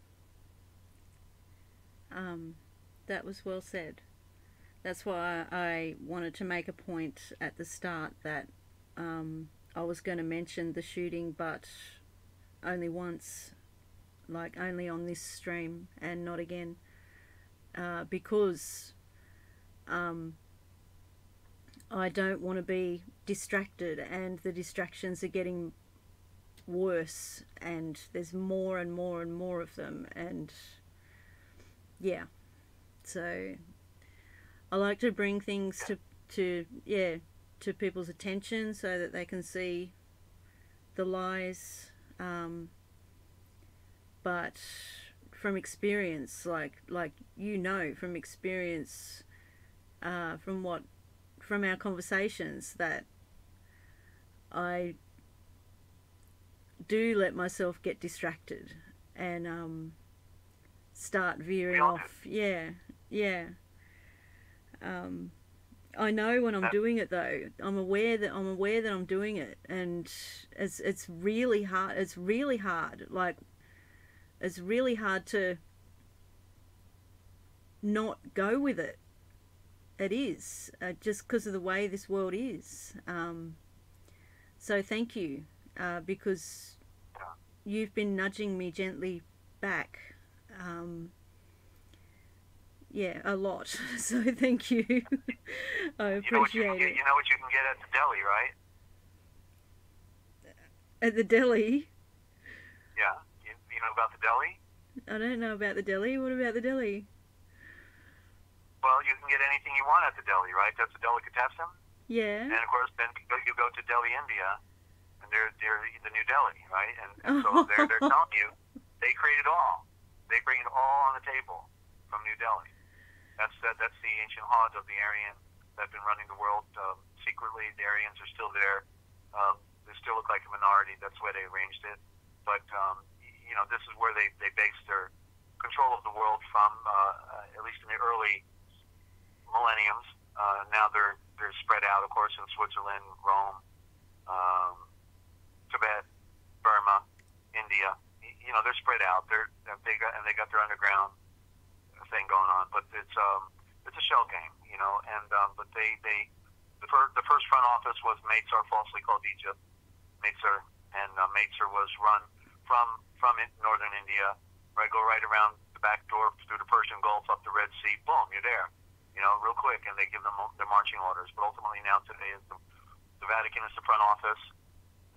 That was well said. That's why I wanted to make a point at the start that I was going to mention the shooting, but only once, like only on this stream and not again, because I don't want to be distracted, and the distractions are getting worse, and there's more and more and more of them, and yeah, so I like to bring things to people's attention so that they can see the lies, but from experience, like from experience, from our conversations, that I do let myself get distracted and start veering off. Yeah. I know when I'm doing it though. I'm aware that I'm doing it, and it's really hard. It's really hard. Like, it's really hard to not go with it. It is just because of the way this world is. So thank you, because you've been nudging me gently back. Yeah, a lot. So thank you. I appreciate it. You know what you can get at the deli, right? At the deli? Yeah. You know about the deli? I don't know about the deli. What about the deli? Well, you can get anything you want at the deli, right? That's a delicatessen. Yeah. And of course, then you go to Delhi, India, and they're the new Delhi, right? And so they're telling you they create it all. They bring it all on the table from New Delhi. That's the ancient haunt of the Aryan that have been running the world secretly. The Aryans are still there. They still look like a minority. That's why they arranged it. But this is where they base their control of the world from, at least in the early millenniums. Now they're spread out, of course, in Switzerland, Rome, Tibet, Burma, India. They're spread out. They got their underground thing going on, but it's a shell game, but the first front office was Maitsar, falsely called Egypt, Maitsar, and Maitsar was run from northern India, right? Go right around the back door through the Persian Gulf, up the Red Sea, boom, you're there, real quick, and they give them their marching orders. But ultimately now today is the Vatican is the front office,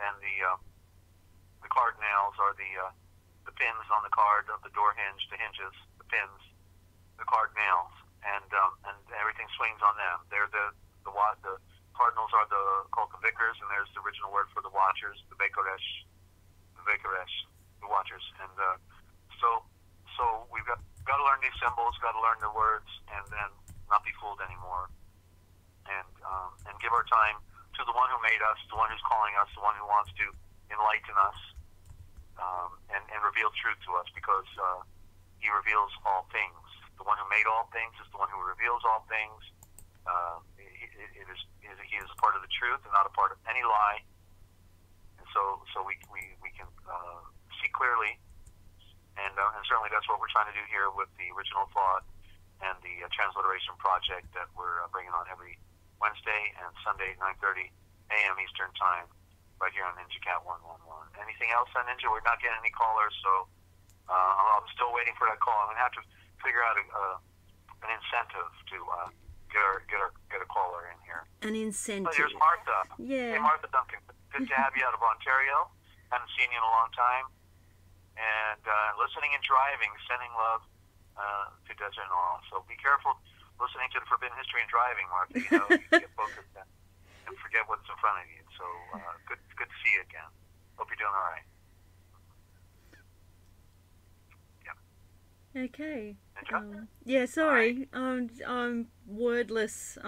and the cardinals are the pins on the card of the door hinge, the hinges, the pins, the card nails, and everything swings on them. They're the cardinals are called the vicars, and there's the original word for the watchers, the vikaresh, the watchers, and so we've got to learn these symbols, got to learn the words, and then not be fooled anymore, and give our time to the one who made us, the one who's calling us, the one who wants to enlighten us, and reveal truth to us, because he reveals all things. The one who made all things is the one who reveals all things. He is a part of the truth and not a part of any lie. And so we can see clearly, and certainly that's what we're trying to do here with the original thought and the the transliteration project that we're bringing on every Wednesday and Sunday at 9:30 a.m. Eastern Time, right here on NinjaCat 111. Anything else on Ninja? We're not getting any callers, so I'm still waiting for that call. I'm gonna have to figure out an incentive to get a caller in here. An incentive. But here's Martha. Yeah. Hey, Martha Duncan. Good to have you out of Ontario. Haven't seen you in a long time. And listening and driving, sending love to Dezert-Owl. So be careful listening to the Forbidden History and driving, Martha. You know, you get focused and forget what's in front of you. So good to see you again. Hope you're doing all right. Yeah. Okay. Yeah, sorry. I'm wordless.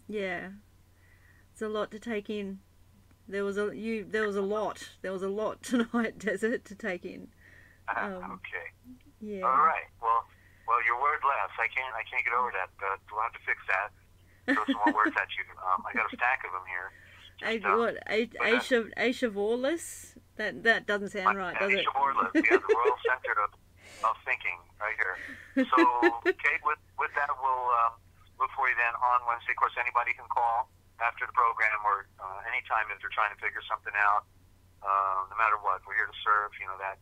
Yeah. It's a lot to take in. There was a lot tonight, Desert, to take in. Okay. Yeah. All right. Well, you're wordless. I can't get over that. We'll have to fix that. Throw some more words at you. I got a stack of them here. Aishavorless? That doesn't sound right, does it? Aishavorless. Yeah, the Royal Center of Thinking, right here. So, okay, with that, we'll look for you then on Wednesday. Of course, anybody can call after the program or anytime if they're trying to figure something out. No matter what, we're here to serve. You know that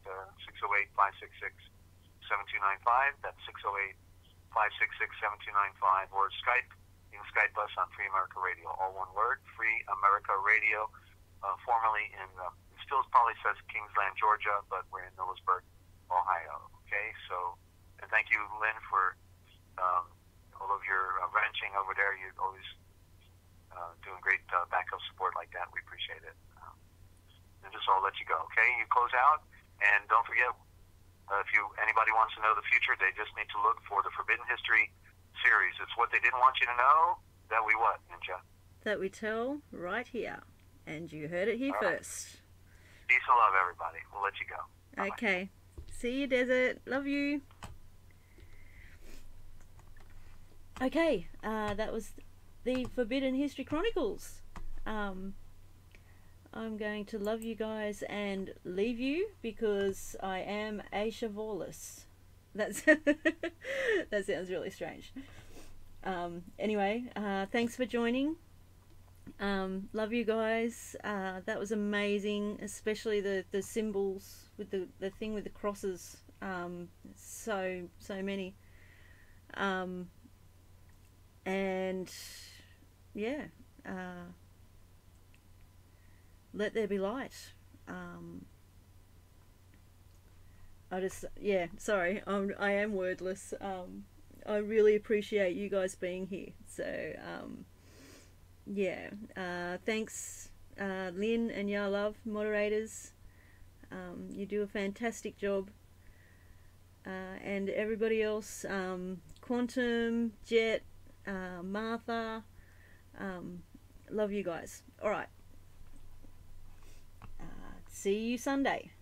608-566-7295. That's 608-566-7295. Or Skype. You can Skype us on Free America Radio, all one word, Free America Radio. Formerly in, it still probably says Kingsland, Georgia, but we're in Millersburg, Ohio. Okay, so, and thank you, Lynn, for all of your wrenching over there. You're always doing great backup support like that. We appreciate it. And just I'll let you go. Okay, you close out, and don't forget, if anybody wants to know the future, they just need to look for the Forbidden History series. It's what they didn't want you to know that we what, Ninja? That we tell right here, and you heard it here first. Peace and love, everybody. We'll let you go. Bye-bye. Okay. See you, Desert. Love you. Okay, that was the Forbidden History Chronicles. I'm going to love you guys and leave you because I am Aishavorless. That sounds really strange. Anyway, thanks for joining. Love you guys. That was amazing, especially the symbols with the thing with the crosses. So many. And yeah, let there be light. Sorry, I am wordless. I really appreciate you guys being here. So thanks, Lynn and Love, moderators. You do a fantastic job. And everybody else, Quantum, Jet, Martha, love you guys. All right. See you Sunday.